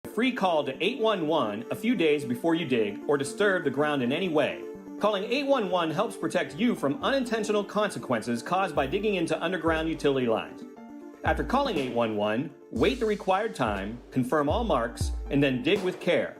Free call to 811 a few days before you dig or disturb the ground in any way. Calling 811 helps protect you from unintentional consequences caused by digging into underground utility lines. After calling 811, wait the required time, confirm all marks, and then dig with care.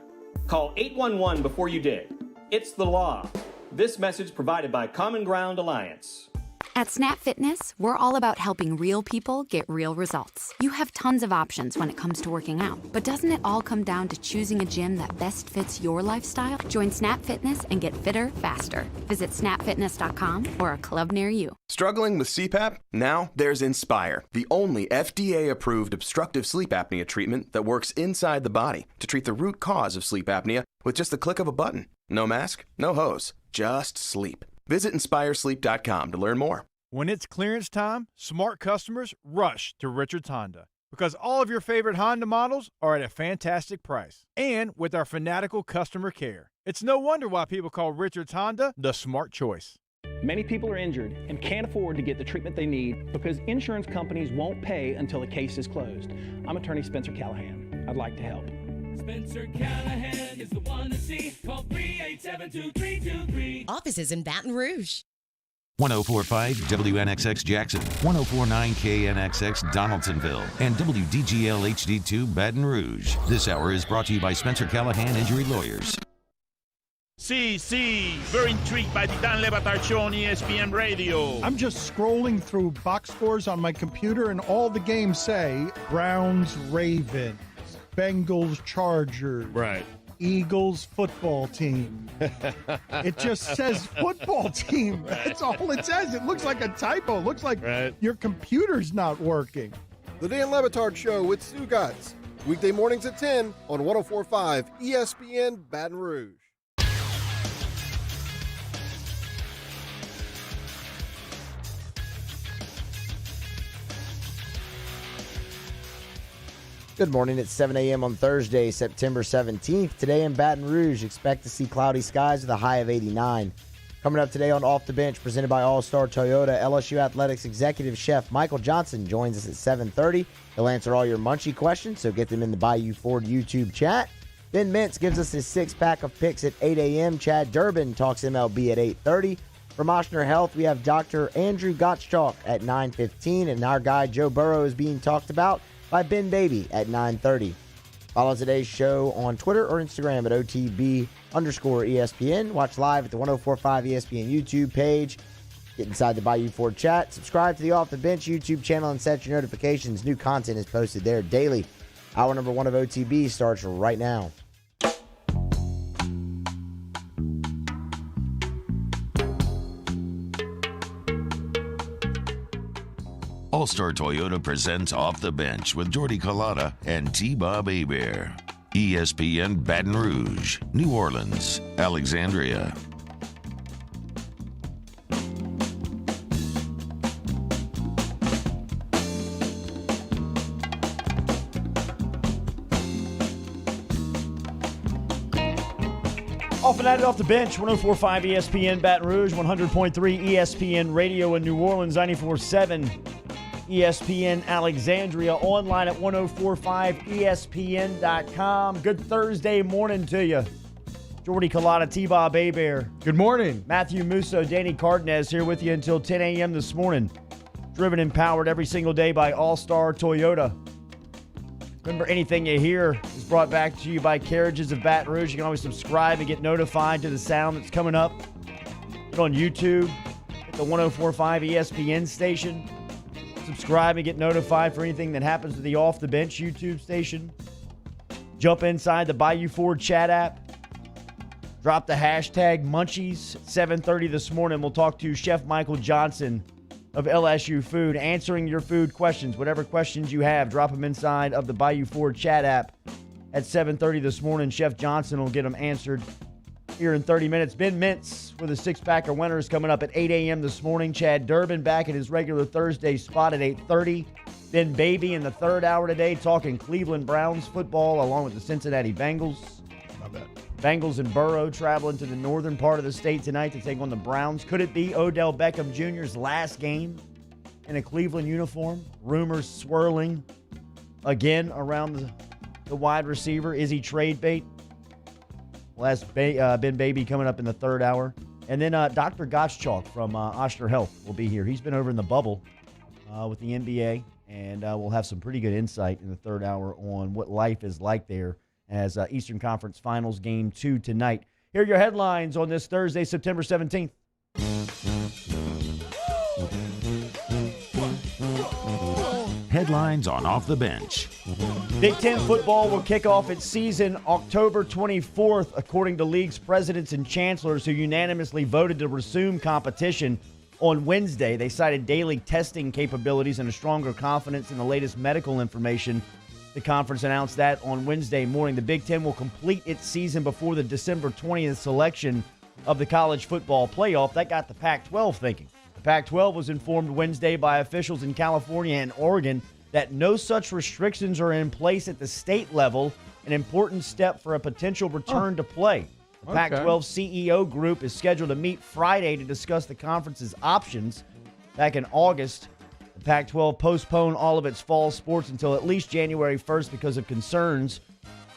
Call 811 before you dig. It's the law. This message provided by Common Ground Alliance. At Snap Fitness, we're all about helping real people get real results. You have tons of options when it comes to working out, but doesn't it all come down to choosing a gym that best fits your lifestyle? Join Snap Fitness and get fitter faster. Visit snapfitness.com or a club near you. Struggling with CPAP? Now there's Inspire, the only FDA-approved obstructive sleep apnea treatment that works inside the body to treat the root cause of sleep apnea with just the click of a button. No mask, no hose, just sleep. Visit InspireSleep.com to learn more. When it's clearance time, smart customers rush to Richards Honda because all of your favorite Honda models are at a fantastic price. And with our fanatical customer care, it's no wonder why people call Richards Honda the smart choice. Many people are injured and can't afford to get the treatment they need because insurance companies won't pay until a case is closed. I'm attorney Spencer Callahan. I'd like to help. Spencer Callahan is the one to see. Call 387-2323. Offices in Baton Rouge. 104.5 WNXX Jackson, 104.9 KNXX Donaldsonville, and WDGL HD2 Baton Rouge. This hour is brought to you by Spencer Callahan Injury Lawyers. Very intrigued by the Dan Le Batard Show on ESPN Radio. I'm just scrolling through box scores on my computer, and all the games say Browns, Ravens, Bengals, Chargers. Right. Eagles football team. It just says football team. That's all it says. It looks like a typo. It looks like your computer's not working. The Dan Le Batard Show with Stu Gatz. Weekday mornings at 10 on 104.5 ESPN Baton Rouge. Good morning. It's 7 a.m. on Thursday, September 17th. Today in Baton Rouge, expect to see cloudy skies with a high of 89. Coming up today on Off the Bench, presented by All-Star Toyota, LSU Athletics Executive Chef Michael Johnson joins us at 7:30. He'll answer all your munchie questions, so get them in the Bayou Ford YouTube chat. Ben Mintz gives us his six-pack of picks at 8 a.m. Chad Durbin talks MLB at 8:30. From Ochsner Health, we have Dr. Andrew Gottschalk at 9:15, and our guy Joe Burrow is being talked about by Ben Baby at 9:30. Follow today's show on Twitter or Instagram at OTB_ESPN. Watch live at the 104.5 ESPN YouTube page. Get inside the Bayou Ford chat. Subscribe to the Off the Bench YouTube channel and set your notifications. New content is posted there daily. Hour number 1 of OTB starts right now. All-Star Toyota presents Off the Bench with Jordy Collada and T-Bob Hebert. ESPN Baton Rouge, New Orleans, Alexandria. Off and at it off the bench, 104.5 ESPN Baton Rouge, 100.3 ESPN Radio in New Orleans, 94.7 ESPN Alexandria, online at 1045ESPN.com. Good Thursday morning to you. Jordy Collada, T-Bob Hebert. Good morning. Matthew Musso, Danny Cardenas here with you until 10 a.m. this morning. Driven and powered every single day by All-Star Toyota. Remember, anything you hear is brought back to you by Carriages of Baton Rouge. You can always subscribe and get notified to the sound that's coming up. Get on YouTube at the 1045 ESPN station. Subscribe and get notified for anything that happens to the Off the Bench YouTube station. Jump inside the Bayou Ford chat app. Drop the hashtag Munchies. 7:30 this morning, we'll talk to Chef Michael Johnson of LSU Food, answering your food questions. Whatever questions you have, drop them inside of the Bayou Ford chat app at 7:30 this morning. Chef Johnson will get them answered here in 30 minutes. Ben Mintz with a six-pack of winners coming up at 8 a.m. this morning. Chad Durbin back at his regular Thursday spot at 8:30. Ben Baby in the third hour today talking Cleveland Browns football along with the Cincinnati Bengals. Not bad. Bengals and Burrow traveling to the northern part of the state tonight to take on the Browns. Could it be Odell Beckham Jr.'s last game in a Cleveland uniform? Rumors swirling again around the the wide receiver. Is he trade bait? Well, that's Ben Baby coming up in the third hour. And then Dr. Gottschalk from Ochsner Health will be here. He's been over in the bubble with the NBA, and we'll have some pretty good insight in the third hour on what life is like there as Eastern Conference Finals Game 2 tonight. Here are your headlines on this Thursday, September 17th. Headlines on Off the Bench. Big Ten football will kick off its season October 24th, according to league's presidents and chancellors who unanimously voted to resume competition on Wednesday. They cited daily testing capabilities and a stronger confidence in the latest medical information. The conference announced that on Wednesday morning. The Big Ten will complete its season before the December 20th selection of the college football playoff. That got the Pac-12 thinking. The Pac-12 was informed Wednesday by officials in California and Oregon that no such restrictions are in place at the state level, an important step for a potential return to play. The Pac-12 CEO group is scheduled to meet Friday to discuss the conference's options. Back in August, the Pac-12 postponed all of its fall sports until at least January 1st because of concerns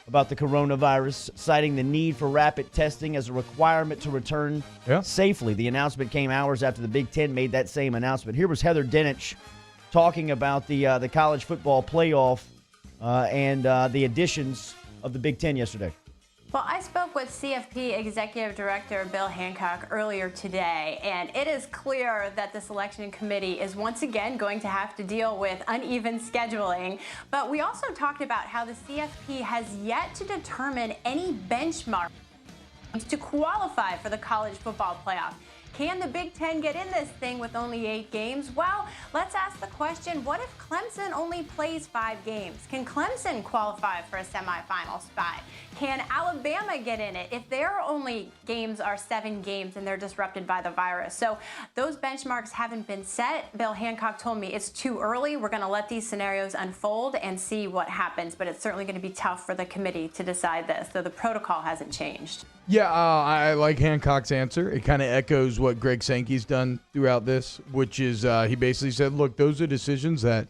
about the coronavirus, citing the need for rapid testing as a requirement to return safely. The announcement came hours after the Big Ten made that same announcement. Here was Heather Dinich talking about the college football playoff and the additions of the Big Ten yesterday. Well, I spoke with CFP Executive Director Bill Hancock earlier today, and it is clear that the selection committee is once again going to have to deal with uneven scheduling. But we also talked about how the CFP has yet to determine any benchmark to qualify for the college football playoff. Can the Big Ten get in this thing with only 8 games? Well, let's ask the question, what if Clemson only plays 5 games? Can Clemson qualify for a semifinal spot? Can Alabama get in it if their only games are 7 games and they're disrupted by the virus? So those benchmarks haven't been set. Bill Hancock told me it's too early. We're going to let these scenarios unfold and see what happens. But it's certainly going to be tough for the committee to decide this, though the protocol hasn't changed. Yeah, I like Hancock's answer. It kind of echoes what Greg Sankey's done throughout this, which is he basically said, look, those are decisions that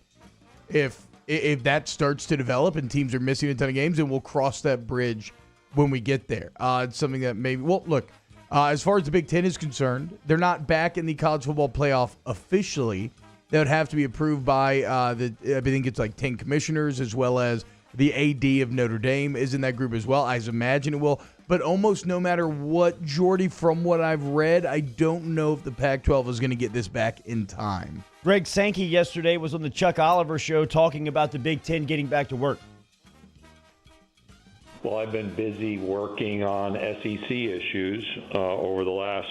if that starts to develop and teams are missing a ton of games, then we'll cross that bridge when we get there. It's something that maybe, well, look, as far as the Big Ten is concerned, they're not back in the college football playoff officially. That would have to be approved by I think it's like 10 commissioners, as well as the AD of Notre Dame is in that group as well. I imagine it will. But almost no matter what, Jordy, from what I've read, I don't know if the Pac-12 is going to get this back in time. Greg Sankey yesterday was on the Chuck Oliver Show talking about the Big Ten getting back to work. Well, I've been busy working on SEC issues over the last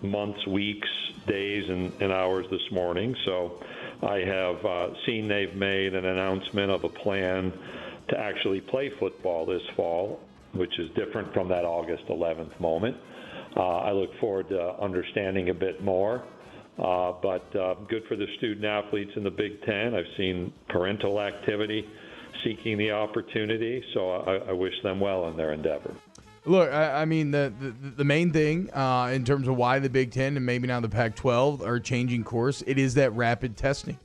months, weeks, days, and hours this morning. So I have seen they've made an announcement of a plan to actually play football this fall, which is different from that August 11th moment. I look forward to understanding a bit more, but good for the student athletes in the Big Ten. I've seen parental activity seeking the opportunity, so I wish them well in their endeavor. Look, I mean, the main thing in terms of why the Big Ten and maybe now the Pac-12 are changing course, it is that rapid testing.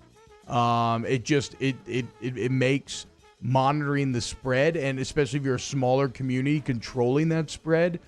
It makes monitoring the spread, and especially if you're a smaller community, controlling that spread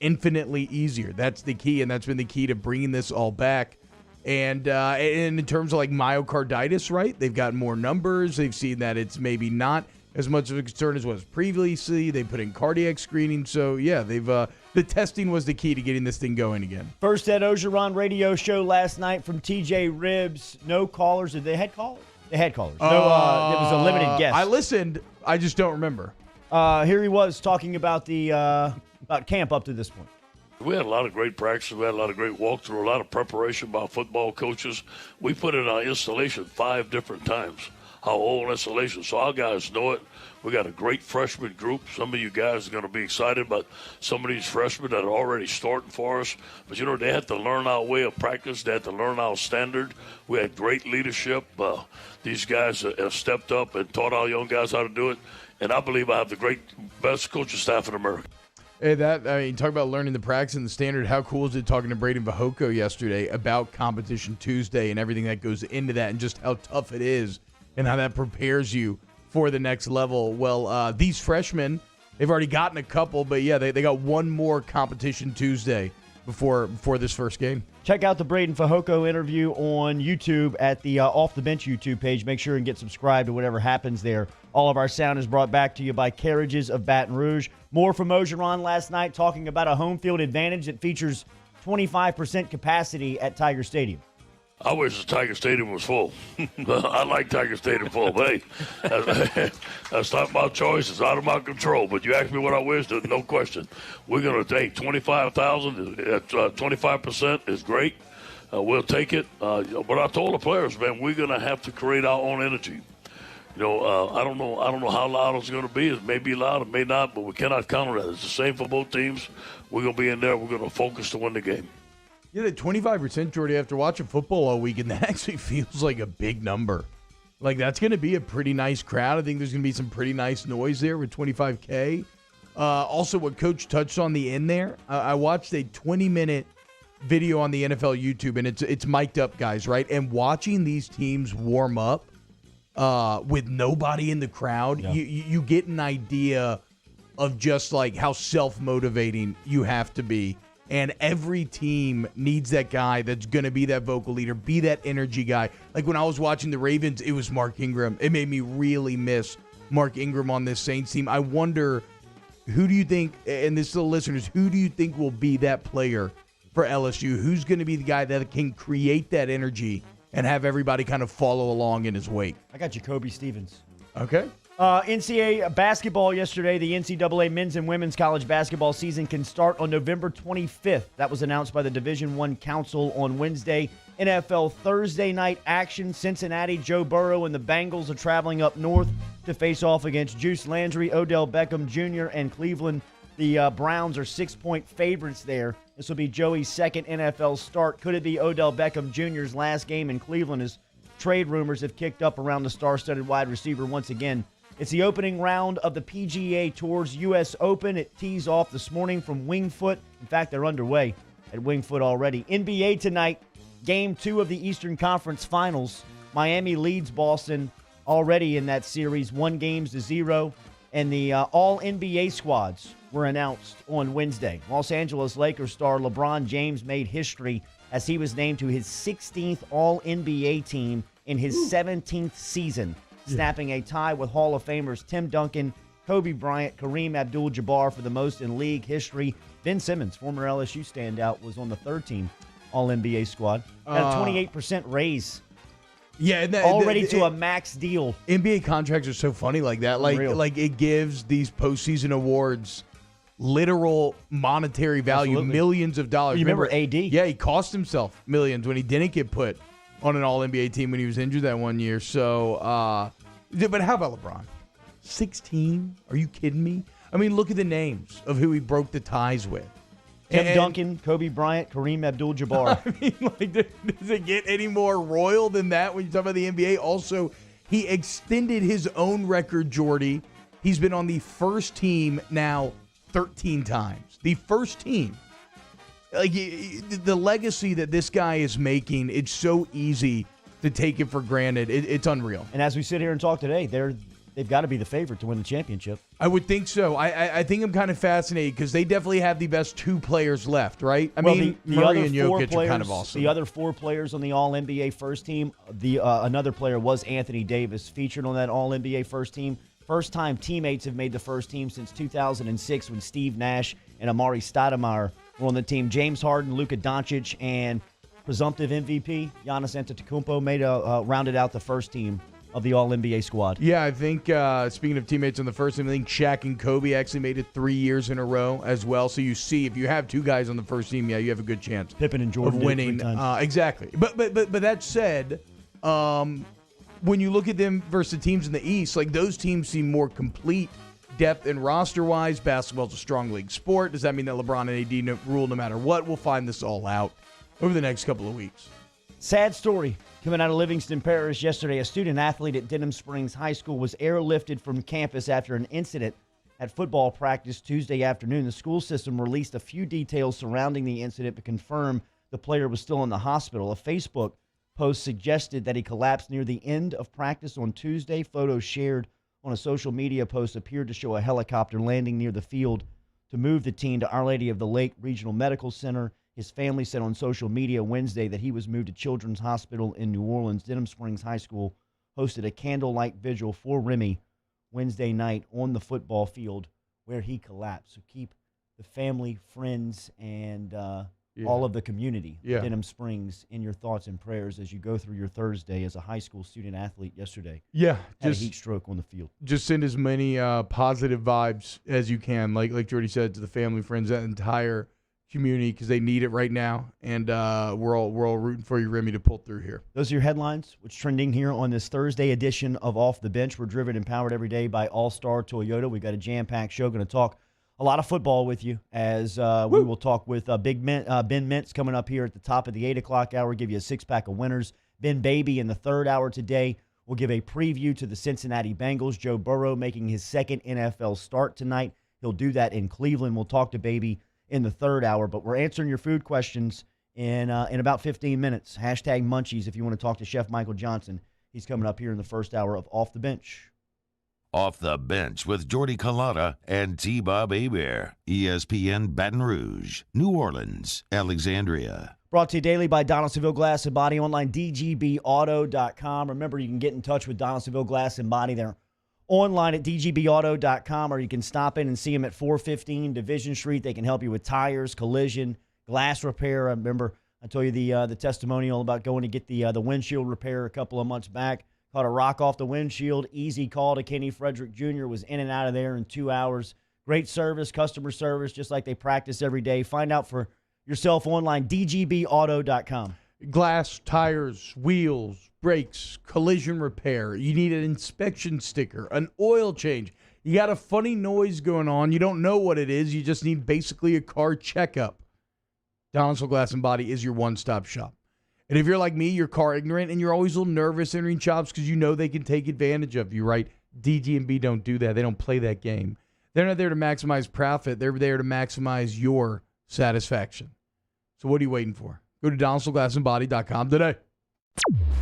infinitely easier. That's the key, and that's been the key to bringing this all back. And in terms of like myocarditis, right, they've got more numbers. They've seen that it's maybe not as much of a concern as was previously. They put in cardiac screening. So, yeah, the testing was the key to getting this thing going again. First Ed Ogeron radio show last night from TJ Ribbs. No callers. Did they had callers? They had callers. No, it was a limited guest. I listened. I just don't remember. Here he was talking about the about camp up to this point. We had a lot of great practices. We had a lot of great walkthrough, a lot of preparation by football coaches. We put in our installation 5 different times, our whole installation. So our guys know it. We got a great freshman group. Some of you guys are going to be excited about some of these freshmen that are already starting for us. But, you know, they had to learn our way of practice. They had to learn our standard. We had great leadership. These guys have stepped up and taught our young guys how to do it. And I believe I have the best coaching staff in America. Hey, talk about learning the practice and the standard. How cool is it talking to Braden Vahoko yesterday about Competition Tuesday and everything that goes into that and just how tough it is and how that prepares you for the next level. Well, these freshmen, they've already gotten a couple, but yeah, they got one more competition Tuesday before this first game. Check out the Braden Fajoko interview on YouTube at the Off the Bench YouTube page. Make sure and get subscribed to whatever happens there. All of our sound is brought back to you by Carriages of Baton Rouge. More from Ogeron last night talking about a home field advantage that features 25% capacity at Tiger Stadium. I wish the Tiger Stadium was full. I like Tiger Stadium full, but hey, that's not my choice. It's out of my control. But you ask me what I wish, there's no question. We're going to take 25,000 at 25% is great. We'll take it. But I told the players, man, we're going to have to create our own energy. I don't know how loud it's going to be. It may be loud, it may not, but we cannot count on that. It's the same for both teams. We're going to be in there. We're going to focus to win the game. Yeah, that 25%, Jordy, after watching football all weekend, that actually feels like a big number. Like, that's going to be a pretty nice crowd. I think there's going to be some pretty nice noise there with 25K. Also, what Coach touched on the end there, I watched a 20-minute video on the NFL YouTube, and it's mic'd up, guys, right? And watching these teams warm up with nobody in the crowd, yeah. you get an idea of just, like, how self-motivating you have to be. And every team needs that guy that's going to be that vocal leader, be that energy guy. Like when I was watching the Ravens, it was Mark Ingram. It made me really miss Mark Ingram on this Saints team. I wonder, who do you think, and this is the listeners, who do you think will be that player for LSU? Who's going to be the guy that can create that energy and have everybody kind of follow along in his wake? I got Jacoby Stevens. Okay. NCAA basketball yesterday. The NCAA men's and women's college basketball season can start on November 25th. That was announced by the Division I Council on Wednesday. NFL Thursday night action. Cincinnati, Joe Burrow and the Bengals are traveling up north to face off against Juice Landry, Odell Beckham Jr., and Cleveland. The Browns are 6-point favorites there. This will be Joey's second NFL start. Could it be Odell Beckham Jr.'s last game in Cleveland as trade rumors have kicked up around the star-studded wide receiver once again? It's the opening round of the PGA Tour's U.S. Open. It tees off this morning from Winged Foot. In fact, they're underway at Winged Foot already. NBA tonight, Game 2 of the Eastern Conference Finals. Miami leads Boston already in that series, 1-0. And the All-NBA squads were announced on Wednesday. Los Angeles Lakers star LeBron James made history as he was named to his 16th All-NBA team in his 17th season, snapping a tie with Hall of Famers Tim Duncan, Kobe Bryant, Kareem Abdul-Jabbar for the most in league history. Ben Simmons, former LSU standout, was on the third-team All-NBA squad. Got a 28% raise. Yeah, already to a max deal. NBA contracts are so funny like that. Like it gives these postseason awards literal monetary value, Absolutely. Millions of dollars. You remember AD? Yeah, he cost himself millions when he didn't get put on an All-NBA team when he was injured that one year. So, but how about LeBron? 16? Are you kidding me? I mean, look at the names of who he broke the ties with. Tim Duncan, Kobe Bryant, Kareem Abdul-Jabbar. I mean, like, does it get any more royal than that when you talk about the NBA? Also, he extended his own record, Jordy. He's been on the first team now 13 times. The first team. Like, the legacy that this guy is making, it's so easy to take it for granted. It's unreal. And as we sit here and talk today, they've got to be the favorite to win the championship. I would think so. I think I'm kind of fascinated because they definitely have the best two players left, right? I mean, Murray and Jokic are kind of awesome. The other four players on the All-NBA first team, another player was Anthony Davis, featured on that All-NBA first team. First time teammates have made the first team since 2006 when Steve Nash and Amari Stoudemire were on the team. James Harden, Luka Doncic, and presumptive MVP Giannis Antetokounmpo rounded out the first team of the All-NBA squad. Yeah, I think, speaking of teammates on the first team, I think Shaq and Kobe actually made it 3 years in a row as well. So you see, if you have two guys on the first team, yeah, you have a good chance Pippen and Jordan of winning. Exactly. But that said, when you look at them versus the teams in the East, like those teams seem more complete depth and roster-wise. Basketball's a strong league sport. Does that mean that LeBron and AD rule no matter what? We'll find this all out over the next couple of weeks. Sad story coming out of Livingston Parish yesterday. A student athlete at Denham Springs High School was airlifted from campus after an incident at football practice Tuesday afternoon. The school system released a few details surrounding the incident but confirmed the player was still in the hospital. A Facebook post suggested that he collapsed near the end of practice on Tuesday. Photos shared on a social media post appeared to show a helicopter landing near the field to move the teen to Our Lady of the Lake Regional Medical Center. His family said on social media Wednesday that he was moved to Children's Hospital in New Orleans. Denham Springs High School hosted a candlelight vigil for Remy Wednesday night on the football field where he collapsed. So keep the family, friends, and all of the community of Denham Springs in your thoughts and prayers as you go through your Thursday as a high school student athlete yesterday. Yeah. Had a heat stroke on the field. Just send as many positive vibes as you can, like Jordy said, to the family, friends, that entire community, because they need it right now. And we're all rooting for you, Remy, to pull through here. Those are your headlines. What's trending here on this Thursday edition of Off the Bench. We're driven and powered every day by All-Star Toyota. We've got a jam-packed show. Going to talk a lot of football with you as we will talk with Ben Mintz coming up here at the top of the 8 o'clock hour. Give you a six-pack of winners. Ben Baby in the third hour today. We'll give a preview to the Cincinnati Bengals. Joe Burrow making his second NFL start tonight. He'll do that in Cleveland. We'll talk to Baby in the third hour, but we're answering your food questions in about 15 minutes. Hashtag Munchies if you want to talk to Chef Michael Johnson. He's coming up here in the first hour of Off the Bench. Off the Bench with Jordy Culotta and T-Bob Hebert. ESPN Baton Rouge, New Orleans, Alexandria. Brought to you daily by Donaldsonville Glass and Body, online dgbauto.com. Remember, you can get in touch with Donaldsonville Glass and Body. They're online at dgbauto.com, or you can stop in and see them at 415 Division Street. They can help you with tires, collision, glass repair. I remember I told you the testimonial about going to get the windshield repair a couple of months back. Caught a rock off the windshield. Easy call to Kenny Frederick Jr. Was in and out of there in 2 hours. Great service, customer service, just like they practice every day. Find out for yourself online, dgbauto.com. Glass, tires, wheels, brakes, collision repair. You need an inspection sticker, an oil change. You got a funny noise going on. You don't know what it is. You just need basically a car checkup. Donaldsonville Glass and Body is your one-stop shop. And if you're like me, you're car ignorant, and you're always a little nervous entering shops because you know they can take advantage of you, right? DG&B don't do that. They don't play that game. They're not there to maximize profit. They're there to maximize your satisfaction. So what are you waiting for? Go to DonaldsonvilleGlassandBody.com today.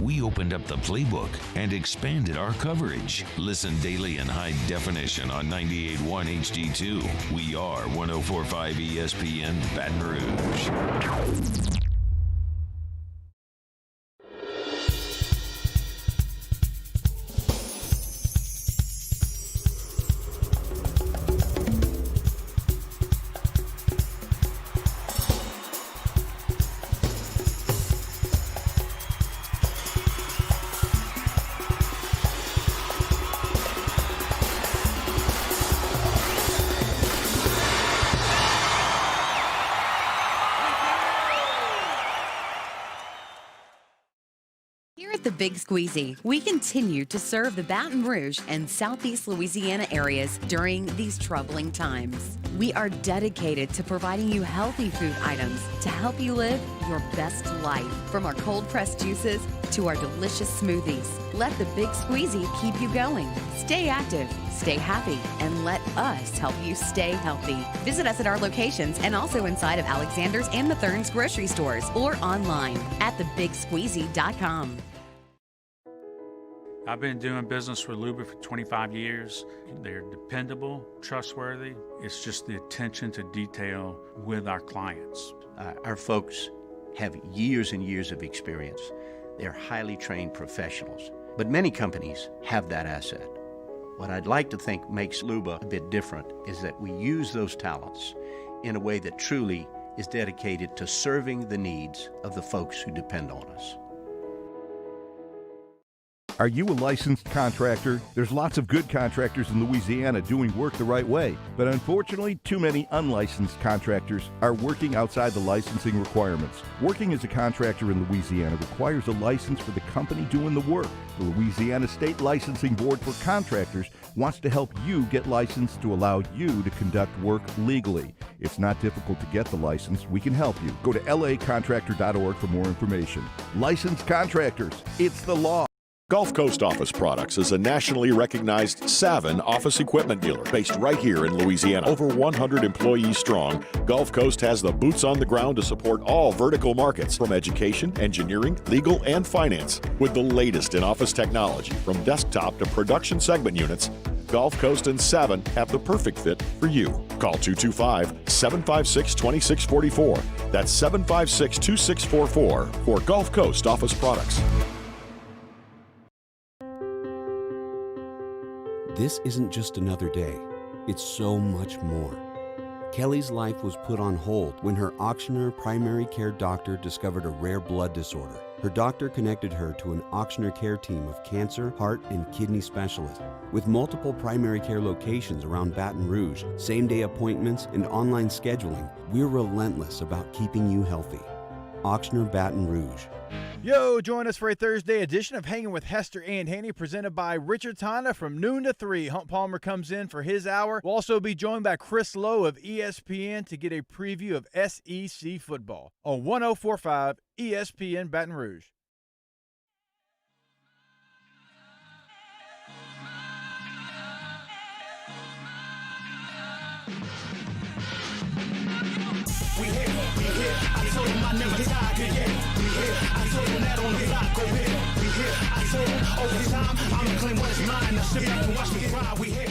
We opened up the playbook and expanded our coverage. Listen daily in high definition on 98.1 HD2. We are 104.5 ESPN Baton Rouge. The Big Squeezy. We continue to serve the Baton Rouge and Southeast Louisiana areas during these troubling times. We are dedicated to providing you healthy food items to help you live your best life. From our cold pressed juices to our delicious smoothies, let the Big Squeezy keep you going. Stay active, stay happy, and let us help you stay healthy. Visit us at our locations and also inside of Alexander's and Mathern's grocery stores or online at thebigsqueezy.com. I've been doing business with Luba for 25 years. They're dependable, trustworthy. It's just the attention to detail with our clients. Our folks have years and years of experience. They're highly trained professionals. But many companies have that asset. What I'd like to think makes Luba a bit different is that we use those talents in a way that truly is dedicated to serving the needs of the folks who depend on us. Are you a licensed contractor? There's lots of good contractors in Louisiana doing work the right way, but unfortunately, too many unlicensed contractors are working outside the licensing requirements. Working as a contractor in Louisiana requires a license for the company doing the work. The Louisiana State Licensing Board for Contractors wants to help you get licensed to allow you to conduct work legally. It's not difficult to get the license. We can help you. Go to lacontractor.org for more information. Licensed contractors, it's the law. Gulf Coast Office Products is a nationally recognized Savin office equipment dealer based right here in Louisiana. Over 100 employees strong, Gulf Coast has the boots on the ground to support all vertical markets from education, engineering, legal, and finance. With the latest in office technology from desktop to production segment units, Gulf Coast and Savin have the perfect fit for you. Call 225-756-2644. That's 756-2644 for Gulf Coast Office Products. This isn't just another day. It's so much more. Kelly's life was put on hold when her Auctioner primary care doctor discovered a rare blood disorder. Her doctor connected her to an Auctioner care team of cancer, heart, and kidney specialists. With multiple primary care locations around Baton Rouge, same-day appointments, and online scheduling, we're relentless about keeping you healthy. Auctioner Baton Rouge. Yo, join us for a Thursday edition of Hanging with Hester and Haney, presented by Richard Tonda from noon to 3. Hunt Palmer comes in for his hour. We'll also be joined by Chris Lowe of ESPN to get a preview of SEC football on 104.5 ESPN Baton Rouge. We hit, I told him I never tired yet. We hit, I told him that on the block, go hit. We hit, I told him over time, I'ma claim what is mine. Now sit back and watch me ride, we hit.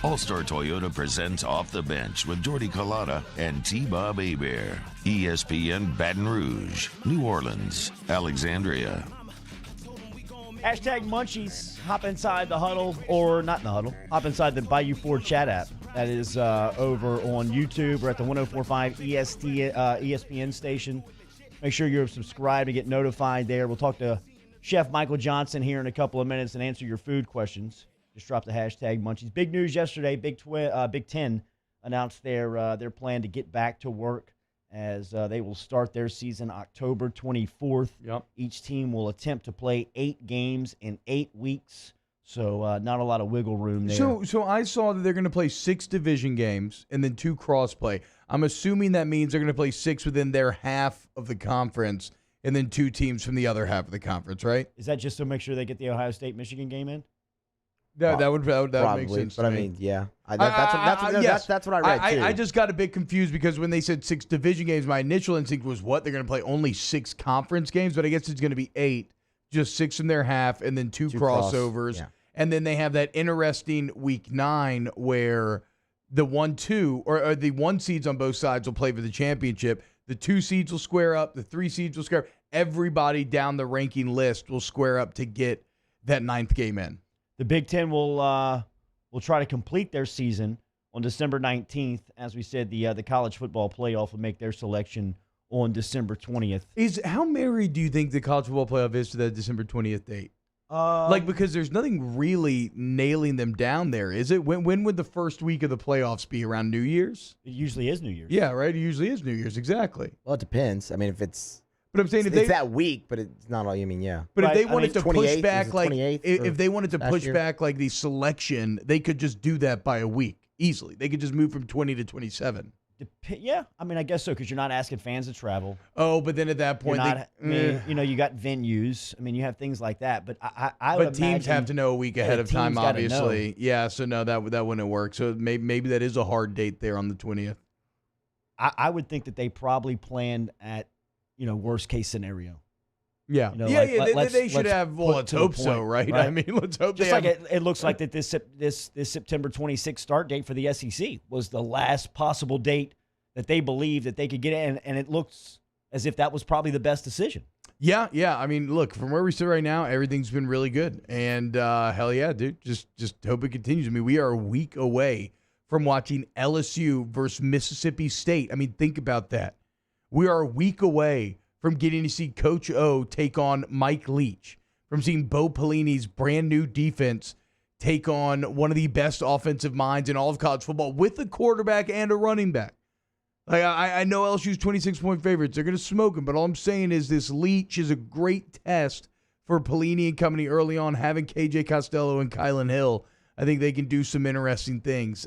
All-Star Toyota presents Off the Bench with Jordy Collada and T-Bob Hebert. ESPN Baton Rouge, New Orleans, Alexandria. Hashtag Munchies. Hop inside the huddle, or not in the huddle. Hop inside the Bayou Ford chat app. That is over on YouTube or at the 104.5 ESPN station. Make sure you're subscribed to get notified there. We'll talk to Chef Michael Johnson here in a couple of minutes and answer your food questions. Just drop the hashtag Munchies. Big news yesterday. Big Ten announced their plan to get back to work as they will start their season October 24th. Yep. Each team will attempt to play 8 games in 8 weeks. So not a lot of wiggle room there. So I saw that they're going to play 6 division games and then 2 cross-play. I'm assuming that means they're going to play 6 within their half of the conference and then 2 teams from the other half of the conference, right? Is that just to make sure they get the Ohio State-Michigan game in? That would make sense. But to I me. mean, yeah, that's what I read too. I just got a bit confused because when they said 6 division games, my initial instinct was what? They're going to play only 6 conference games, but I guess it's going to be 8, just 6 in their half, and then 2 crossovers. Yeah. And then they have that interesting week 9 where the 1-2 or the 1 seeds on both sides will play for the championship. The 2 seeds will square up. The 3 seeds will square up. Everybody down the ranking list will square up to get that 9th game in. The Big Ten will try to complete their season on December 19th. As we said, the college football playoff will make their selection on December 20th. How married do you think the college football playoff is to that December 20th date? Because there's nothing really nailing them down there, is it? When would the first week of the playoffs be? Around New Year's? It usually is New Year's. Yeah, right? It usually is New Year's, exactly. Well, it depends. I mean, if it's... But I'm saying it's that week, but it's not all you mean, yeah. But if they wanted to push back, if they wanted to push back like the selection, they could just do that by a week easily. They could just move from 20 to 27. Yeah, I mean, I guess so, because you're not asking fans to travel. Oh, but then at that point, you got venues. I mean, you have things like that. But I would teams have to know a week ahead of time, obviously. Know. Yeah, so no, that wouldn't work. So maybe that is a hard date there on the 20th. I would think that they probably planned at, worst case scenario. Yeah, they should have. Well, let's hope so, right? I mean, let's hope. Just it looks like that this September 26th start date for the SEC was the last possible date that they believe that they could get in, and it looks as if that was probably the best decision. Yeah. I mean, look, from where we sit right now, everything's been really good, and hell yeah, dude, just hope it continues. I mean, we are a week away from watching LSU versus Mississippi State. I mean, think about that. We are a week away from getting to see Coach O take on Mike Leach, from seeing Bo Pelini's brand new defense take on one of the best offensive minds in all of college football with a quarterback and a running back. Like I know LSU's 26-point favorites. They're going to smoke them, but all I'm saying is this Leach is a great test for Pelini and company early on, having KJ Costello and Kylan Hill. I think they can do some interesting things.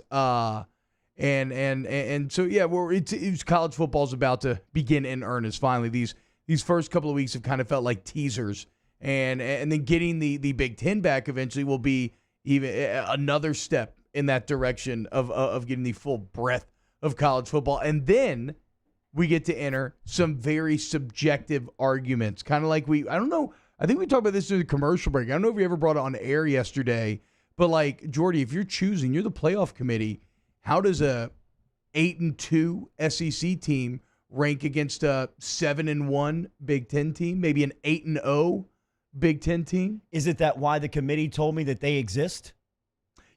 And so, yeah, it's college football's about to begin in earnest finally. These first couple of weeks have kind of felt like teasers, and then getting the Big Ten back eventually will be even another step in that direction of getting the full breadth of college football. And then we get to enter some very subjective arguments, kind of like I don't know, I think we talked about this during the commercial break. I don't know if we ever brought it on air yesterday, but like, Jordy, if you're the playoff committee, how does a 8-2 SEC team rank against a 7-1 Big Ten team, maybe an 8-0 Big Ten team? Is it that why the committee told me that they exist?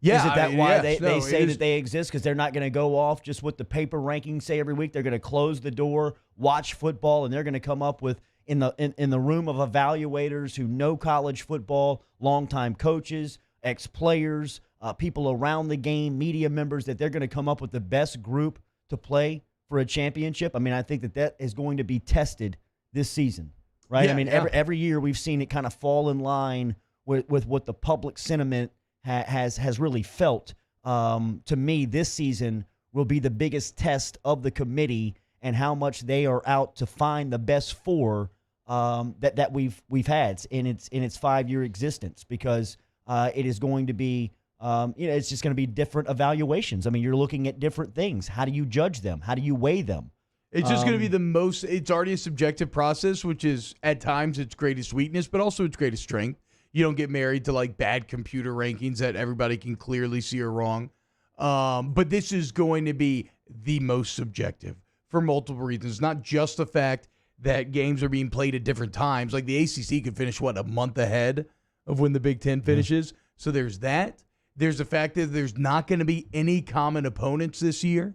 Yeah. Is it that why yes, they say that they exist? Because they're not going to go off just what the paper rankings say every week. They're going to close the door, watch football, and they're going to come up with, in the room of evaluators who know college football, longtime coaches, ex-players, people around the game, media members, that they're going to come up with the best group to play for a championship. I mean, I think that is going to be tested this season, right? Yeah, I mean, every year we've seen it kind of fall in line with what the public sentiment has really felt. To me, this season will be the biggest test of the committee and how much they are out to find the best four that we've had in its 5-year existence, because it is going to be it's just going to be different evaluations. I mean, you're looking at different things. How do you judge them? How do you weigh them? It's just going to be it's already a subjective process, which is at times its greatest weakness, but also its greatest strength. You don't get married to like bad computer rankings that everybody can clearly see are wrong. But this is going to be the most subjective for multiple reasons. Not just the fact that games are being played at different times. Like the ACC could finish, a month ahead of when the Big Ten finishes. So there's that. There's the fact that there's not going to be any common opponents this year,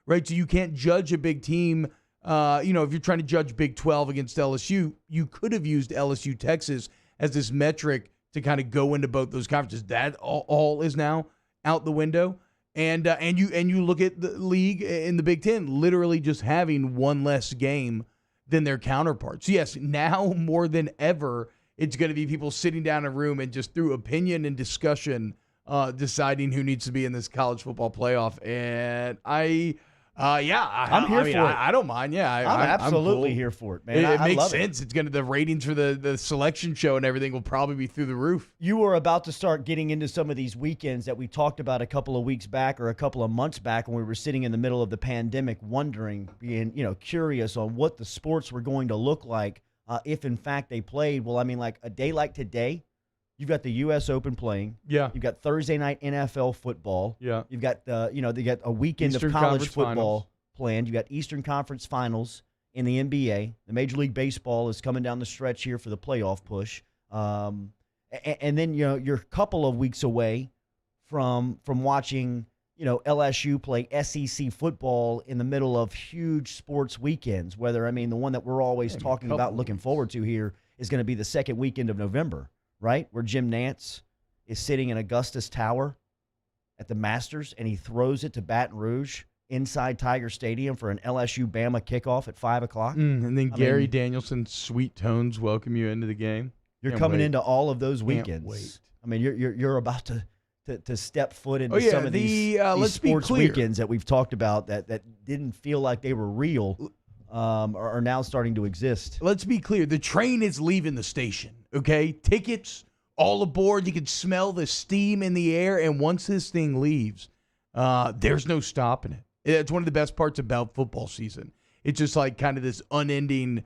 right? So you can't judge a big team. If you're trying to judge Big 12 against LSU, you could have used LSU Texas as this metric to kind of go into both those conferences. That all is now out the window. And you look at the league in the Big Ten literally just having one less game than their counterparts. Yes, now more than ever, it's going to be people sitting down in a room and just through opinion and discussion deciding who needs to be in this college football playoff. And I'm here for it. I don't mind. Yeah, I'm absolutely cool. here for it, man. It I makes love sense. It's going to the ratings for the selection show and everything will probably be through the roof. You were about to start getting into some of these weekends that we talked about a couple of weeks back or a couple of months back when we were sitting in the middle of the pandemic, wondering, being curious on what the sports were going to look like if in fact they played. Well, I mean, like a day like today, you've got the U.S. Open playing. Yeah. You've got Thursday night NFL football. Yeah. You've got they got a weekend Eastern of college Conference football Finals planned. You got Eastern Conference Finals in the NBA. The Major League Baseball is coming down the stretch here for the playoff push. And then you're a couple of weeks away from watching LSU play SEC football in the middle of huge sports weekends. Whether the one that we're always talking about, looking forward to here, is going to be the second weekend of November, right? Where Jim Nantz is sitting in Augustus Tower at the Masters, and he throws it to Baton Rouge inside Tiger Stadium for an LSU-Bama kickoff at 5 o'clock. And then Gary Danielson's sweet tones welcome you into the game. You're coming into all of those weekends. Wait. I mean, you're about to step foot into some of these sports weekends that we've talked about that didn't feel like they were real, are now starting to exist. Let's be clear. The train is leaving the station, okay? Tickets all aboard. You can smell the steam in the air. And once this thing leaves, there's no stopping it. It's one of the best parts about football season. It's just like kind of this unending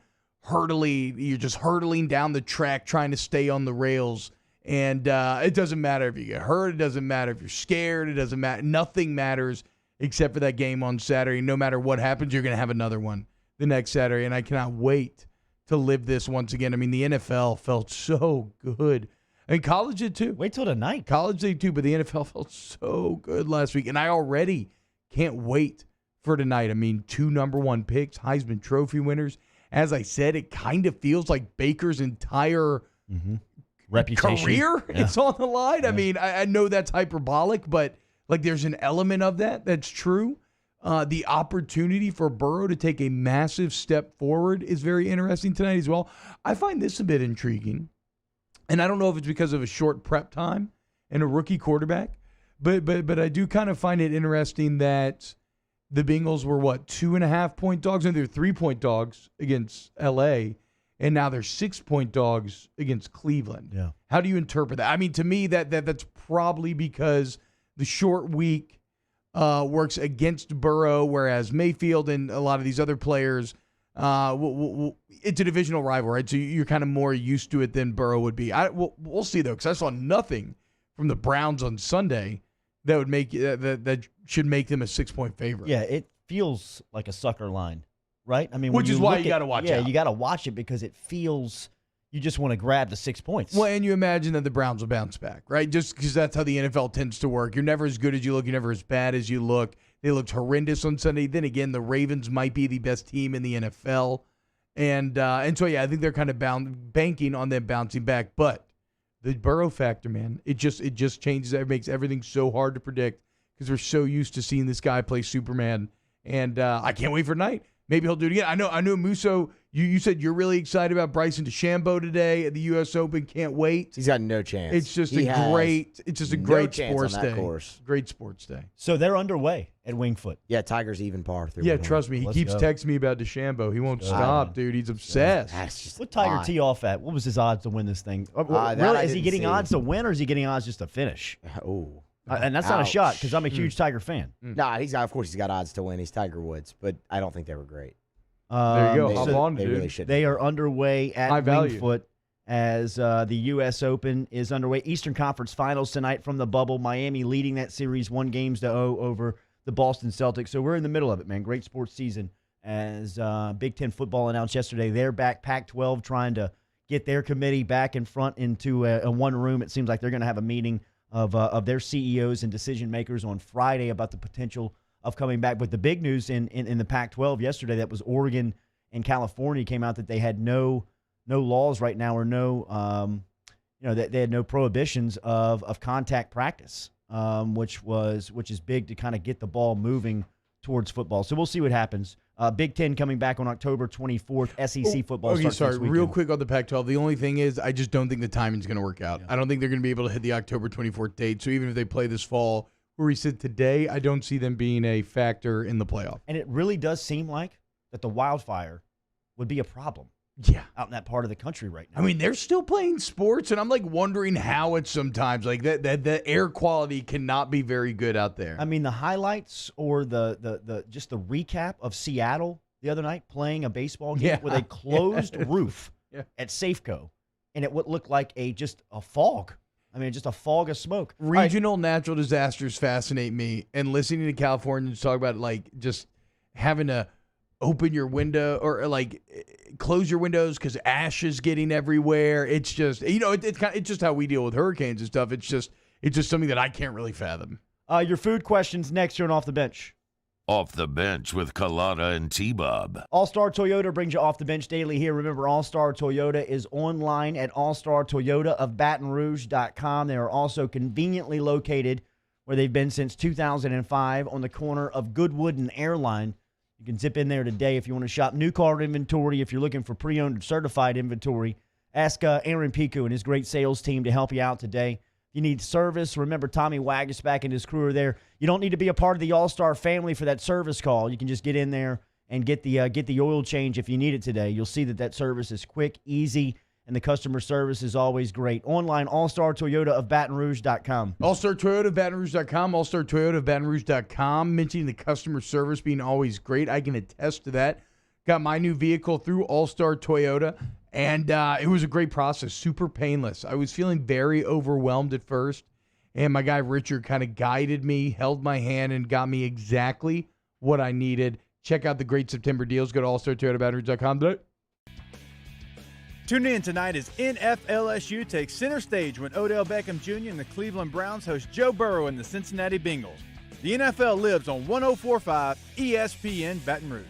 you're just hurtling down the track trying to stay on the rails. And it doesn't matter if you get hurt. It doesn't matter if you're scared. It doesn't matter. Nothing matters except for that game on Saturday. No matter what happens, you're going to have another one the next Saturday. And I cannot wait to live this once again. I mean, the NFL felt so good. I mean, college did too. Wait till tonight. College did too, but the NFL felt so good last week. And I already can't wait for tonight. I mean, 2 number 1 picks, Heisman Trophy winners. As I said, it kind of feels like Baker's entire reputation, career is on the line. Yeah. I mean, I know that's hyperbolic, but like there's an element of that's true. The opportunity for Burrow to take a massive step forward is very interesting tonight as well. I find this a bit intriguing. And I don't know if it's because of a short prep time and a rookie quarterback, but I do kind of find it interesting that the Bengals were 2.5-point dogs, and they're 3-point dogs against LA. and now they're 6-point dogs against Cleveland. Yeah. How do you interpret that? I mean, to me, that's probably because the short week works against Burrow, whereas Mayfield and a lot of these other players, it's a divisional rival, right? So you're kind of more used to it than Burrow would be. We'll see, though, because I saw nothing from the Browns on Sunday that would make that should make them a 6-point favorite. Yeah, it feels like a sucker line, right? I mean, which is why you got to watch out. Yeah, you got to watch it because it feels you just want to grab the 6 points. Well, and you imagine that the Browns will bounce back, right? Just because that's how the NFL tends to work. You're never as good as you look. You're never as bad as you look. They looked horrendous on Sunday. Then again, the Ravens might be the best team in the NFL. And so, yeah, I think they're kind of banking on them bouncing back. But the Burrow factor, man, it just changes. It makes everything so hard to predict because we're so used to seeing this guy play Superman. And I can't wait for tonight. Maybe he'll do it again. I know Musso, you said you're really excited about Bryson DeChambeau today at the U.S. Open. Can't wait. He's got no chance. It's just a great sports day. Course. Great sports day. So they're underway at Winged Foot. Yeah, Tiger's even par through. Yeah, trust me. He keeps texting me about DeChambeau. He won't stop, dude. He's obsessed. What Tiger tee off at? What was his odds to win this thing? Really? Is he getting odds to win or is he getting odds just to finish? Oh. And that's not a shot because I'm a huge Tiger fan. Nah, of course he's got odds to win. He's Tiger Woods, but I don't think they were great. There you go. They really should. They are underway at Winged Foot as the U.S. Open is underway. Eastern Conference Finals tonight from the bubble. Miami leading that series 1-0 over the Boston Celtics. So we're in the middle of it, man. Great sports season as Big Ten football announced yesterday. They're back. Pac-12 trying to get their committee back in front into a one room. It seems like they're going to have a meeting of their CEOs and decision makers on Friday about the potential of coming back. But the big news in the Pac-12 yesterday, that was Oregon and California came out that they had no laws right now or that they had no prohibitions of contact practice, which is big to kind of get the ball moving towards football. So we'll see what happens. Big Ten coming back on October 24th. SEC football starts next weekend. Real quick on the Pac-12. The only thing is I just don't think the timing's going to work out. Yeah. I don't think they're going to be able to hit the October 24th date. So even if they play this fall, where we sit today, I don't see them being a factor in the playoff. And it really does seem like that the wildfire would be a problem. Yeah. Out in that part of the country right now. I mean, they're still playing sports, and I'm like wondering how it's sometimes like that the air quality cannot be very good out there. I mean, the highlights or the just the recap of Seattle the other night playing a baseball game with a closed roof at Safeco, and it would look like just a fog. I mean, just a fog of smoke. Regional natural disasters fascinate me, and listening to Californians talk about like just having to open your window or like close your windows because ash is getting everywhere. It's just it's just how we deal with hurricanes and stuff. It's just something that I can't really fathom. Your food questions next here on Off the Bench. Off the Bench with Kalana and T-Bob. All-Star Toyota brings you Off the Bench daily here. Remember, All-Star Toyota is online at allstartoyotaofbatonrouge.com. They are also conveniently located where they've been since 2005 on the corner of Goodwood and Airline. You can zip in there today if you want to shop new car inventory. If you're looking for pre-owned or certified inventory, ask Aaron Piku and his great sales team to help you out today. If you need service, remember Tommy Wagisback and his crew are there. You don't need to be a part of the All-Star family for that service call. You can just get in there and get the oil change if you need it today. You'll see that service is quick, easy, and the customer service is always great. Online, allstartoyotaofbatonrouge.com. Allstartoyotaofbatonrouge.com, allstartoyotaofbatonrouge.com. Mentioning the customer service being always great. I can attest to that. Got my new vehicle through All-Star Toyota, and it was a great process, super painless. I was feeling very overwhelmed at first, and my guy Richard kind of guided me, held my hand, and got me exactly what I needed. Check out the great September deals. Go to allstartoyotaofbatonrouge.com today. Tune in tonight as NFLSU takes center stage when Odell Beckham Jr. and the Cleveland Browns host Joe Burrow and the Cincinnati Bengals. The NFL lives on 104.5 ESPN Baton Rouge.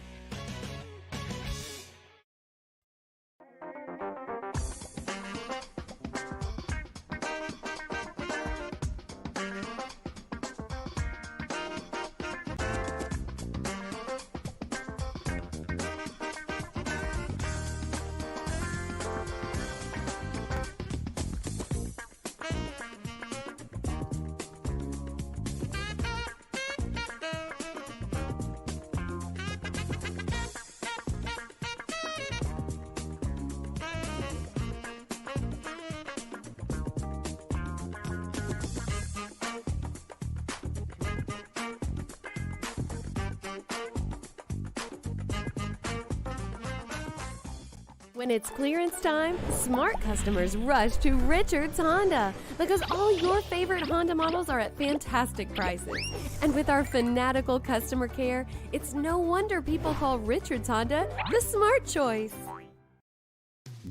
When it's clearance time, smart customers rush to Richard's Honda because all your favorite Honda models are at fantastic prices. And with our fanatical customer care, it's no wonder people call Richard's Honda the smart choice.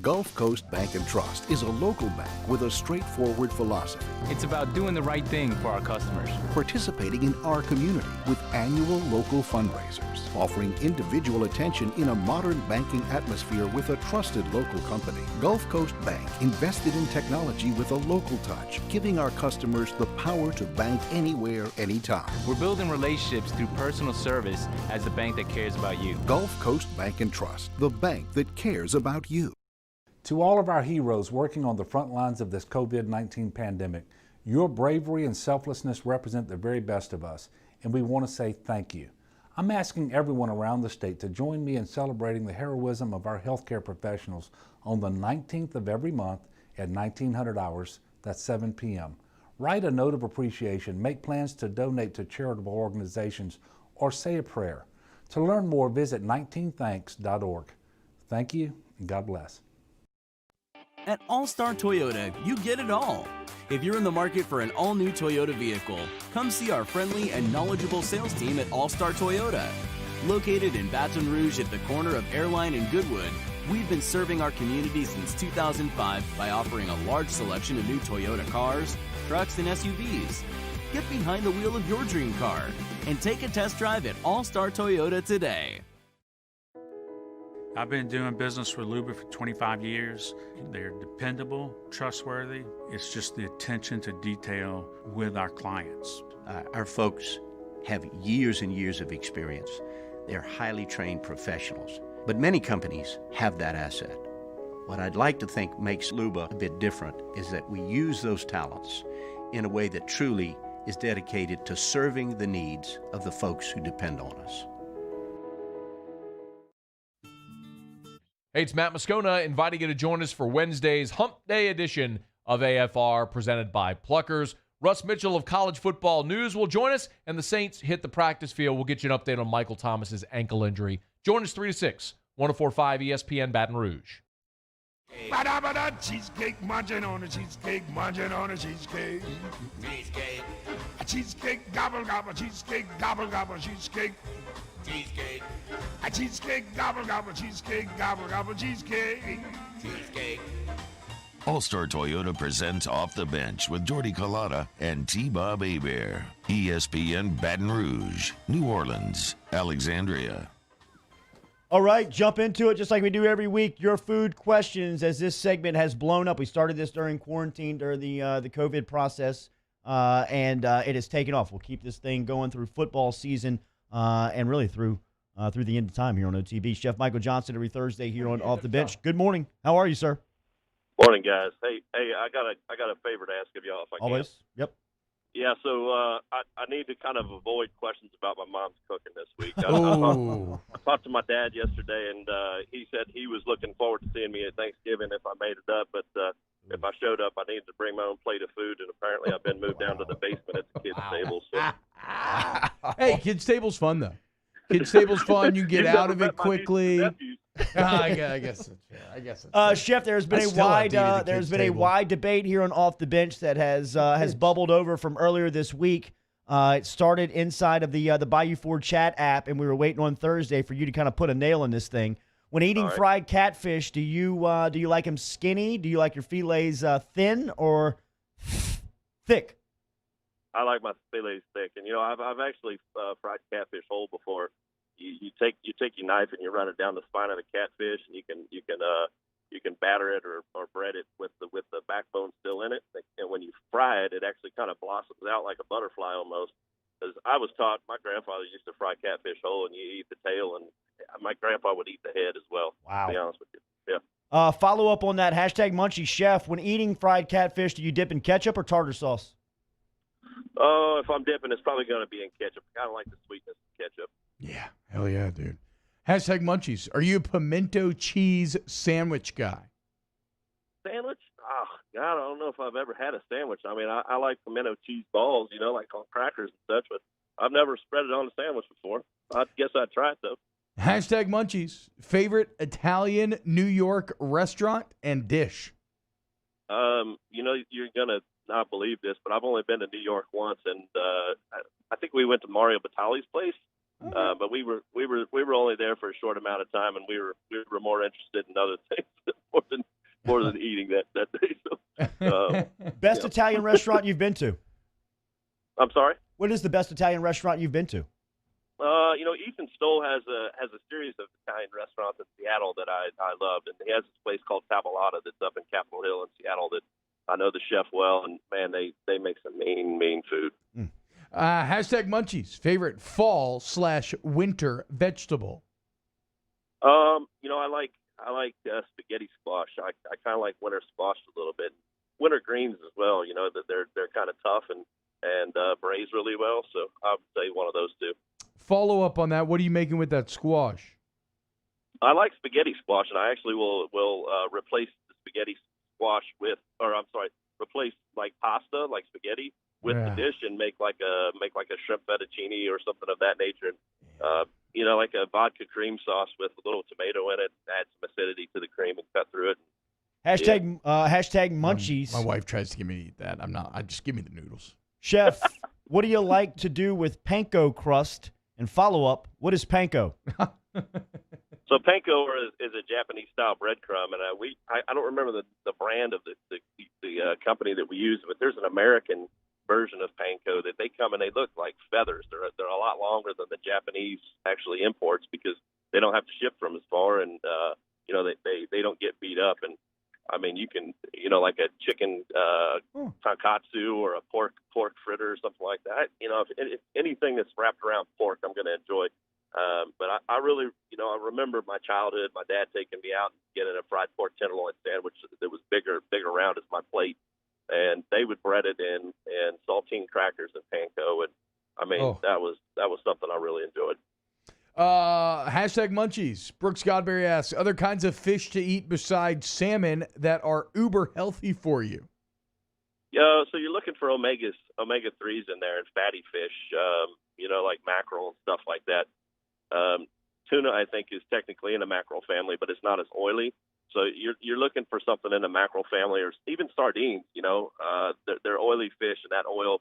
Gulf Coast Bank and Trust is a local bank with a straightforward philosophy. It's about doing the right thing for our customers. Participating in our community with annual local fundraisers. Offering individual attention in a modern banking atmosphere with a trusted local company. Gulf Coast Bank invested in technology with a local touch, giving our customers the power to bank anywhere, anytime. We're building relationships through personal service as the bank that cares about you. Gulf Coast Bank and Trust, the bank that cares about you. To all of our heroes working on the front lines of this COVID-19 pandemic, your bravery and selflessness represent the very best of us, and we want to say thank you. I'm asking everyone around the state to join me in celebrating the heroism of our healthcare professionals on the 19th of every month at 1900 hours, that's 7 p.m. Write a note of appreciation, make plans to donate to charitable organizations, or say a prayer. To learn more, visit 19thanks.org. Thank you, and God bless. At All-Star Toyota, you get it all. If you're in the market for an all-new Toyota vehicle, come see our friendly and knowledgeable sales team at All-Star Toyota. Located in Baton Rouge at the corner of Airline and Goodwood, we've been serving our community since 2005 by offering a large selection of new Toyota cars, trucks, and SUVs. Get behind the wheel of your dream car and take a test drive at All-Star Toyota today. I've been doing business with Luba for 25 years. They're dependable, trustworthy. It's just the attention to detail with our clients. Our folks have years and years of experience. They're highly trained professionals. But many companies have that asset. What I'd like to think makes Luba a bit different is that we use those talents in a way that truly is dedicated to serving the needs of the folks who depend on us. Hey, it's Matt Moscona inviting you to join us for Wednesday's Hump Day edition of AFR presented by Pluckers. Russ Mitchell of College Football News will join us, and the Saints hit the practice field. We'll get you an update on Michael Thomas's ankle injury. Join us 3 to 6, 104.5 ESPN Baton Rouge. Ba-da-ba-da, cheesecake, munching on a cheesecake, munching on a cheesecake. Cheesecake. A cheesecake, gobble, gobble, cheesecake, gobble, gobble, cheesecake. Cheesecake. A cheesecake, gobble, gobble, cheesecake, gobble, gobble, cheesecake. Cheesecake. All-Star Toyota presents Off the Bench with Jordy Collada and T-Bob Hebert. ESPN Baton Rouge, New Orleans, Alexandria. All right, jump into it just like we do every week. Your food questions as this segment has blown up. We started this during quarantine, during the COVID process, and it has taken off. We'll keep this thing going through football season and really through the end of time here on OTB. Chef Michael Johnson every Thursday here on Off the Bench. Good morning. How are you, sir? Morning, guys. Hey, I got a favor to ask of y'all if I can. Always. Yep. Yeah, so I need to kind of avoid questions about my mom's cooking this week. I talked to my dad yesterday, and he said he was looking forward to seeing me at Thanksgiving if I made it up. But if I showed up, I needed to bring my own plate of food, and apparently I've been moved down to the basement at the kids' table. So. Hey, kids' table's fun, though. Kids' table's fun. You get out of it quickly. I guess it's Chef, there's been a wide debate here on Off the Bench that has bubbled over from earlier this week. It started inside of the Bayou Ford chat app, and we were waiting on Thursday for you to kind of put a nail in this thing. When eating fried catfish, do you like them skinny? Do you like your fillets thin or thick? I like my fillets thick, and I've actually fried catfish whole before. You take your knife and you run it down the spine of the catfish, and you can batter it or bread it with the backbone still in it. And when you fry it, it actually kind of blossoms out like a butterfly almost. Because I was taught, my grandfather used to fry catfish whole, and you eat the tail, and my grandpa would eat the head as well. Wow. To be honest with you. Yeah. Follow up on that, hashtag Munchie Chef. When eating fried catfish, do you dip in ketchup or tartar sauce? Oh, if I'm dipping, it's probably going to be in ketchup. I kind of like the sweetness of ketchup. Yeah, hell yeah, dude. Hashtag Munchies. Are you a pimento cheese sandwich guy? Sandwich? Oh, God, I don't know if I've ever had a sandwich. I mean, I like pimento cheese balls, like on crackers and such, but I've never spread it on a sandwich before. I guess I'd try it, though. Hashtag Munchies. Favorite Italian New York restaurant and dish. You know, you're gonna not believe this, but I've only been to New York once, and I think we went to Mario Batali's place. But we were only there for a short amount of time, and we were more interested in other things more than eating that day. So, Best Italian restaurant you've been to? I'm sorry. What is the best Italian restaurant you've been to? You know, Ethan Stoll has a series of Italian restaurants in Seattle that I loved, and he has this place called Tavolata that's up in Capitol Hill in Seattle that I know the chef well, and man, they make some mean food. Hashtag Munchies. Favorite fall/winter vegetable. You know, I like spaghetti squash. I kind of like winter squash a little bit. Winter greens as well. You know, that they're kind of tough and braise really well. So I would say one of those two. Follow up on that. What are you making with that squash? I like spaghetti squash, and I actually will replace the spaghetti squash replace like pasta, like spaghetti, with the dish, and make like a shrimp fettuccine or something of that nature. And, you know, like a vodka cream sauce with a little tomato in it, add some acidity to the cream and cut through it. Hashtag Munchies. My wife tries to get me to eat that. I just give me the noodles. Chef, what do you like to do with panko crust? And follow up, what is panko? So panko is a Japanese-style breadcrumb, and I don't remember the brand of the company that we use, but there's an American version of panko that they come and they look like feathers. They're a lot longer than the Japanese actually imports because they don't have to ship from as far, and you know they don't get beat up. And I mean, you can, you know, like a chicken tonkatsu or a pork fritter or something like that. You know, if anything that's wrapped around pork, I'm going to enjoy. But I really, you know, I remember my childhood, my dad taking me out and getting a fried pork tenderloin sandwich that was bigger round as my plate. And they would bread it in saltine crackers and panko. And I mean, that was something I really enjoyed. Hashtag Munchies. Brooks Godberry asks, other kinds of fish to eat besides salmon that are uber healthy for you? So you're looking for omega-3s in there and fatty fish, you know, like mackerel and stuff like that. Tuna, I think, is technically in the mackerel family, but it's not as oily. So you're looking for something in the mackerel family, or even sardines. You know, they're oily fish, and that oil,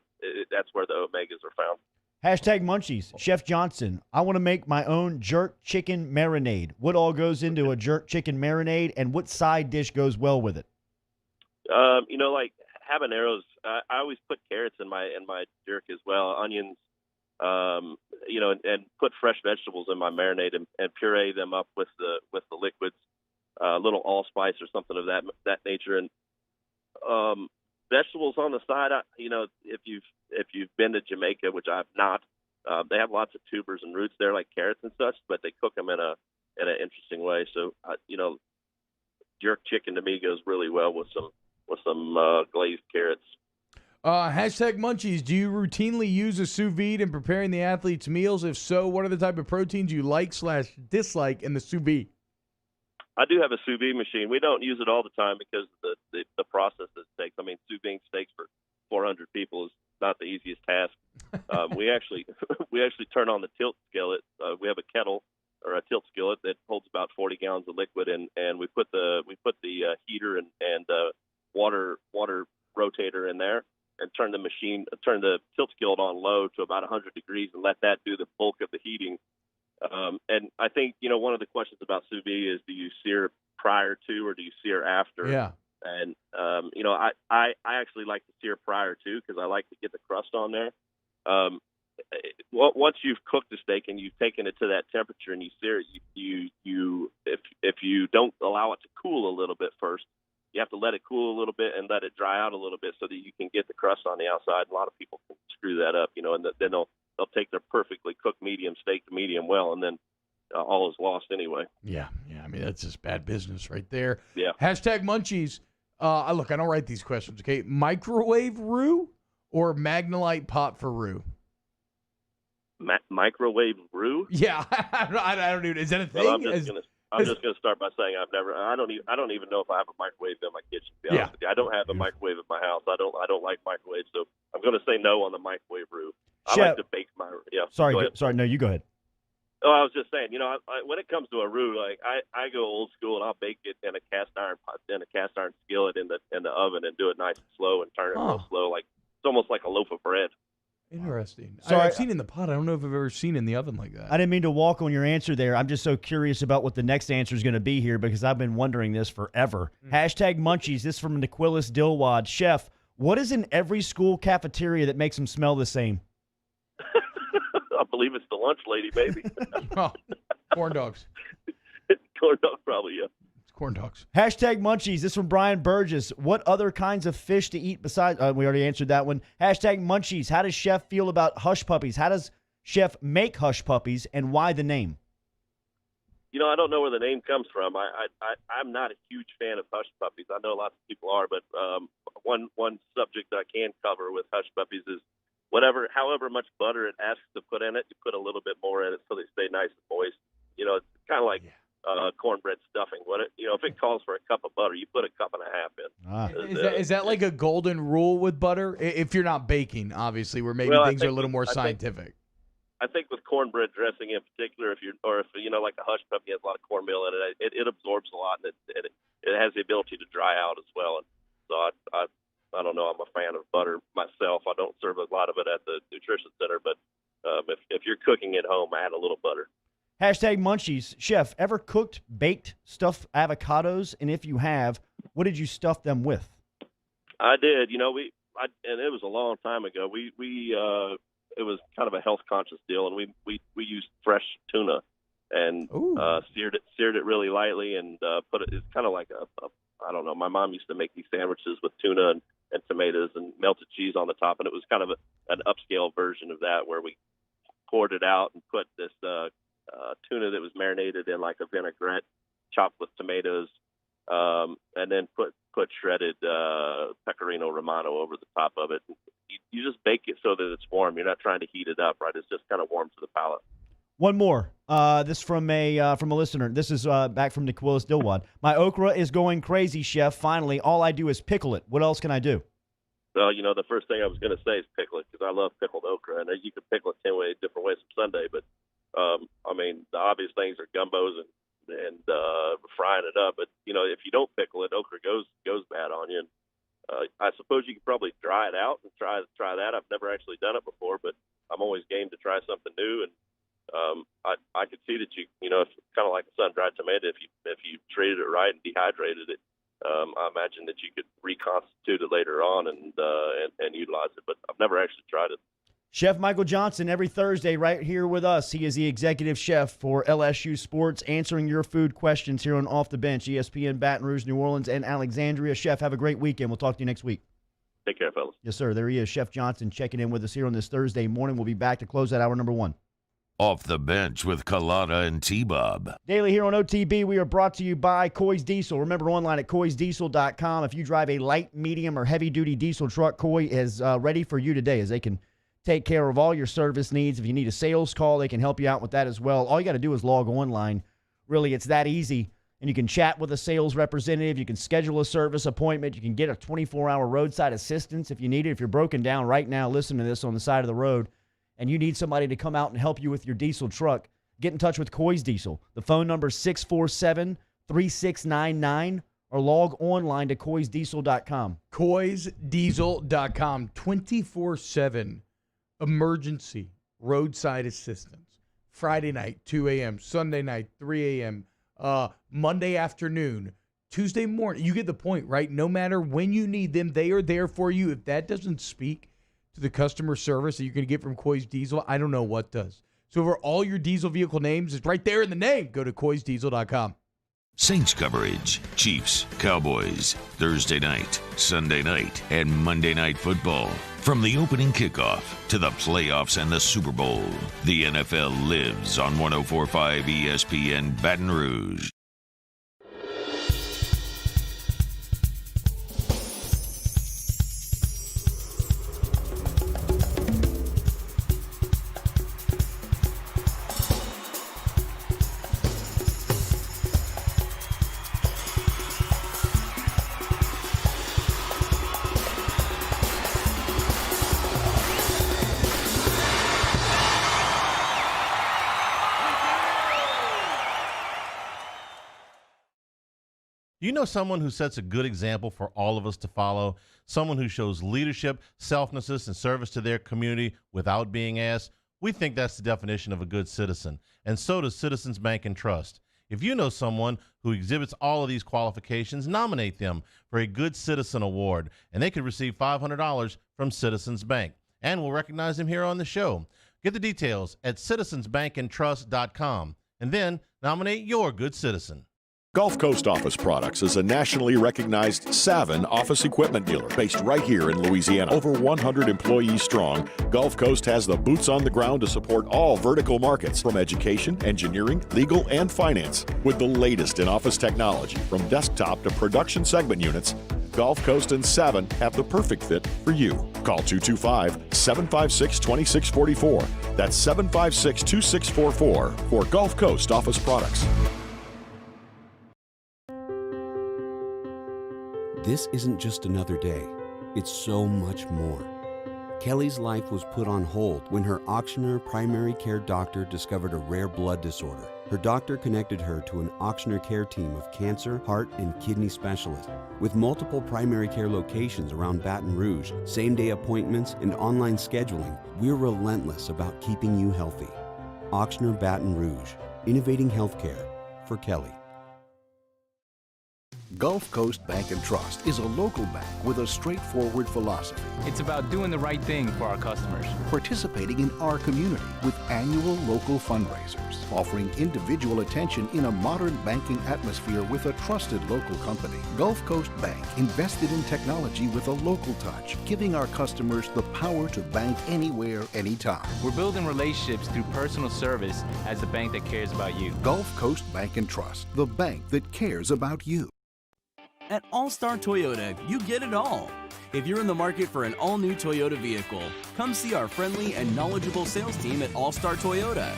that's where the omegas are found. Hashtag Munchies. Chef Johnson, I want to make my own jerk chicken marinade. What all goes into a jerk chicken marinade, and what side dish goes well with it? You know, like habaneros. I always put carrots in my jerk as well, onions. You know, and put fresh vegetables in my marinade and puree them up with the liquids, a little allspice or something of that nature, and vegetables on the side. You know, if you've been to Jamaica, which I've not, they have lots of tubers and roots there, like carrots and such, but they cook them in an interesting way. So you know, jerk chicken to me goes really well with some glazed carrots. Hashtag Munchies. Do you routinely use a sous vide in preparing the athletes' meals? If so, what are the type of proteins you like/dislike in the sous vide? I do have a sous vide machine. We don't use it all the time because of the process it takes. I mean, sous vide steaks for 400 people is not the easiest task. We actually turn on the tilt skillet. We have a kettle or a tilt skillet that holds about 40 gallons of liquid, and we put the heater and water rotator in there, and turn the tilt skillet on low to about 100 degrees and let that do the bulk of the heating. And I think, you know, one of the questions about sous vide is, do you sear prior to or do you sear after? Yeah. And, you know, I actually like to sear prior to because I like to get the crust on there. Once you've cooked the steak and you've taken it to that temperature and you sear it, if you don't allow it to cool a little bit first, you have to let it cool a little bit and let it dry out a little bit so that you can get the crust on the outside. A lot of people can screw that up, you know, and then they'll take their perfectly cooked medium steak to medium well, and then all is lost anyway. Yeah. I mean, that's just bad business right there. Yeah. Hashtag Munchies. Look, I don't write these questions, okay? Microwave roux or Magnolite pot for roux? Microwave roux? Yeah. I don't even. Is that a thing? Well, I'm just gonna start by saying I don't even know if I have a microwave in my kitchen. To be honest with you. I don't have a microwave in my house. I don't like microwaves, so I'm gonna say no on the microwave roux. I like to bake my. Yeah. Sorry. No, you go ahead. Oh, I was just saying, when it comes to a roux, like I go old school and I'll bake it in a cast iron skillet in the oven and do it nice and slow and turn it real slow, like it's almost like a loaf of bread. Interesting. So I've seen it in the pot. I don't know if I've ever seen it in the oven like that. I didn't mean to walk on your answer there. I'm just so curious about what the next answer is going to be here because I've been wondering this forever. Hashtag Munchies. This is from Niquilis Dilwad. Chef, what is in every school cafeteria that makes them smell the same? I believe it's the lunch lady, maybe. Corn dogs. Corn dog, probably, yeah. It's corn dogs. Hashtag Munchies. This from Brian Burgess. What other kinds of fish to eat besides? We already answered that one. Hashtag Munchies. How does Chef feel about hush puppies? How does Chef make hush puppies, and why the name? I don't know where the name comes from. I'm not a huge fan of hush puppies. I know lots of people are, but one subject that I can cover with hush puppies is however much butter it asks to put in it, you put a little bit more in it so they stay nice and moist. It's kind of like cornbread stuffing. If it calls for a cup of butter, you put a cup and a half in. Is that like a golden rule with butter? If you're not baking, obviously, where maybe things are a little more scientific. I think with cornbread dressing in particular, if like a hush puppy has a lot of cornmeal in it, it absorbs a lot and it has the ability to dry out as well. And so I don't know. I'm a fan of butter myself. I don't serve a lot of it at the nutrition center, but if you're cooking at home, add a little butter. Hashtag Munchies. Chef, ever cooked, baked, stuffed avocados? And if you have, what did you stuff them with? I did. And it was a long time ago. It was kind of a health conscious deal, and we used fresh tuna and seared it really lightly and put it. It's kind of like I don't know. My mom used to make these sandwiches with tuna and tomatoes and melted cheese on the top, and it was kind of an upscale version of that where we poured it out and put this tuna that was marinated in like a vinaigrette, chopped with tomatoes, and then put shredded pecorino romano over the top of it. You just bake it so that it's warm. You're not trying to heat it up, right? It's just kind of warm to the palate. One more. This from a listener. This is back from Niquilis Dilwad. My okra is going crazy, Chef. Finally, all I do is pickle it. What else can I do? So, the first thing I was going to say is pickle it because I love pickled okra. And you can pickle it 10 different ways from Sunday. But, the obvious things are gumbos and frying it up. But, if you don't pickle it, okra goes bad on you. And, I suppose you could probably dry it out and try that. I've never actually done it before, but I'm always game to try something new. And I could see that it's kind of like a sun-dried tomato. If you treated it right and dehydrated it, I imagine that you could reconstitute it later on and utilize it. But I've never actually tried it. Chef Michael Johnson, every Thursday right here with us. He is the executive chef for LSU Sports, answering your food questions here on Off the Bench, ESPN Baton Rouge, New Orleans, and Alexandria. Chef, have a great weekend. We'll talk to you next week. Take care, fellas. Yes, sir. There he is, Chef Johnson, checking in with us here on this Thursday morning. We'll be back to close out hour number 1. Off the Bench with Kalata and T-Bob. Daily here on OTB, we are brought to you by Coy's Diesel. Remember, online at coysdiesel.com. If you drive a light, medium, or heavy-duty diesel truck, Coy is ready for you today, as they can take care of all your service needs. If you need a sales call, they can help you out with that as well. All you got to do is log online. Really, it's that easy. And you can chat with a sales representative. You can schedule a service appointment. You can get a 24-hour roadside assistance if you need it. If you're broken down right now, listen to this on the side of the road, and you need somebody to come out and help you with your diesel truck, get in touch with Coy's Diesel. The phone number is 647-3699, or log online to coysdiesel.com. coysdiesel.com, 24/7 emergency roadside assistance. Friday night, 2 a.m., Sunday night, 3 a.m., Monday afternoon, Tuesday morning. You get the point, right? No matter when you need them, they are there for you. If that doesn't speak to the customer service that you're going to get from Coy's Diesel, I don't know what does. So for all your diesel vehicle names, it's right there in the name. Go to coysdiesel.com. Saints coverage, Chiefs, Cowboys, Thursday night, Sunday night, and Monday Night Football. From the opening kickoff to the playoffs and the Super Bowl, the NFL lives on 104.5 ESPN Baton Rouge. Do you know someone who sets a good example for all of us to follow? Someone who shows leadership, selflessness, and service to their community without being asked? We think that's the definition of a good citizen, and so does Citizens Bank and Trust. If you know someone who exhibits all of these qualifications, nominate them for a Good Citizen Award, and they could receive $500 from Citizens Bank. And we'll recognize them here on the show. Get the details at citizensbankandtrust.com, and then nominate your good citizen. Gulf Coast Office Products is a nationally recognized Savin office equipment dealer based right here in Louisiana. Over 100 employees strong, Gulf Coast has the boots on the ground to support all vertical markets from education, engineering, legal, and finance. With the latest in office technology from desktop to production segment units, Gulf Coast and Savin have the perfect fit for you. Call 225-756-2644. That's 756-2644 for Gulf Coast Office Products. This isn't just another day. It's so much more. Kelly's life was put on hold when her auctioneer primary care doctor discovered a rare blood disorder. Her doctor connected her to an auctioneer care team of cancer, heart, and kidney specialists. With multiple primary care locations around Baton Rouge, same-day appointments, and online scheduling, we're relentless about keeping you healthy. Auctioneer Baton Rouge, innovating healthcare for Kelly. Gulf Coast Bank and Trust is a local bank with a straightforward philosophy. It's about doing the right thing for our customers. Participating in our community with annual local fundraisers, offering individual attention in a modern banking atmosphere with a trusted local company. Gulf Coast Bank invested in technology with a local touch, giving our customers the power to bank anywhere, anytime. We're building relationships through personal service as the bank that cares about you. Gulf Coast Bank and Trust, the bank that cares about you. At All-Star Toyota, you get it all. If you're in the market for an all-new Toyota vehicle, come see our friendly and knowledgeable sales team at All-Star Toyota.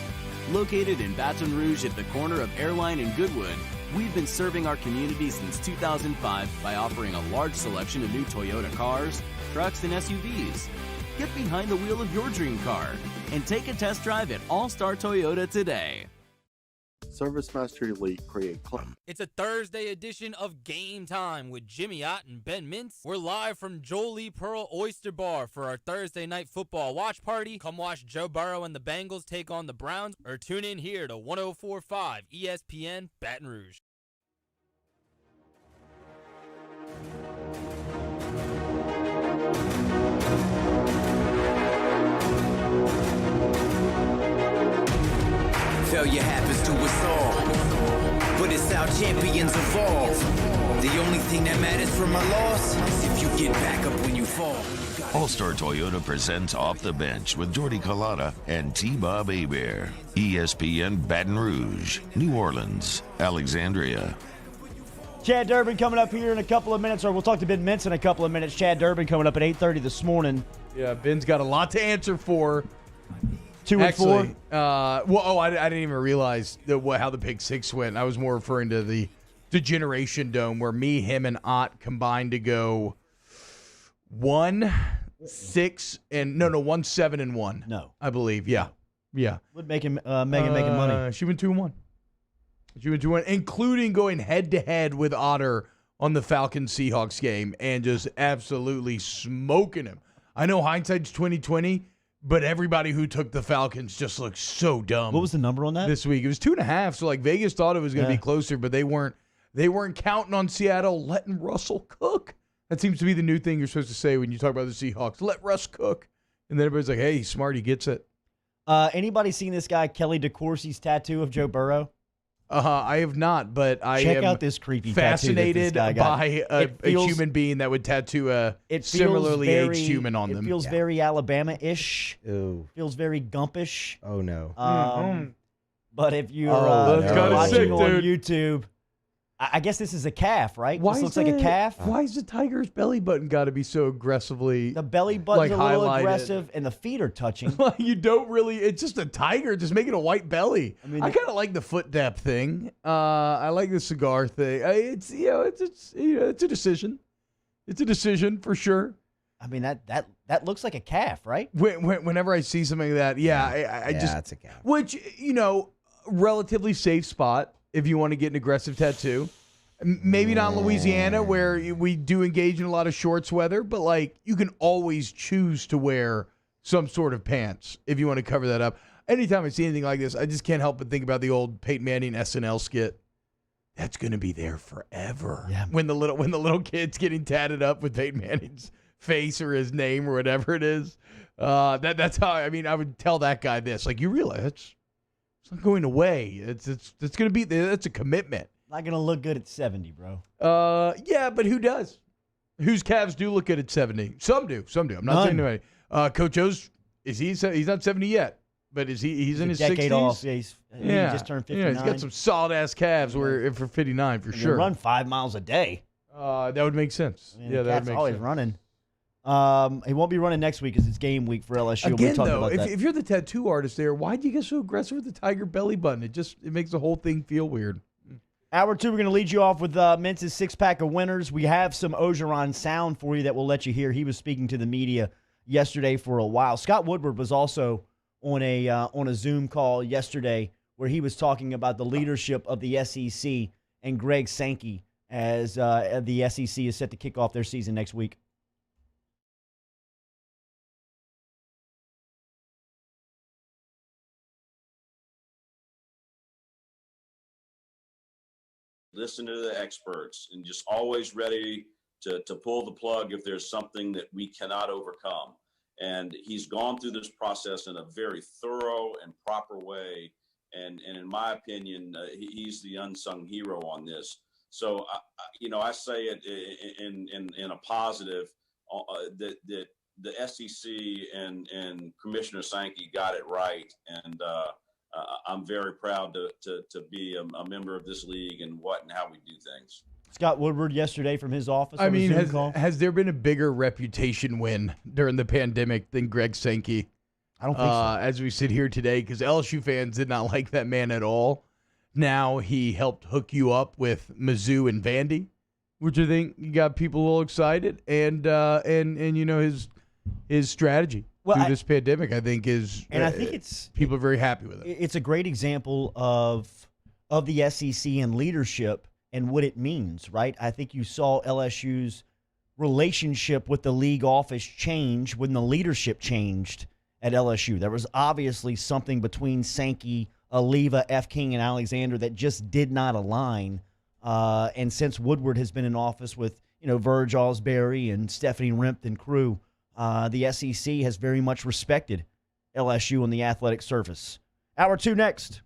Located in Baton Rouge at the corner of Airline and Goodwood, we've been serving our community since 2005 by offering a large selection of new Toyota cars, trucks, and SUVs. Get behind the wheel of your dream car and take a test drive at All-Star Toyota today. Service Master Elite Create Club. It's a Thursday edition of Game Time with Jimmy Ott and Ben Mintz. We're live from Jolie Pearl Oyster Bar for our Thursday night football watch party. Come watch Joe Burrow and the Bengals take on the Browns, or tune in here to 104.5 ESPN Baton Rouge. Failure happens to us all, but it's how champions evolve. The only thing that matters from a loss is if you get back up when you fall. All-Star Toyota presents Off the Bench with Jordy Collada and T-Bob Hebert. ESPN Baton Rouge, New Orleans, Alexandria. Chad Durbin coming up here in a couple of minutes, or we'll talk to Ben Mintz in a couple of minutes. Chad Durbin coming up at 8:30 this morning. Yeah, Ben's got a lot to answer for. 2 and 4. I didn't even realize how the Pick Six went. I was more referring to the Generation Dome, where me, him, and Ott combined to go 1-7-1. No, I believe. Yeah. Would make him Megan making money. She went 2-1. She went 2-1, including going head to head with Otter on the Falcons Seahawks game and just absolutely smoking him. I know hindsight's 20/20. But everybody who took the Falcons just looked so dumb. What was the number on that this week? It was 2.5. So like Vegas thought it was going to be closer, but they weren't counting on Seattle letting Russell cook. That seems to be the new thing you're supposed to say when you talk about the Seahawks. Let Russ cook, and then everybody's like, "Hey, he's smart. He gets it." Anybody seen this guy Kelly DeCourcy's tattoo of Joe Burrow? I have not, but I check am out this creepy fascinated tattoo that this guy got. by a human being that would tattoo a similarly aged human on them. It feels very Alabama-ish. Ooh. Feels very Gumpish. Oh, no. But if you're sick, watching on YouTube, I guess this is a calf, right? This looks like a calf. Why is the tiger's belly button got to be so aggressively? The belly button's a little aggressive, and the feet are touching. You don't really. It's just a tiger, just making a white belly. I mean, I kind of like the foot depth thing. I like the cigar thing. It's a decision. It's a decision for sure. I mean that looks like a calf, right? Whenever I see something like that, I just that's a calf. Which relatively safe spot if you want to get an aggressive tattoo. Maybe not in Louisiana where we do engage in a lot of shorts weather, but like you can always choose to wear some sort of pants if you want to cover that up. Anytime I see anything like this, I just can't help but think about the old Peyton Manning SNL skit. That's going to be there forever. Yeah. When the little kid's getting tatted up with Peyton Manning's face or his name or whatever it is. That's how I would tell that guy this. Like, you realize it's not going away. It's going to be there. That's a commitment. Not going to look good at 70, bro. Yeah, but who does? Whose Cavs do look good at 70? Some do. I'm not saying anybody. Coach O's, he's not 70 yet, but is he's in his 60s? Decade off. Yeah, he just turned 59. Yeah, he's got some solid ass calves for 59 for sure. Run 5 miles a day. That would make sense. I mean, yeah, that would make always sense. running. He won't be running next week because it's game week for LSU. Again, We're talking though, about that. if you're the tattoo artist there, why do you get so aggressive with the tiger belly button? It makes the whole thing feel weird. Hour 2, we're going to lead you off with Mintz's six-pack of winners. We have some Ogeron sound for you that we'll let you hear. He was speaking to the media yesterday for a while. Scott Woodward was also on a Zoom call yesterday where he was talking about the leadership of the SEC and Greg Sankey as the SEC is set to kick off their season next week. Listen to the experts and just always ready to pull the plug if there's something that we cannot overcome. And he's gone through this process in a very thorough and proper way. And in my opinion, he's the unsung hero on this. So, I say it in a positive that the SEC and Commissioner Sankey got it right. And I'm very proud to be a member of this league and how we do things. Scott Woodward yesterday from his office. I mean, has there been a bigger reputation win during the pandemic than Greg Sankey? I don't think so. As we sit here today, because LSU fans did not like that man at all. Now he helped hook you up with Mizzou and Vandy, which I think got people a little excited, and his strategy through this pandemic, I think, is. And I think people are very happy with it. It's a great example of the SEC and leadership and what it means, right? I think you saw LSU's relationship with the league office change when the leadership changed at LSU. There was obviously something between Sankey, Oliva, F. King, and Alexander that just did not align. And since Woodward has been in office with, Verge Osbury and Stephanie Rempt and crew, the SEC has very much respected LSU on the athletic surface. Hour 2 next.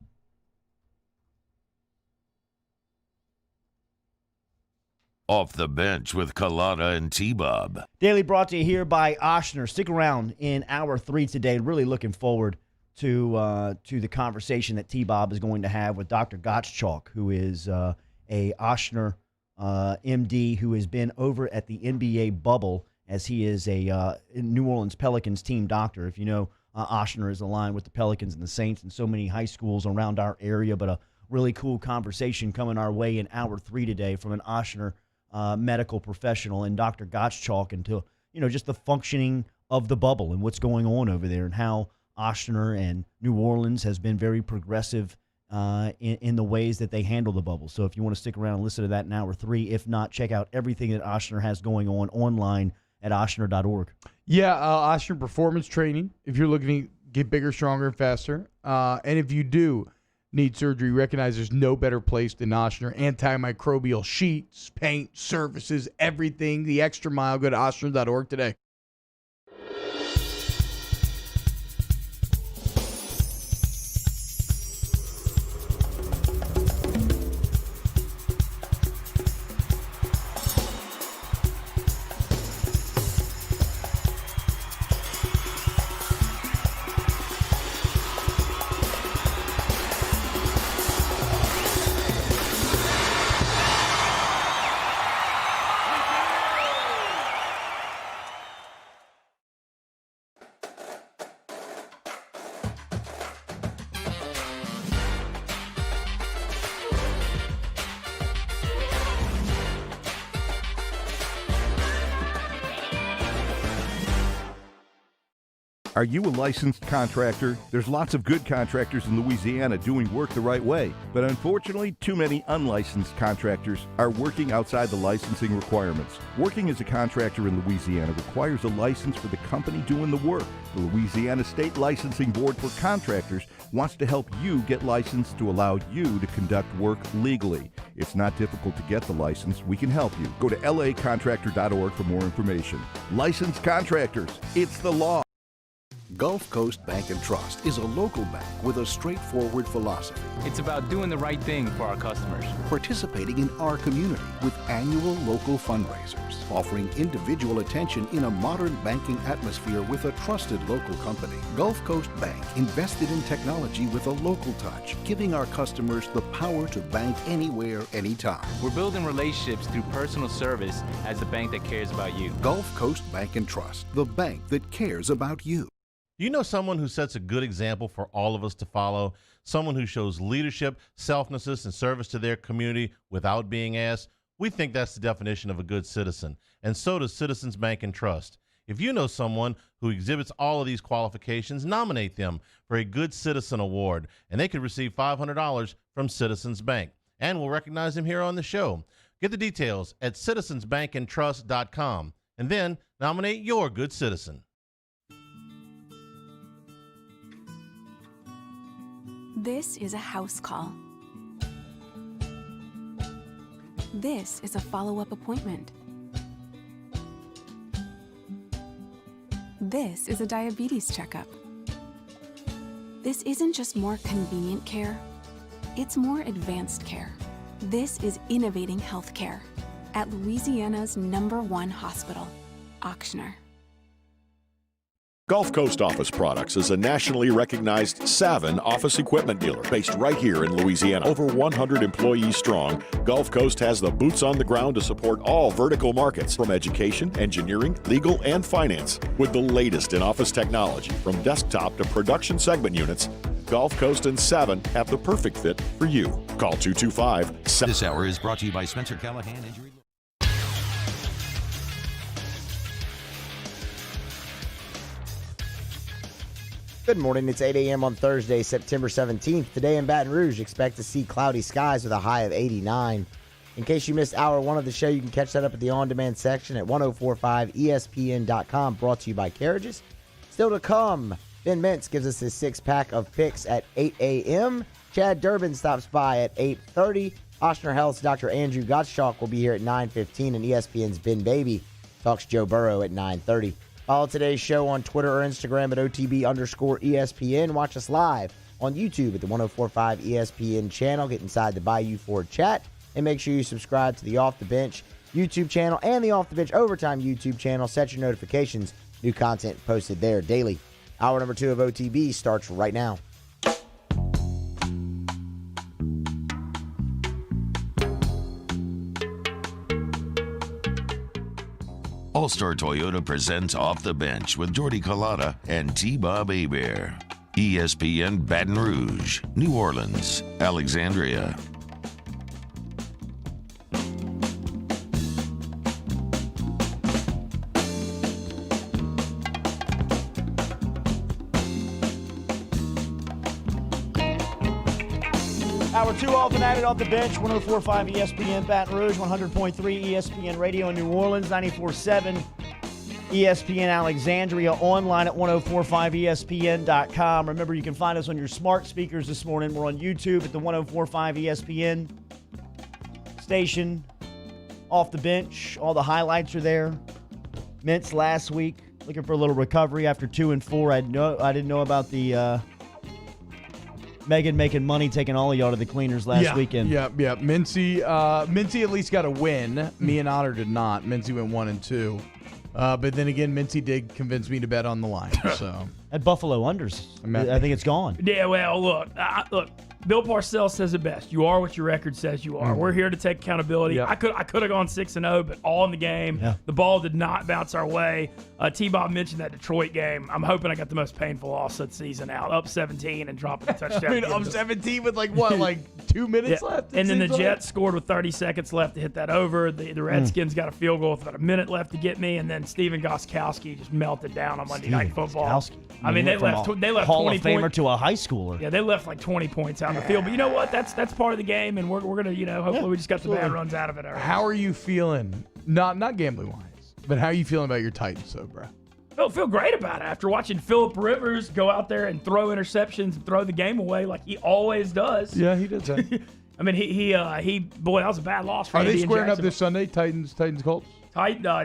Off the bench with Kalata and T-Bob. Daily brought to you here by Ochsner. Stick around in hour 3 today. Really looking forward to the conversation that T-Bob is going to have with Dr. Gottschalk, who is a Ochsner MD who has been over at the NBA bubble as he is a New Orleans Pelicans team doctor. If you know, Ochsner is aligned with the Pelicans and the Saints and so many high schools around our area, but a really cool conversation coming our way in hour 3 today from an Ochsner medical professional and Dr. Gottschalk into, just the functioning of the bubble and what's going on over there and how Ochsner and New Orleans has been very progressive in the ways that they handle the bubble. So if you want to stick around and listen to that in hour 3, if not, check out everything that Ochsner has going on online at Ochsner.org. Yeah, Ochsner Performance Training, if you're looking to get bigger, stronger, and faster. And if you do need surgery, recognize there's no better place than Ochsner. Antimicrobial sheets, paint, surfaces, everything. The extra mile. Go to Ochsner.org today. Are you a licensed contractor? There's lots of good contractors in Louisiana doing work the right way, but unfortunately, too many unlicensed contractors are working outside the licensing requirements. Working as a contractor in Louisiana requires a license for the company doing the work. The Louisiana State Licensing Board for Contractors wants to help you get licensed to allow you to conduct work legally. It's not difficult to get the license. We can help you. Go to lacontractor.org for more information. Licensed contractors, it's the law. Gulf Coast Bank and Trust is a local bank with a straightforward philosophy. It's about doing the right thing for our customers. Participating in our community with annual local fundraisers, offering individual attention in a modern banking atmosphere with a trusted local company. Gulf Coast Bank invested in technology with a local touch, giving our customers the power to bank anywhere, anytime. We're building relationships through personal service as the bank that cares about you. Gulf Coast Bank and Trust, the bank that cares about you. Do you know someone who sets a good example for all of us to follow? Someone who shows leadership, selflessness, and service to their community without being asked? We think that's the definition of a good citizen, and so does Citizens Bank and Trust. If you know someone who exhibits all of these qualifications, nominate them for a Good Citizen Award, and they could receive $500 from Citizens Bank. And we'll recognize them here on the show. Get the details at citizensbankandtrust.com, and then nominate your good citizen. This is a house call. This is a follow-up appointment. This is a diabetes checkup. This isn't just more convenient care, it's more advanced care. This is innovating healthcare at Louisiana's #1 hospital, Ochsner. Gulf Coast Office Products is a nationally recognized Savin office equipment dealer based right here in Louisiana. Over 100 employees strong, Gulf Coast has the boots on the ground to support all vertical markets, from education, engineering, legal, and finance. With the latest in office technology, from desktop to production segment units, Gulf Coast and Savin have the perfect fit for you. Call 225-7. This hour is brought to you by Spencer Callahan Injury. Good morning. It's 8 a.m. on Thursday, September 17th. Today in Baton Rouge, expect to see cloudy skies with a high of 89. In case you missed hour one of the show, you can catch that up at the on-demand section at 1045ESPN.com, brought to you by Carriages. Still to come, Ben Mintz gives us his six-pack of picks at 8 a.m. Chad Durbin stops by at 8:30. Ochsner Health's Dr. Andrew Gottschalk will be here at 9:15, and ESPN's Ben Baby talks Joe Burrow at 9:30. Follow today's show on Twitter or Instagram at OTB_ESPN. Watch us live on YouTube at the 1045 ESPN channel. Get inside the Bayou Ford chat, and make sure you subscribe to the Off the Bench YouTube channel and the Off the Bench Overtime YouTube channel. Set your notifications. New content posted there daily. Hour number 2 of OTB starts right now. All-Star Toyota presents Off the Bench with Jordy Collada and T-Bob Hebert. ESPN Baton Rouge, New Orleans, Alexandria. Hour 2 off and added off the bench, 104.5 ESPN Baton Rouge, 100.3 ESPN Radio in New Orleans, 94.7 ESPN Alexandria, online at 1045ESPN.com. Remember, you can find us on your smart speakers this morning. We're on YouTube at the 1045 ESPN station. Off the bench, all the highlights are there. Mintz last week, looking for a little recovery after 2 and 4. I didn't know about the Megan making money taking all of y'all to the cleaners last weekend. Yeah. Mincy at least got a win. Me and Otter did not. Mincy went 1 and 2. But then again, Mincy did convince me to bet on the line. So at Buffalo unders, I think it's gone. Yeah, well, look, Bill Parcells says it best. You are what your record says you are. We're here to take accountability. Yep. I could have gone 6-0, but all in the game. Yeah. The ball did not bounce our way. T-Bob mentioned that Detroit game. I'm hoping I got the most painful loss of the season out. Up 17 and dropping a touchdown. I mean, up 17 with like 2 minutes left. And then the Jets scored with 30 seconds left to hit that over. The Redskins got a field goal with about a minute left to get me, and then Steven Gostkowski just melted down on Monday Night Football. I mean, they left Hall 20 of Famer points to a high schooler. Yeah, they left like 20 points out on the field. But you know what? That's part of the game, and we're gonna hopefully we just got the bad runs out of it. How are you feeling? Not gambling wise, but how are you feeling about your Titans, though, bro? Feel great about it after watching Phillip Rivers go out there and throw interceptions and throw the game away like he always does. Yeah, he does that. I mean, he boy, that was a bad loss for Are Indy they and squaring up Jacksonville. this Sunday? Titans, Colts.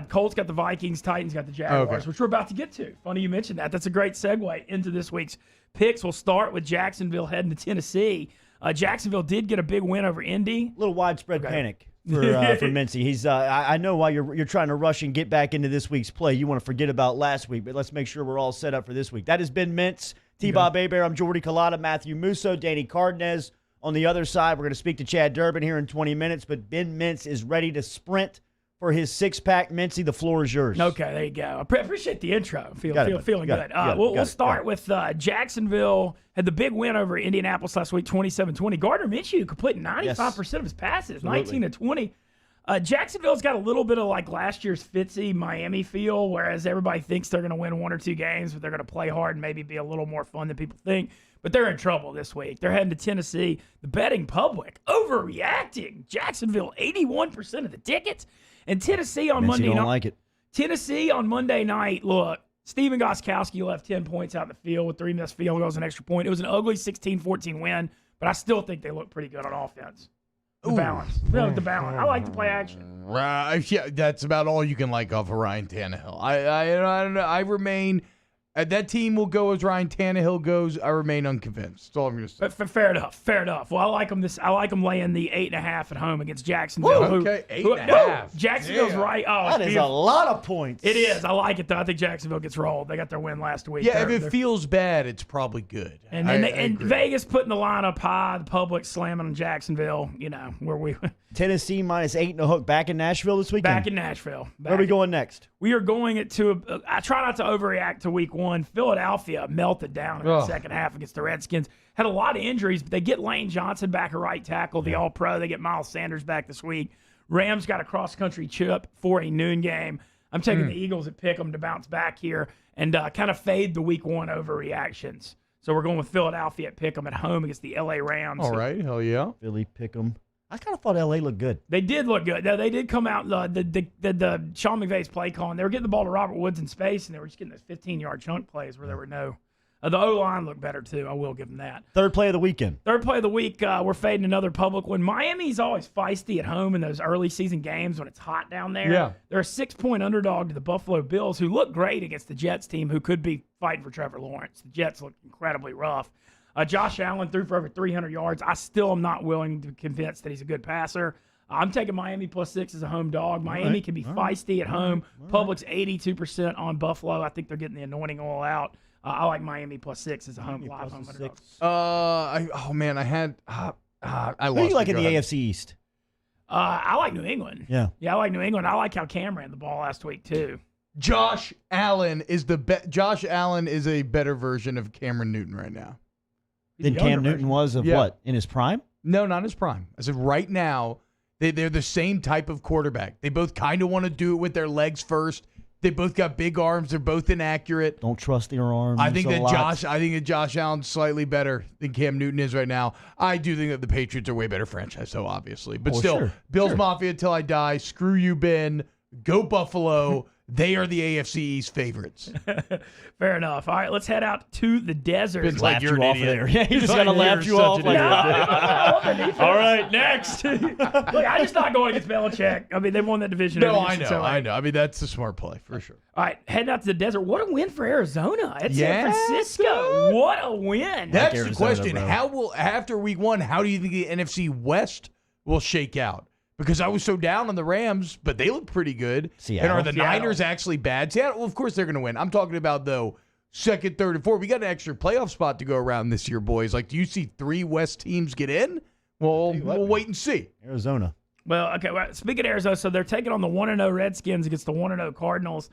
Colts got the Vikings, Titans got the Jaguars, Okay. which we're about to get to. Funny you mentioned that. That's a great segue into this week's picks. We'll start with Jacksonville heading to Tennessee. Jacksonville did get a big win over Indy. A little widespread panic for Mincy. He's I know why you're trying to rush and get back into this week's play. You want to forget about last week, but let's make sure we're all set up for this week. That has been Mintz, T-Bob Hebert. I'm Jordy Collada, Matthew Musso, Danny Cardenas. On the other side, we're going to speak to Chad Durbin here in 20 minutes, but Ben Mintz is ready to sprint for his six-pack. Mincy, the floor is yours. Okay, there you go. I appreciate the intro. Feeling good. We'll start with Jacksonville. Had the big win over Indianapolis last week, 27-20. Gardner Minshew completing 95% of his passes, Absolutely. 19-20. Jacksonville's got a little bit of like last year's Fitzy Miami feel, whereas everybody thinks they're going to win 1 or 2 games, but they're going to play hard and maybe be a little more fun than people think. But they're in trouble this week. They're heading to Tennessee. The betting public overreacting. Jacksonville, 81% of the tickets. And Tennessee on Monday night. Like it. Tennessee on Monday night, look, Steven Gostkowski left 10 points out in the field with 3 missed field goals and extra point. It was an ugly 16-14 win, but I still think they look pretty good on offense. The balance. The balance. I like to play action. Right. Yeah, that's about all you can like off of Ryan Tannehill. I don't know. I remain. That team will go as Ryan Tannehill goes. I remain unconvinced. That's all I'm going to say. Fair enough. Well, I like them laying the 8.5 at home against Jacksonville. Okay, 8.5. Jacksonville's right. Oh, that is a lot of points. It is. I like it though. I think Jacksonville gets rolled. They got their win last week. Yeah, if it feels bad, it's probably good. And Vegas putting the lineup high, the public slamming on Jacksonville. You know where we. Tennessee -8 and a hook back in Nashville this weekend. Back in Nashville. Where are we going next? We are going to. I try not to overreact to week 1. Philadelphia melted down in the second half against the Redskins. Had a lot of injuries, but they get Lane Johnson back at right tackle, the All-Pro. They get Miles Sanders back this week. Rams got a cross-country chip for a noon game. I'm taking the Eagles at Pick'em to bounce back here and kind of fade the week 1 overreactions. So we're going with Philadelphia at Pick'em at home against the L.A. Rams. All right, hell yeah. Philly Pick'em. I kind of thought L.A. looked good. They did look good. They did come out, the Sean McVay's play calling. They were getting the ball to Robert Woods in space, and they were just getting those 15-yard chunk plays where there were no. The O-line looked better, too. I will give them that. Third play of the weekend. Third play of the week, we're fading another public one. Miami's always feisty at home in those early season games when it's hot down there. Yeah. They're a 6-point underdog to the Buffalo Bills, who look great against the Jets team, who could be fighting for Trevor Lawrence. The Jets look incredibly rough. Josh Allen threw for over 300 yards. I still am not willing to be convinced that he's a good passer. I'm taking Miami +6 as a home dog. Miami can be feisty at home. Public's 82% on Buffalo. I think they're getting the anointing oil out. I like Miami +6 as a home live home underdog. I Who do you like in the AFC East? I like New England. Yeah, I like New England. I like how Cam ran the ball last week too. Josh Allen is Josh Allen is a better version of Cameron Newton right now. Than Cam Newton was of what? In his prime? No, not his prime. I said right now, they're the same type of quarterback. They both kind of want to do it with their legs first. They both got big arms. They're both inaccurate. Don't trust their arms. I think that Josh Allen's slightly better than Cam Newton is right now. I do think that the Patriots are way better franchise, though, obviously. But Bills Mafia till I die. Screw you, Ben. Go Buffalo. They are the AFC East favorites. Fair enough. All right, let's head out to the desert. Ben's like you're an idiot. Yeah, he's just gonna laugh you off. All right, next. Look, I'm just not going against Belichick. I mean, they won that division. No, I know. I mean, that's a smart play for sure. All right, heading out to the desert. What a win for Arizona at San Francisco. What a win. That's Arizona, the question. Bro. How will after week 1? How do you think the NFC West will shake out? Because I was so down on the Rams, but they look pretty good. Seattle. And are the Niners actually bad? Seattle, well, of course they're going to win. I'm talking about, though, 2nd, 3rd, and 4th. We got an extra playoff spot to go around this year, boys. Like, do you see 3 West teams get in? Well, we'll wait and see. Arizona. Well, okay. Well, speaking of Arizona, so they're taking on the 1-0 Redskins against the 1-0 Cardinals.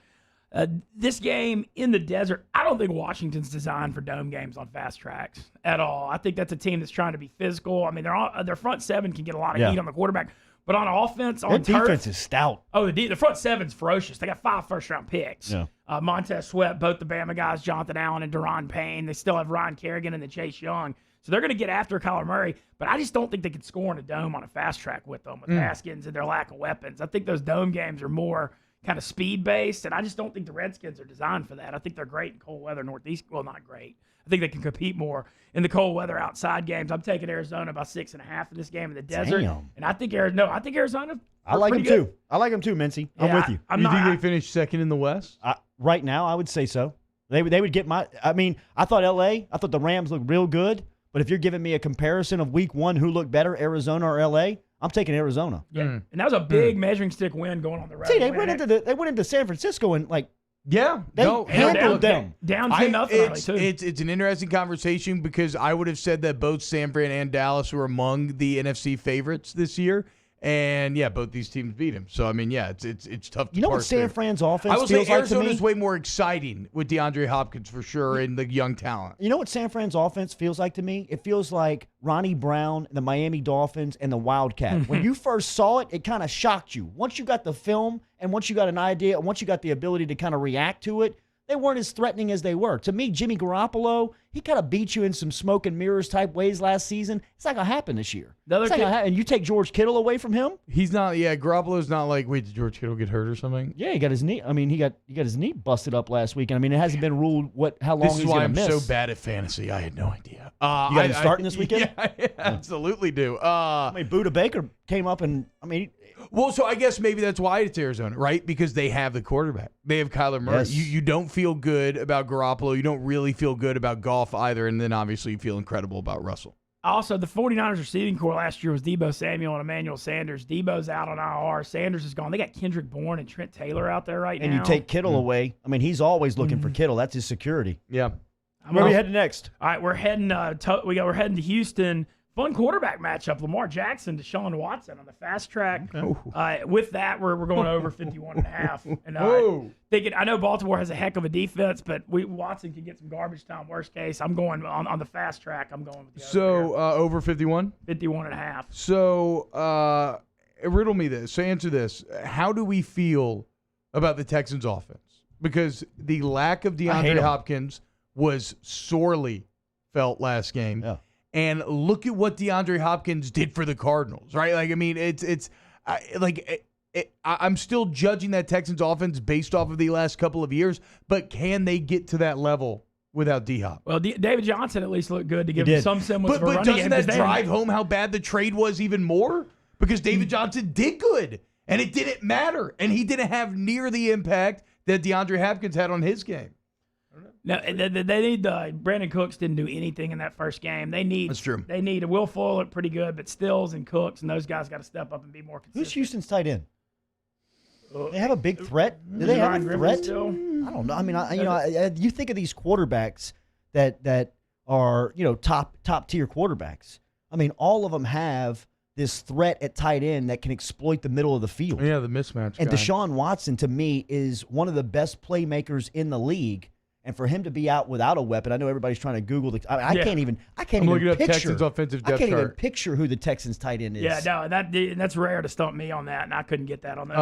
This game in the desert, I don't think Washington's designed for dome games on fast tracks at all. I think that's a team that's trying to be physical. I mean, their front seven can get a lot of heat on the quarterback. But on offense, on Their turf, defense is stout. Oh, the front seven's ferocious. They got 5 first-round picks. Yeah. Montez Sweat, both the Bama guys, Jonathan Allen and Deron Payne. They still have Ryan Kerrigan and then Chase Young. So they're going to get after Kyler Murray, but I just don't think they could score in a dome on a fast track with them, with Haskins and their lack of weapons. I think those dome games are more kind of speed-based, and I just don't think the Redskins are designed for that. I think they're great in cold weather Northeast. Well, not great. I think they can compete more in the cold weather outside games. I'm taking Arizona by 6.5 in this game in the desert. Damn. And I think Arizona. I like them too. I like them too, Mincy. I'm with you. You think they finished second in the West? Right now, I would say so. They would get my. I mean, I thought the Rams looked real good. But if you're giving me a comparison of week 1, who looked better, Arizona or LA, I'm taking Arizona. Yeah. And that was a big measuring stick win going on the road. See, they went into San Francisco and they handled them. Down 10-0 too. It's an interesting conversation because I would have said that both San Fran and Dallas were among the NFC favorites this year. And yeah, both these teams beat him. So I mean, yeah, it's tough. You know what San Fran's offense I will feels say like to me? Arizona's way more exciting with DeAndre Hopkins for sure and the young talent. You know what San Fran's offense feels like to me? It feels like Ronnie Brown, the Miami Dolphins, and the Wildcat. When you first saw it, it kind of shocked you. Once you got the film and once you got an idea, once you got the ability to kind of react to it, they weren't as threatening as they were. To me, Jimmy Garoppolo, he kind of beat you in some smoke and mirrors type ways last season. It's not going to happen this year. And you take George Kittle away from him? He's not, Garoppolo's not like, wait, did George Kittle get hurt or something? Yeah, he got his knee. I mean, he got his knee busted up last week. And I mean, it hasn't been ruled how long he's going to miss. This is why I'm so bad at fantasy. I had no idea. You got him starting this weekend? Yeah, I absolutely do. I mean, Budda Baker came up and, I mean... Well, so I guess maybe that's why it's Arizona, right? Because they have the quarterback. They have Kyler Murray. Yes. You don't feel good about Garoppolo. You don't really feel good about Goff either. And then obviously you feel incredible about Russell. Also, the 49ers receiving core last year was Deebo Samuel and Emmanuel Sanders. Debo's out on IR. Sanders is gone. They got Kendrick Bourne and Trent Taylor out there right now. And you take Kittle away. I mean, he's always looking for Kittle. That's his security. Yeah. Where are we heading next? All right, we're heading we're heading to Houston. Fun quarterback matchup: Lamar Jackson, Deshaun Watson on the fast track. Okay. With that, we're going over 51.5. And thinking, I know Baltimore has a heck of a defense, but Watson can get some garbage time. Worst case, I'm going on the fast track. I'm going with the over 51? 51.5. So riddle me this. So answer this. How do we feel about the Texans' offense? Because the lack of DeAndre Hopkins was sorely felt last game. Yeah. And look at what DeAndre Hopkins did for the Cardinals, right? Like, I mean, I'm still judging that Texans offense based off of the last couple of years, but can they get to that level without D-Hop? Well, David Johnson at least looked good to give him some semblance of a running game. But doesn't that drive home how bad the trade was even more? Because David Johnson did good, and it didn't matter, and he didn't have near the impact that DeAndre Hopkins had on his game. No, they need Brandon Cooks didn't do anything in that first game. That's true. They need Will Fuller looked pretty good, but Stills and Cooks and those guys got to step up and be more consistent. Who's Houston's tight end? They have a big threat. Do they have a threat? Still? I don't know. I mean, you think of these quarterbacks that are top tier quarterbacks. I mean, all of them have this threat at tight end that can exploit the middle of the field. Yeah, the mismatch. And guy. Deshaun Watson, to me, is one of the best playmakers in the league. And for him to be out without a weapon, I know everybody's trying to Google the. I can't even picture. Texans offensive depth I can't even chart. picture who the Texans tight end is. Yeah, no, that's rare to stump me on that, and I couldn't get that on that.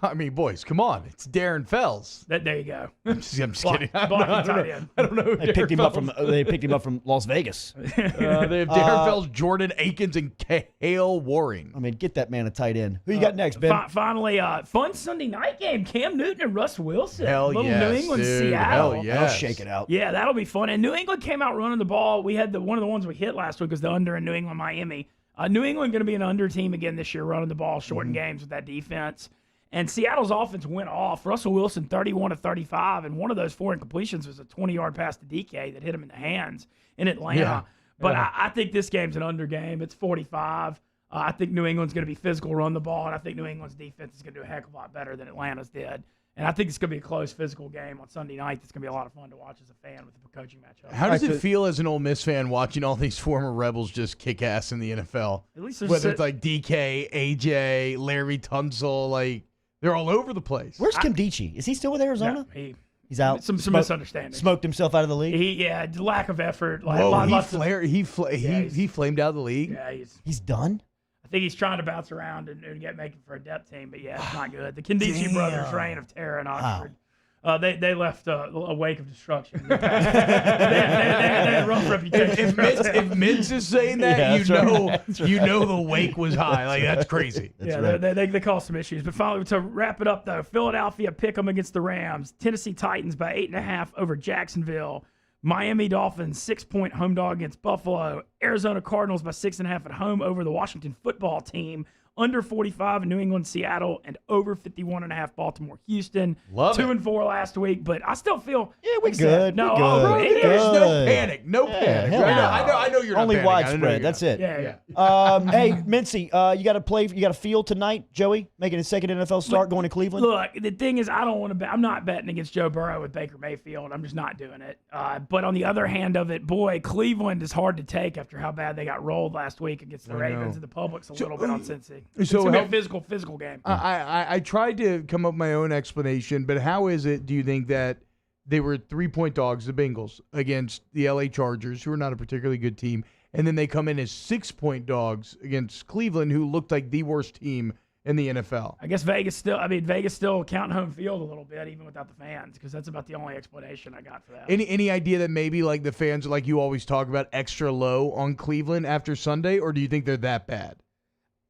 I mean, boys, come on, it's Darren Fells. There you go. I'm just kidding. I don't know. Who They picked him up from. They picked him up from Las Vegas. They have Darren Fells, Jordan Akins, and Cale Waring. I mean, get that man a tight end. Who you got next, Ben? Finally, fun Sunday night game: Cam Newton and Russ Wilson. Hell Little yes, New England, dude. Seattle. Hell yes. I'll shake it out. Yeah, that'll be fun. And New England came out running the ball. We had one of the ones we hit last week was the under in New England, Miami. New England going to be an under team again this year, running the ball, shorten games with that defense. And Seattle's offense went off. Russell Wilson, 31 of 35, and one of those 4 incompletions was a 20-yard pass to DK that hit him in the hands in Atlanta. Yeah. But I think this game's an under game. It's 45. I think New England's going to be physical, run the ball, and I think New England's defense is going to do a heck of a lot better than Atlanta's did. And I think it's going to be a close physical game on Sunday night. It's going to be a lot of fun to watch as a fan with the coaching matchup. How does it feel as an Ole Miss fan watching all these former Rebels just kick ass in the NFL? At least whether it's like DK, AJ, Larry Tunsil, like They're all over the place. Where's Kimdichie? Is he still with Arizona? No, He's out. Some misunderstanding. Smoked himself out of the league. Lack of effort. He flamed out of the league. Yeah, he's done. I think he's trying to bounce around and get making for a depth team, but it's not good. The Kindici brothers' reign of terror in Oxford. They left a wake of destruction. they had a rough reputation. If Mintz is saying that, you know the wake was high. Like, that's crazy. They caused some issues. But finally, to wrap it up, though, Philadelphia pick 'em against the Rams. Tennessee Titans by 8.5 over Jacksonville. Miami Dolphins 6-point home dog against Buffalo. Arizona Cardinals by 6.5 at home over the Washington Football Team. Under 45 in New England, Seattle, and over 51.5 Baltimore, Houston. 2-4 last week, but I still feel we're good. No, we're good. There's no panic. No panic. I know you're only not widespread. That's it. Yeah. Hey, Mincy, you got to play. You got to field tonight. Joey making his second NFL start, going to Cleveland. Look, the thing is, I don't want to bet. I'm not betting against Joe Burrow with Baker Mayfield. I'm just not doing it. But on the other hand of it, boy, Cleveland is hard to take after how bad they got rolled last week against the Ravens, and the public's a little bit on Cincy. It's going to be a physical game. I tried to come up with my own explanation, but how is it, do you think, that they were 3-point dogs, the Bengals, against the LA Chargers, who are not a particularly good team, and then they come in as 6-point dogs against Cleveland, who looked like the worst team in the NFL? I guess Vegas still counting home field a little bit, even without the fans, because that's about the only explanation I got for that. Any idea that maybe like the fans, like you always talk about, extra low on Cleveland after Sunday, or do you think they're that bad?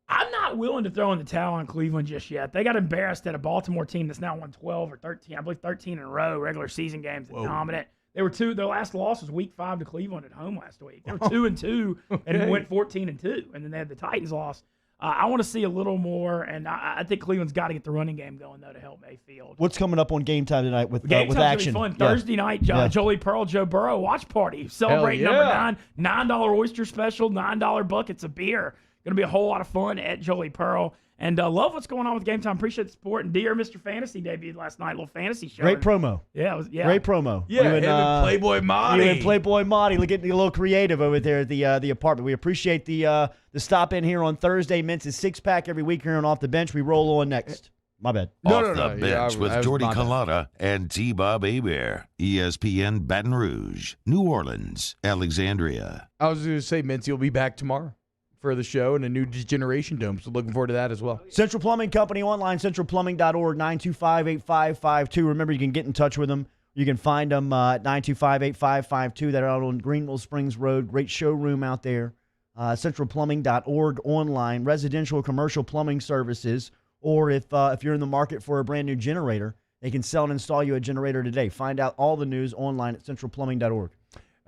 I'm not willing to throw in the towel on Cleveland just yet. They got embarrassed at a Baltimore team that's now won 12 or 13, I believe 13 in a row, regular season games, dominant. They were their last loss was week 5 to Cleveland at home last week. They were 2-2 and went 14-2, and then they had the Titans loss. I want to see a little more, and I think Cleveland's got to get the running game going, though, to help Mayfield. What's coming up on Game Time tonight with action? Fun. Thursday night, Jolie Pearl, Joe Burrow watch party. Celebrate number 9. $9 oyster special, $9 buckets of beer. Going to be a whole lot of fun at Jolie Pearl. And love what's going on with Game Time. Appreciate the support. And Dear Mr. Fantasy debuted last night. Little fantasy show. Great promo. Yeah, great promo. Yeah, him and Playboy Marty. You and Playboy Marty getting a little creative over there at the apartment. We appreciate the stop in here on Thursday. Mince's 6-pack every week here on Off the Bench. We roll on next. My bad. Off the Bench with Jordy Culotta and T-Bob Hebert. ESPN Baton Rouge, New Orleans, Alexandria. I was going to say, Mincy will be back tomorrow for the show and a new Generation Dome. So looking forward to that as well. Central Plumbing Company online, centralplumbing.org, 925-8552. Remember, you can get in touch with them. You can find them at 925-8552. They're out on Greenville Springs Road. Great showroom out there. Centralplumbing.org online, residential commercial plumbing services. Or if you're in the market for a brand new generator, they can sell and install you a generator today. Find out all the news online at centralplumbing.org.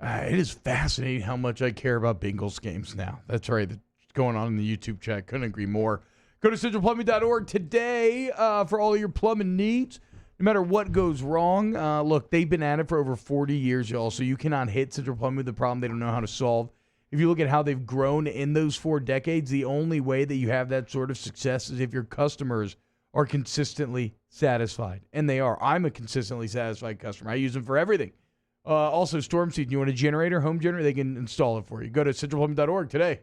It is fascinating how much I care about Bengals games now. That's right. That's going on in the YouTube chat. Couldn't agree more. Go to centralplumbing.org today for all your plumbing needs. No matter what goes wrong. Look, they've been at it for over 40 years, y'all, so you cannot hit Central Plumbing with a problem they don't know how to solve. If you look at how they've grown in those 4 decades, the only way that you have that sort of success is if your customers are consistently satisfied. And they are. I'm a consistently satisfied customer. I use them for everything. Also, Storm Seed, you want a generator, home generator, they can install it for you. Go to centralplumbing.org today.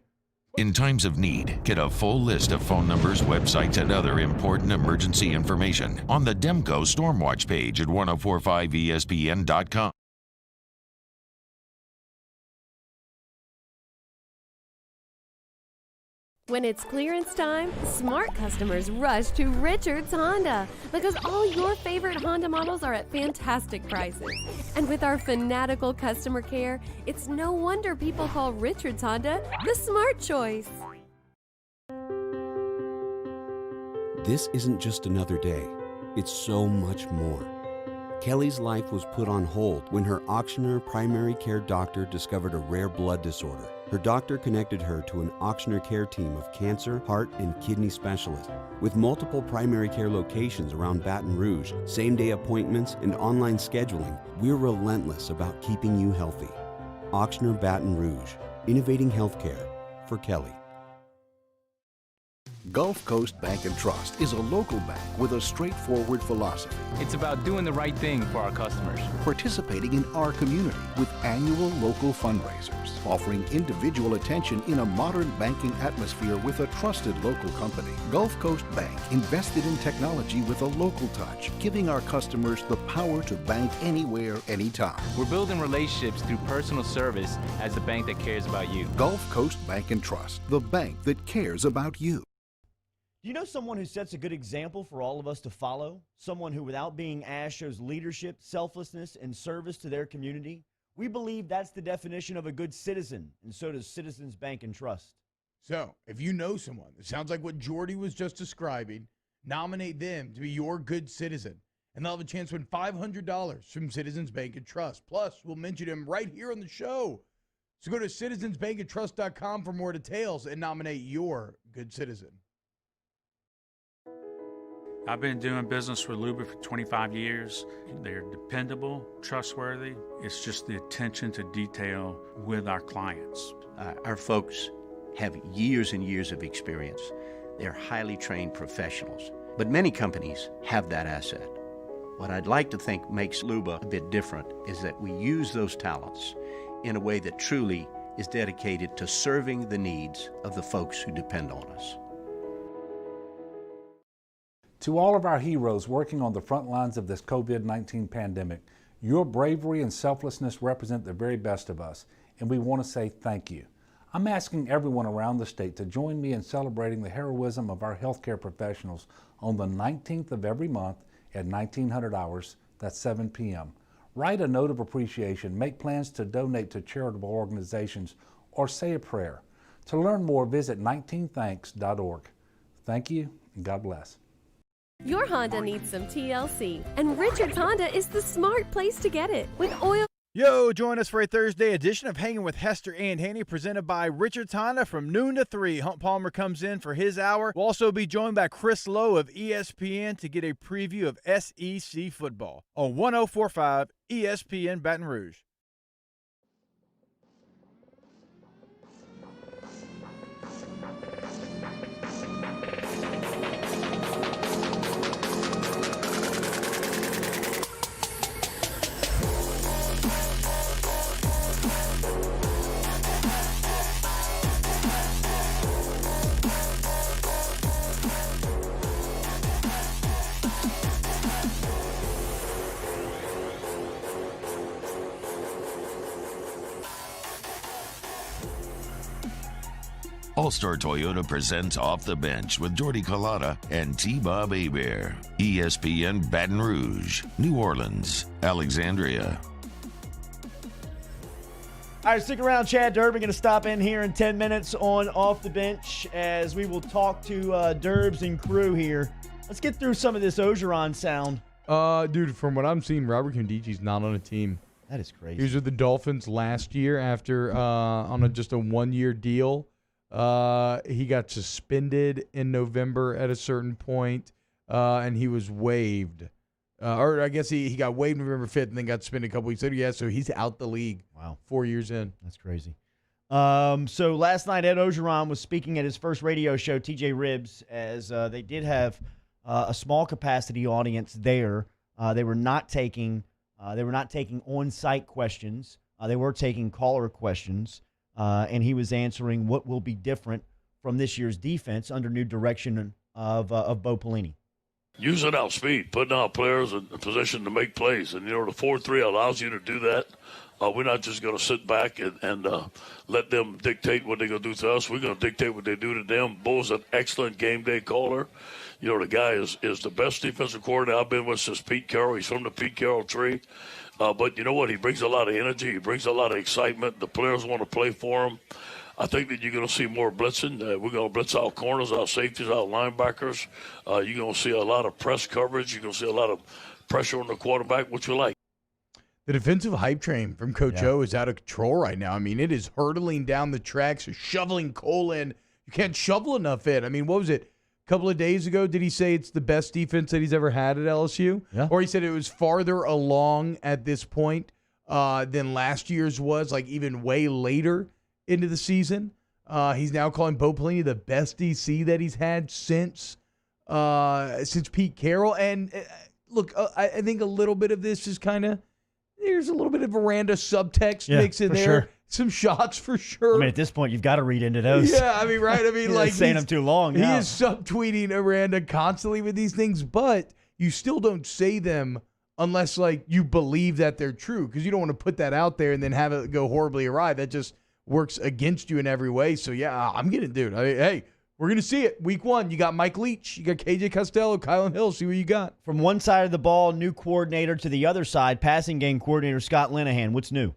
In times of need, get a full list of phone numbers, websites, and other important emergency information on the Demco Stormwatch page at 1045ESPN.com. When it's clearance time, smart customers rush to Richards Honda because all your favorite Honda models are at fantastic prices. And with our fanatical customer care, it's no wonder people call Richards Honda the smart choice. This isn't just another day. It's so much more. Kelly's life was put on hold when her auctioneer primary care doctor discovered a rare blood disorder. Her doctor connected her to an auctioneer care team of cancer, heart, and kidney specialists. With multiple primary care locations around Baton Rouge, same-day appointments, and online scheduling, we're relentless about keeping you healthy. Auctioneer Baton Rouge, innovating healthcare for Kelly. Gulf Coast Bank and Trust is a local bank with a straightforward philosophy. It's about doing the right thing for our customers. Participating in our community with annual local fundraisers, offering individual attention in a modern banking atmosphere with a trusted local company. Gulf Coast Bank invested in technology with a local touch, giving our customers the power to bank anywhere, anytime. We're building relationships through personal service as the bank that cares about you. Gulf Coast Bank and Trust, the bank that cares about you. Do you know someone who sets a good example for all of us to follow? Someone who, without being asked, shows leadership, selflessness, and service to their community? We believe that's the definition of a good citizen, and so does Citizens Bank and Trust. So, if you know someone that sounds like what Jordy was just describing, nominate them to be your good citizen, and they'll have a chance to win $500 from Citizens Bank and Trust. Plus, we'll mention him right here on the show. So go to citizensbankandtrust.com for more details and nominate your good citizen. I've been doing business with Luba for 25 years. They're dependable, trustworthy. It's just the attention to detail with our clients. Our folks have years and years of experience. They're highly trained professionals. But many companies have that asset. What I'd like to think makes Luba a bit different is that we use those talents in a way that truly is dedicated to serving the needs of the folks who depend on us. To all of our heroes working on the front lines of this COVID-19 pandemic, your bravery and selflessness represent the very best of us, and we want to say thank you. I'm asking everyone around the state to join me in celebrating the heroism of our healthcare professionals on the 19th of every month at 1900 hours, that's 7 p.m. Write a note of appreciation, make plans to donate to charitable organizations, or say a prayer. To learn more, visit 19thanks.org. Thank you, and God bless. Your Honda needs some TLC, and Richards Honda is the smart place to get it. With oil. Yo, join us for a Thursday edition of Hanging with Hester and Hanny, presented by Richards Honda from noon to 3. Hunt Palmer comes in for his hour. We'll also be joined by Chris Lowe of ESPN to get a preview of SEC football on 104.5 ESPN Baton Rouge. All-Star Toyota presents Off the Bench with Jordy Collada and T-Bob Hebert. ESPN Baton Rouge, New Orleans, Alexandria. All right, stick around. Chad Durbin going to stop in here in 10 minutes on Off the Bench as we will talk to Durbs and crew here. Let's get through some of this Ogeron sound. Dude, from what I'm seeing, Robert Condici's not on a team. That is crazy. He was with the Dolphins last year after on just a one-year deal. He got suspended in November at a certain point, and he was waived. Or I guess he got waived November 5th and then got suspended a couple weeks later. Yeah, so he's out the league. Wow. 4 years in. That's crazy. So last night, Ed Ogeron was speaking at his first radio show, TJ Ribs, as they did have a small capacity audience there. They were not taking on-site questions. They were taking caller questions. And he was answering what will be different from this year's defense under new direction of Bo Pelini. Using our speed, putting our players in a position to make plays. And, the 4-3 allows you to do that. We're not just going to sit back and let them dictate what they're going to do to us. We're going to dictate what they do to them. Bo's an excellent game day caller. The guy is the best defensive coordinator I've been with since Pete Carroll. He's from the Pete Carroll tree. But you know what? He brings a lot of energy. He brings a lot of excitement. The players want to play for him. I think that you're going to see more blitzing. We're going to blitz our corners, our safeties, our linebackers. You're going to see a lot of press coverage. You're going to see a lot of pressure on the quarterback, which you like. The defensive hype train from Coach O is out of control right now. I mean, it is hurtling down the tracks, shoveling coal in. You can't shovel enough in. I mean, what was it? A couple of days ago, did he say it's the best defense that he's ever had at LSU? Yeah. Or he said it was farther along at this point than last year's was, like even way later into the season. He's now calling Bo Pelini the best DC that he's had since Pete Carroll. And look, I think a little bit of this is kind of, there's a little bit of Aranda subtext mix in there. Sure. Some shots for sure. I mean, at this point, you've got to read into those. Yeah, I mean, right? I mean, like saying them too long. He now. is subtweeting Aranda constantly with these things, but you still don't say them unless like you believe that they're true, because you don't want to put that out there and then have it go horribly awry. That just works against you in every way. So yeah, I'm getting, dude. Hey, we're gonna see it. Week 1, you got Mike Leach, you got KJ Costello, Kylan Hill. See what you got. From one side of the ball, new coordinator, to the other side, passing game coordinator Scott Linehan. What's new?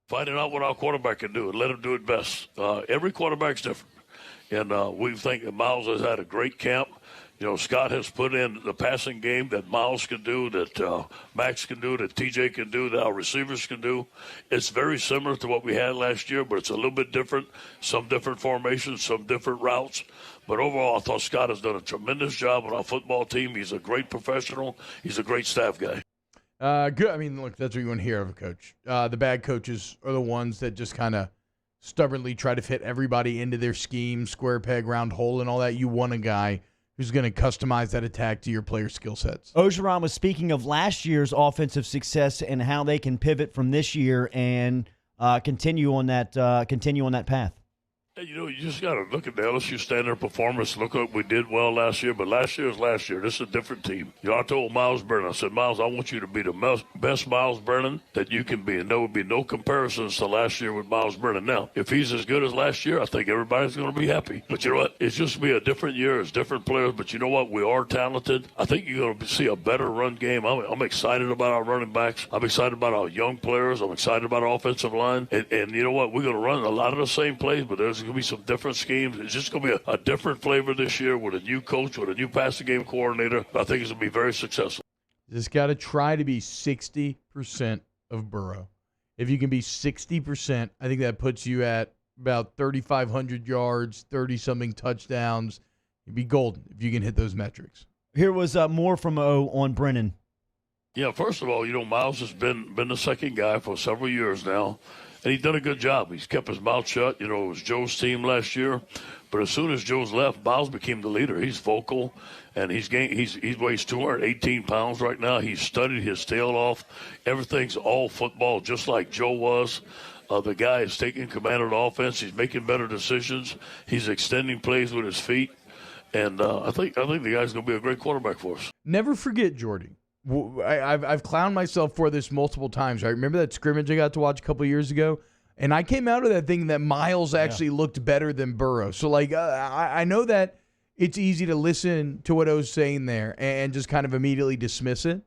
Finding out what our quarterback can do and let him do it best. Every quarterback's different. And we think that Miles has had a great camp. You know, Scott has put in the passing game that Miles can do, that Max can do, that TJ can do, that our receivers can do. It's very similar to what we had last year, but it's a little bit different. Some different formations, some different routes. But overall, I thought Scott has done a tremendous job on our football team. He's a great professional. He's a great staff guy. Good. I mean, look, that's what you want to hear of a coach. The bad coaches are the ones that just kind of stubbornly try to fit everybody into their scheme, square peg, round hole, and all that. You want a guy who's going to customize that attack to your player skill sets. Orgeron was speaking of last year's offensive success and how they can pivot from this year and continue on that path. You know, you just got to look at the LSU standard performance. Look what we did well last year, but last year is last year. This is a different team. You know, I told Miles Brennan, I said, Miles, I want you to be the best Miles Brennan that you can be, and there will be no comparisons to last year with Miles Brennan. Now, if he's as good as last year, I think everybody's going to be happy. But you know what? It's just be a different year. It's different players, but you know what? We are talented. I think you're going to see a better run game. I'm excited about our running backs. I'm excited about our young players. I'm excited about our offensive line. And you know what? We're going to run a lot of the same plays, but there's going to be some different schemes. It's just going to be a different flavor this year with a new coach, with a new passing game coordinator. I think it's going to be very successful. Just got to try to be 60% of Burrow. If you can be 60%, I think that puts you at about 3,500 yards, 30-something touchdowns. You'd be golden if you can hit those metrics. Here was more from O on Brennan. Yeah, first of all, you know, Miles has been the second guy for several years now. And he's done a good job. He's kept his mouth shut. You know, it was Joe's team last year. But as soon as Joe's left, Miles became the leader. He's vocal, and he weighs 218 pounds right now. He's studied his tail off. Everything's all football, just like Joe was. The guy is taking command of the offense. He's making better decisions. He's extending plays with his feet. And I think the guy's going to be a great quarterback for us. Never forget, Jordy. I've clowned myself for this multiple times. I remember that scrimmage I got to watch a couple years ago, and I came out of that thinking that Miles actually looked better than Burrow. So, like, I know that it's easy to listen to what O's saying there and just kind of immediately dismiss it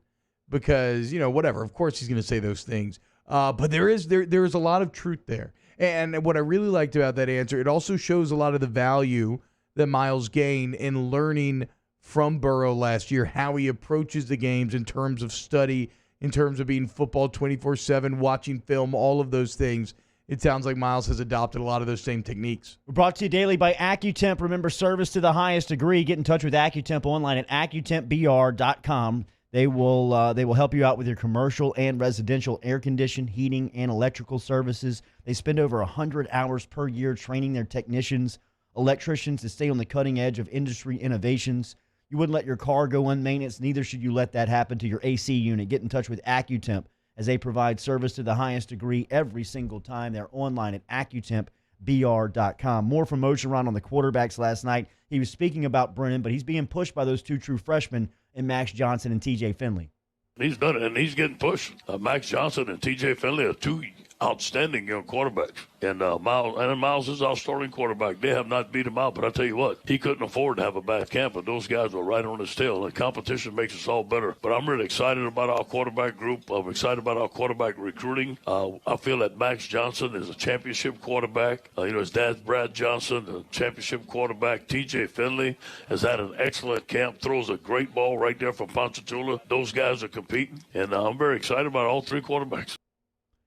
because, you know, whatever. Of course he's going to say those things. But there is a lot of truth there. And what I really liked about that answer, it also shows a lot of the value that Miles gained in learning from Burrow last year, how he approaches the games in terms of study, in terms of being football 24/7, watching film, all of those things. It sounds like Miles has adopted a lot of those same techniques. We're brought to you daily by AccuTemp. Remember, service to the highest degree. Get in touch with AccuTemp online at AccuTempBR.com. They will help you out with your commercial and residential air conditioning, heating, and electrical services. They spend over 100 hours per year training their technicians, electricians to stay on the cutting edge of industry innovations. You wouldn't let your car go unmaintained, neither should you let that happen to your AC unit. Get in touch with AccuTemp as they provide service to the highest degree every single time. They're online at AccuTempBR.com. More from Orgeron on the quarterbacks last night. He was speaking about Brennan, but he's being pushed by those two true freshmen in Max Johnson and TJ Finley. He's done it, and he's getting pushed. Max Johnson and TJ Finley are two outstanding young quarterbacks. And Miles is our starting quarterback. They have not beat him out, but I tell you what, he couldn't afford to have a bad camp, and those guys were right on his tail. The competition makes us all better. But I'm really excited about our quarterback group. I'm excited about our quarterback recruiting. I feel that Max Johnson is a championship quarterback. His dad's Brad Johnson, a championship quarterback. TJ Finley has had an excellent camp, throws a great ball right there from Ponchatoula. Those guys are competing, and I'm very excited about all three quarterbacks.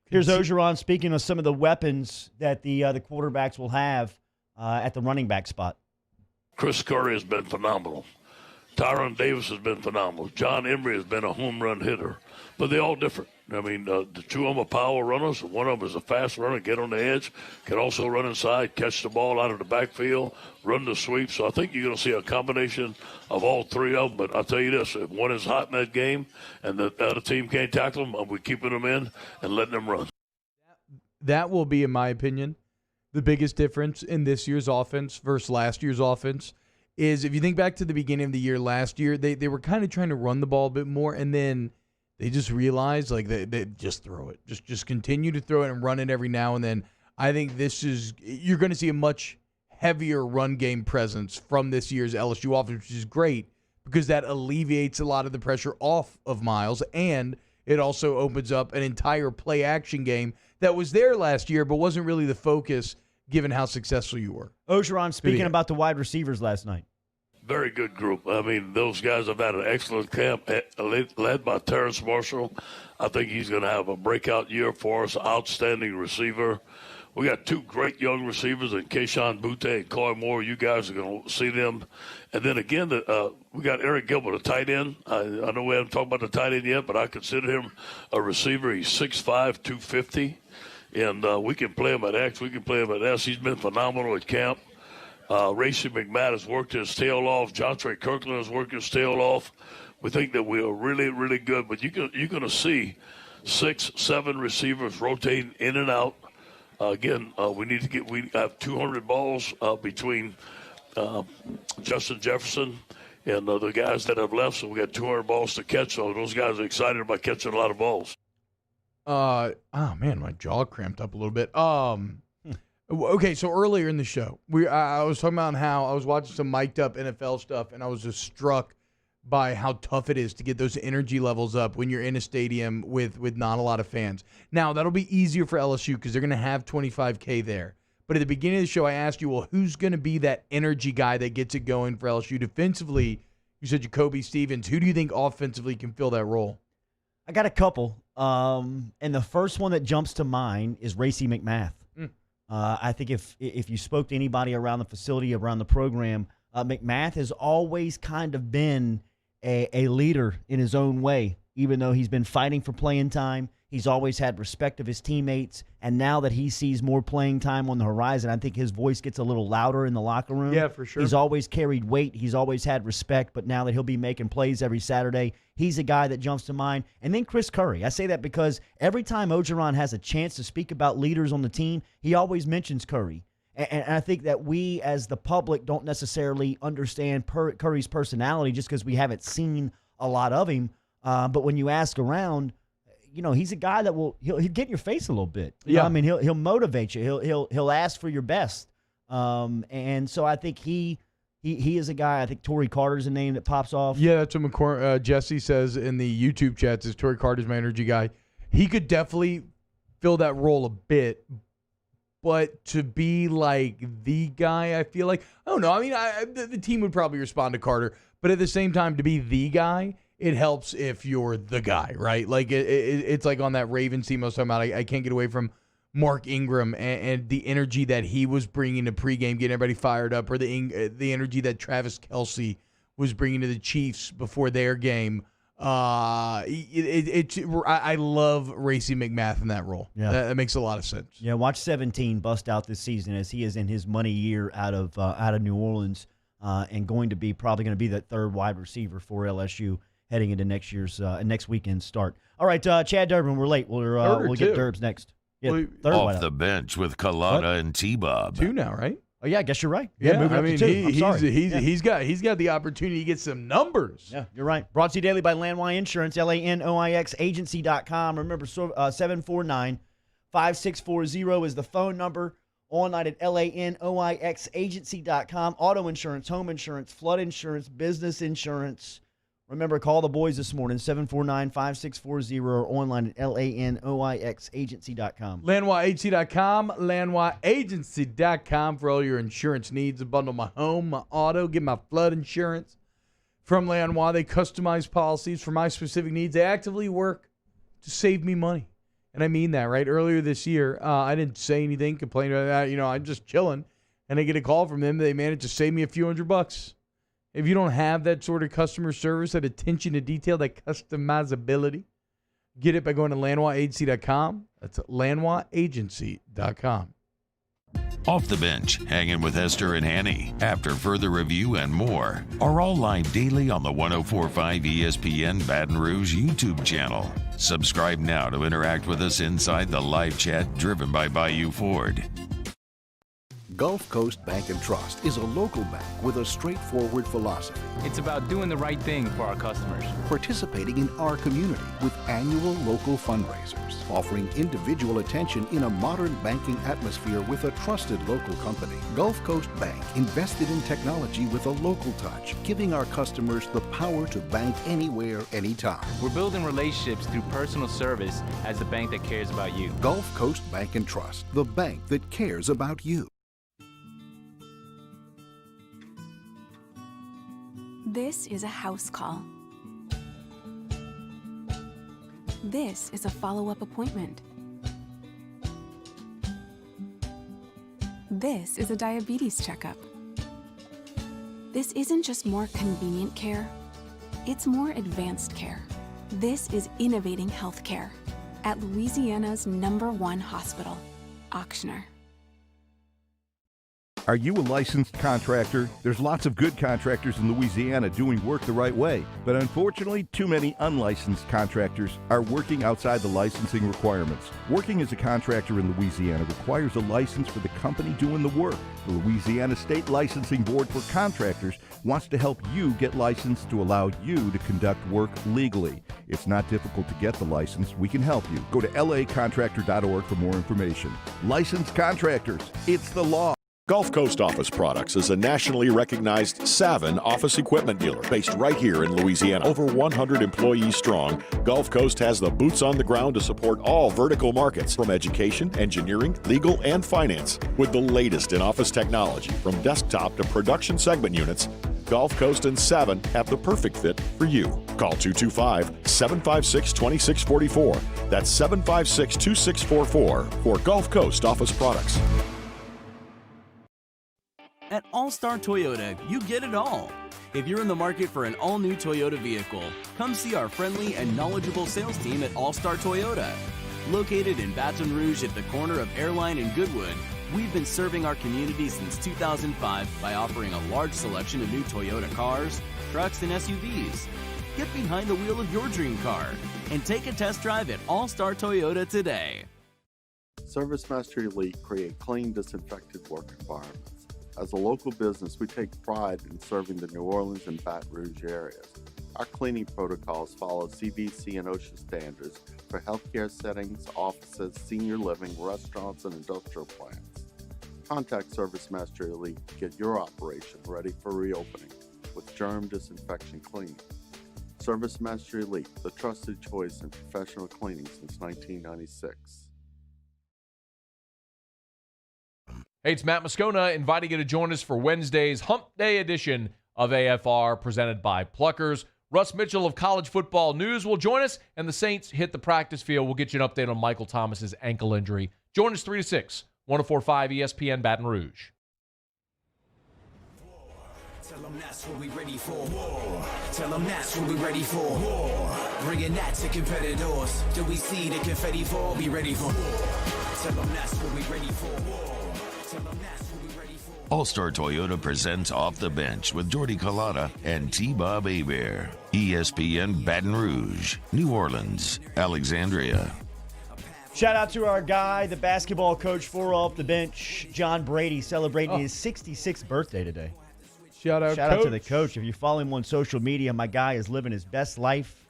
Here's Orgeron speaking of some of the weapons that the quarterbacks will have at the running back spot. Chris Curry has been phenomenal. Tyron Davis has been phenomenal. John Emery has been a home run hitter. But they're all different. I mean, the two of them are power runners. One of them is a fast runner, get on the edge, can also run inside, catch the ball out of the backfield, run the sweep. So I think you're going to see a combination of all three of them. But I'll tell you this, if one is hot in that game and the other team can't tackle them, we're keeping them in and letting them run. That will be, in my opinion, the biggest difference in this year's offense versus last year's offense is if you think back to the beginning of the year last year, they were kind of trying to run the ball a bit more, and then they just realized like they just throw it. Just continue to throw it and run it every now and then. I think you're going to see a much heavier run game presence from this year's LSU offense, which is great because that alleviates a lot of the pressure off of Miles, and it also opens up an entire play action game that was there last year but wasn't really the focus given how successful you were. Ogeron, speaking about the wide receivers last night. Very good group. I mean, those guys have had an excellent camp led by Terrence Marshall. I think he's going to have a breakout year for us, outstanding receiver. We got two great young receivers in Keyshawn Butte and Coy Moore. You guys are going to see them. And then again, we got Eric Gilbert, a tight end. I know we haven't talked about the tight end yet, but I consider him a receiver. He's 6'5", 250. And we can play him at X. We can play him at S. He's been phenomenal at camp. Racey McMahon has worked his tail off. Jontre Kirkland has worked his tail off. We think that we are really, really good. But you're going to see 6, 7 receivers rotating in and out. Again, we have 200 balls between Justin Jefferson and the guys that have left. So we got 200 balls to catch. So those guys are excited about catching a lot of balls. Oh man, my jaw cramped up a little bit. Okay, so earlier in the show, I was talking about how I was watching some mic'd up NFL stuff, and I was just struck by how tough it is to get those energy levels up when you're in a stadium with not a lot of fans. Now, that'll be easier for LSU because they're going to have 25K there. But at the beginning of the show, I asked you, well, who's going to be that energy guy that gets it going for LSU defensively? You said Jacoby Stevens. Who do you think offensively can fill that role? I got a couple. And the first one that jumps to mind is Racey McMath. I think if you spoke to anybody around the facility, around the program, McMath has always kind of been a leader in his own way. Even though he's been fighting for playing time, he's always had respect of his teammates. And now that he sees more playing time on the horizon, I think his voice gets a little louder in the locker room. Yeah, for sure. He's always carried weight. He's always had respect. But now that he'll be making plays every Saturday, he's a guy that jumps to mind. And then Chris Curry. I say that because every time Ogeron has a chance to speak about leaders on the team, he always mentions Curry. And I think that we as the public don't necessarily understand Curry's personality just because we haven't seen a lot of him. But when you ask around, you know, he's a guy that he'll get in your face a little bit. You know, I mean, he'll motivate you. He'll ask for your best. And so I think he is a guy. I think Torrey Carter's a name that pops off. Yeah, that's what Jesse says in the YouTube chats. Is Torrey Carter's my energy guy? He could definitely fill that role a bit. But to be like the guy, I feel like, I don't know. I mean, the team would probably respond to Carter. But at the same time, to be the guy, it helps if you're the guy, right? Like, it's like on that Ravens team I was talking about. I can't get away from Mark Ingram and the energy that he was bringing to pregame, getting everybody fired up, or the energy that Travis Kelce was bringing to the Chiefs before their game. I love Racey McMath in that role. Yeah. That makes a lot of sense. Yeah, watch 17 bust out this season as he is in his money year out of New Orleans, and probably going to be that third wide receiver for LSU heading into next weekend's start. All right, Chad Durbin, we're late. We'll get Durbs next. Yeah, Off the bench with Kalana and T-Bob. 2 now, right? Oh yeah, I guess you're right. Yeah, moving I up mean, to 2. he's got the opportunity to get some numbers. Yeah, you're right. Brought to you daily by Landwine Insurance, LANOIX Agency.com. Remember, 749-5640 is the phone number. Online at LANOIX Agency.com. Auto insurance, home insurance, flood insurance, business insurance. Remember, call the boys this morning, 749-5640, or online at LANOIXagency.com. LandwyAgency.com, LandwyAgency.com for all your insurance needs. Bundle my home, my auto, get my flood insurance from Landwy. They customize policies for my specific needs. They actively work to save me money. And I mean that, right? Earlier this year, I didn't say anything, complain about that. You know, I'm just chilling. And I get a call from them. They managed to save me a few $100. If you don't have that sort of customer service, that attention to detail, that customizability, Get it by going to LandwaAgency.com. That's LandwaAgency.com. Off the Bench, hanging with Hester and Hanny. After further review and more are all live daily on the 104.5 ESPN Baton Rouge YouTube channel. Subscribe now to interact with us inside the live chat driven by Bayou Ford. Gulf Coast Bank and Trust is a local bank with a straightforward philosophy. It's about doing the right thing for our customers. Participating in our community with annual local fundraisers, offering individual attention in a modern banking atmosphere with a trusted local company. Gulf Coast Bank invested in technology with a local touch, giving our customers the power to bank anywhere, anytime. We're building relationships through personal service as the bank that cares about you. Gulf Coast Bank and Trust, the bank that cares about you. This is a house call. This is a follow-up appointment. This is a diabetes checkup. This isn't just more convenient care, it's more advanced care. This is innovating healthcare at Louisiana's #1 hospital, Ochsner. Are you a licensed contractor? There's lots of good contractors in Louisiana doing work the right way, but unfortunately, too many unlicensed contractors are working outside the licensing requirements. Working as a contractor in Louisiana requires a license for the company doing the work. The Louisiana State Licensing Board for Contractors wants to help you get licensed to allow you to conduct work legally. It's not difficult to get the license. We can help you. Go to lacontractor.org for more information. Licensed contractors, it's the law. Gulf Coast Office Products is a nationally recognized Savin office equipment dealer based right here in Louisiana. Over 100 employees strong, Gulf Coast has the boots on the ground to support all vertical markets, from education, engineering, legal, and finance. With the latest in office technology, from desktop to production segment units, Gulf Coast and Savin have the perfect fit for you. Call 225-756-2644. That's 756-2644 for Gulf Coast Office Products. At All-Star Toyota, you get it all. If you're in the market for an all-new Toyota vehicle, come see our friendly and knowledgeable sales team at All-Star Toyota. Located in Baton Rouge at the corner of Airline and Goodwood, we've been serving our community since 2005 by offering a large selection of new Toyota cars, trucks, and SUVs. Get behind the wheel of your dream car and take a test drive at All-Star Toyota today. ServiceMaster Elite create clean, disinfected work environments. As a local business, we take pride in serving the New Orleans and Baton Rouge areas. Our cleaning protocols follow CDC and OSHA standards for healthcare settings, offices, senior living, restaurants, and industrial plants. Contact ServiceMaster Elite to get your operation ready for reopening with germ disinfection cleaning. ServiceMaster Elite, the trusted choice in professional cleaning since 1996. Hey, it's Matt Moscona inviting you to join us for Wednesday's Hump Day edition of AFR presented by Pluckers. Russ Mitchell of College Football News will join us, and the Saints hit the practice field. We'll get you an update on Michael Thomas's ankle injury. Join us 3 to 6, 104.5 ESPN Baton Rouge. Tell them that's what we ready for. War. Tell them that's what we ready for. War. Bringing that to competitors. Do we see the confetti fall? Be ready for war. Tell them that's what we ready for. War. Tell them that's what we ready for. All-Star Toyota presents Off the Bench with Jordy Collada and T-Bob Hebert. ESPN Baton Rouge, New Orleans, Alexandria. Shout out to our guy, the basketball coach for Off the Bench, John Brady, celebrating his 66th birthday today. Shout out to the coach. If you follow him on social media, my guy is living his best life.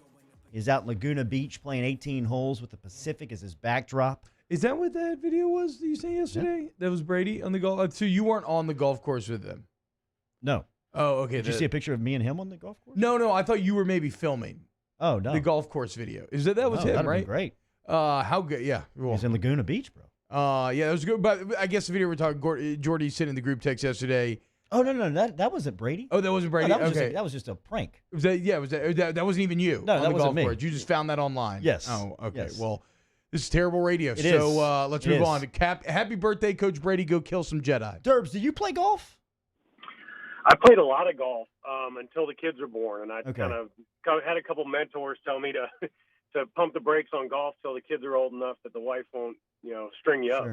He's out in Laguna Beach playing 18 holes with the Pacific as his backdrop. Is that what that video was that you sent yesterday? Yeah. That was Brady on the golf. So you weren't on the golf course with them? No. Oh, okay. Did you see a picture of me and him on the golf course? No. I thought you were maybe filming. Oh, no. The golf course video. Is that was him, that'd right? Be great. How good? Yeah. Cool. He's in Laguna Beach, bro. Yeah, that was good. But I guess the video we're talking, Jordy sent in the group text yesterday. Oh, no. That wasn't Brady. Oh, that wasn't Brady? No, that was just a prank. That wasn't even you? No, that wasn't me. Course. You just found that online? Yes. Oh, okay. Yes. Well, this is terrible radio. Let's move on. Happy birthday, Coach Brady. Go kill some Jedi. Derbs, do you play golf? I played a lot of golf until the kids were born, and I kind of had a couple mentors tell me to to pump the brakes on golf till the kids are old enough that the wife won't, string you up.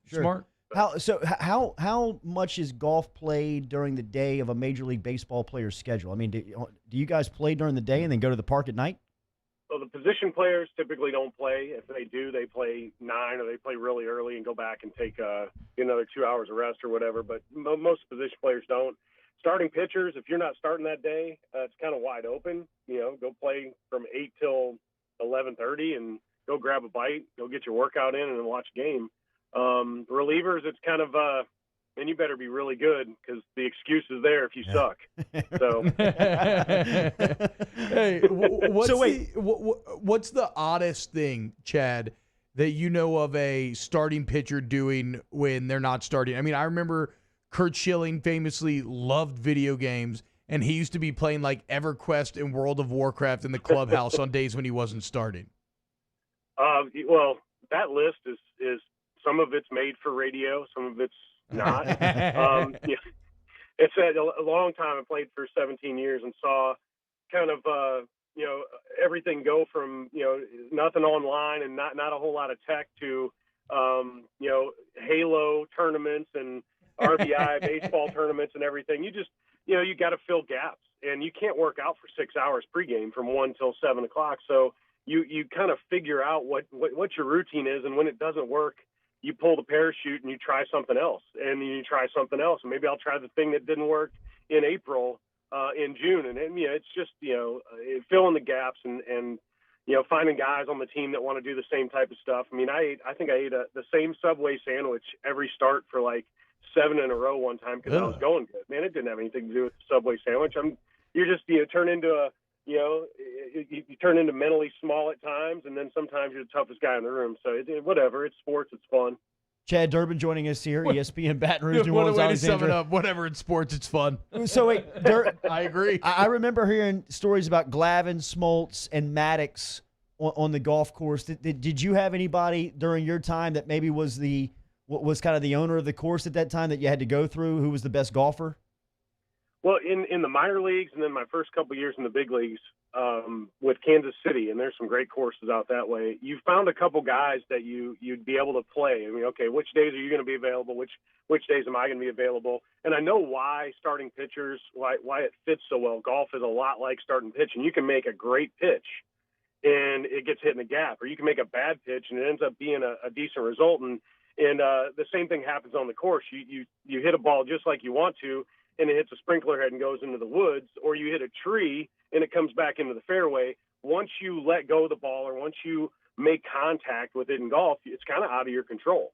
Sure. Smart. How much is golf played during the day of a Major League Baseball player's schedule? I mean, do you guys play during the day and then go to the park at night? Well, the position players typically don't play. If they do, they play 9 or they play really early and go back and take another 2 hours of rest or whatever. But most position players don't. Starting pitchers, if you're not starting that day, it's kind of wide open. Go play from 8 till 11:30 and go grab a bite, go get your workout in, and then watch a game. Relievers, it's kind of and you better be really good because the excuse is there if you suck. So, hey, what's the oddest thing, Chad, that you know of a starting pitcher doing when they're not starting? I mean, I remember Curt Schilling famously loved video games, and he used to be playing like EverQuest and World of Warcraft in the clubhouse on days when he wasn't starting. Well, that list is some of it's made for radio, some of it's not. It's a long time. I played for 17 years and saw kind of everything go from nothing online and not a whole lot of tech to Halo tournaments and RBI baseball tournaments and everything. You just you got to fill gaps, and you can't work out for 6 hours pregame from 1 till 7 o'clock. So you kind of figure out what your routine is, and when it doesn't work, you pull the parachute and you try something else, and you try something else. And maybe I'll try the thing that didn't work in April, in June. And it's just, filling the gaps and finding guys on the team that want to do the same type of stuff. I mean, I think I ate the same Subway sandwich every start for like 7 in a row one time because I was going good. Man, it didn't have anything to do with the Subway sandwich. You're just, turn into you turn into mentally small at times, and then sometimes you're the toughest guy in the room. So whatever, it's sports, it's fun. Chad Durbin joining us here, ESPN Baton Rouge, New Orleans, What a way to Alexandria. sum it up. Whatever, it's sports, it's fun. So wait, I agree. I remember hearing stories about Glavin, Smoltz, and Maddox on the golf course. Did you have anybody during your time that maybe was kind of the owner of the course at that time that you had to go through, who was the best golfer? Well, in the minor leagues and then my first couple of years in the big leagues with Kansas City, and there's some great courses out that way, you found a couple guys that you'd be able to play. I mean, okay, which days are you going to be available? Which days am I going to be available? And I know why starting pitchers, why it fits so well. Golf is a lot like starting pitching. You can make a great pitch and it gets hit in the gap, or you can make a bad pitch and it ends up being a decent result. And the same thing happens on the course. You hit a ball just like you want to, and it hits a sprinkler head and goes into the woods, or you hit a tree and it comes back into the fairway. Once you let go of the ball or once you make contact with it in golf, it's kind of out of your control.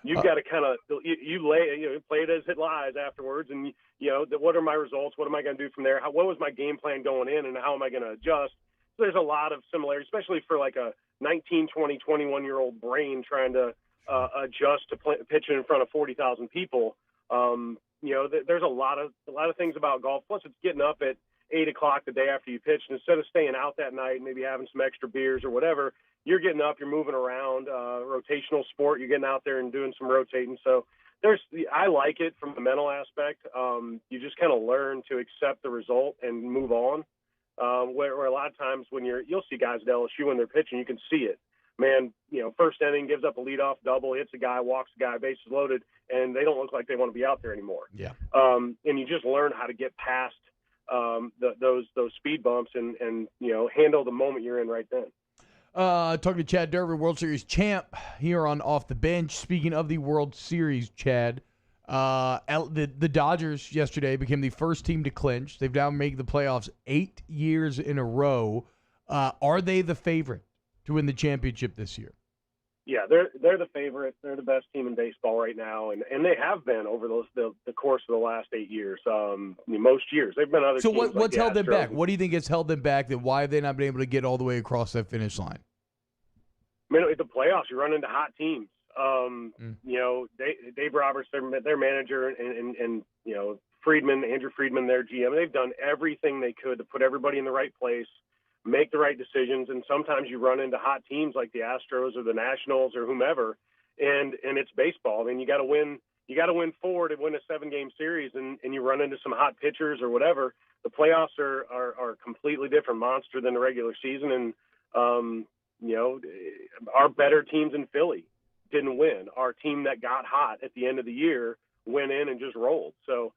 You've got to kind of play it as it lies afterwards, and what are my results? What am I going to do from there? What was my game plan going in, and how am I going to adjust? So there's a lot of similarities, especially for like a 19, 20, 21-year-old brain trying to adjust to pitching in front of 40,000 people. There's a lot of things about golf. Plus, it's getting up at 8 o'clock the day after you pitch, and instead of staying out that night and maybe having some extra beers or whatever, you're getting up, you're moving around. Rotational sport, you're getting out there and doing some rotating. So I like it from the mental aspect. You just kind of learn to accept the result and move on. Where a lot of times when you'll see guys at LSU when they're pitching, you can see it. Man, first inning, gives up a leadoff double, hits a guy, walks a guy, bases loaded, and they don't look like they want to be out there anymore. Yeah. And you just learn how to get past those speed bumps and handle the moment you're in right then. Talking to Chad Durbin, World Series champ here on Off the Bench. Speaking of the World Series, Chad, the Dodgers yesterday became the first team to clinch. They've now made the playoffs 8 years in a row. Are they the favorite to win the championship this year? Yeah, they're the favorite. They're the best team in baseball right now, and they have been over the course of the last 8 years. Most years they've been other. So teams what's like held them Astros. back? What do you think has held them back? That why have they not been able to get all the way across that finish line? I mean, at the playoffs, you run into hot teams. Dave Roberts, their manager, and Andrew Friedman, their GM. They've done everything they could to put everybody in the right place, make the right decisions, and sometimes you run into hot teams like the Astros or the Nationals or whomever, and it's baseball. I mean, you got to win 4 to win a 7-game series, and you run into some hot pitchers or whatever. The playoffs are a completely different monster than the regular season, and Our better teams in Philly didn't win. Our team that got hot at the end of the year went in and just rolled. So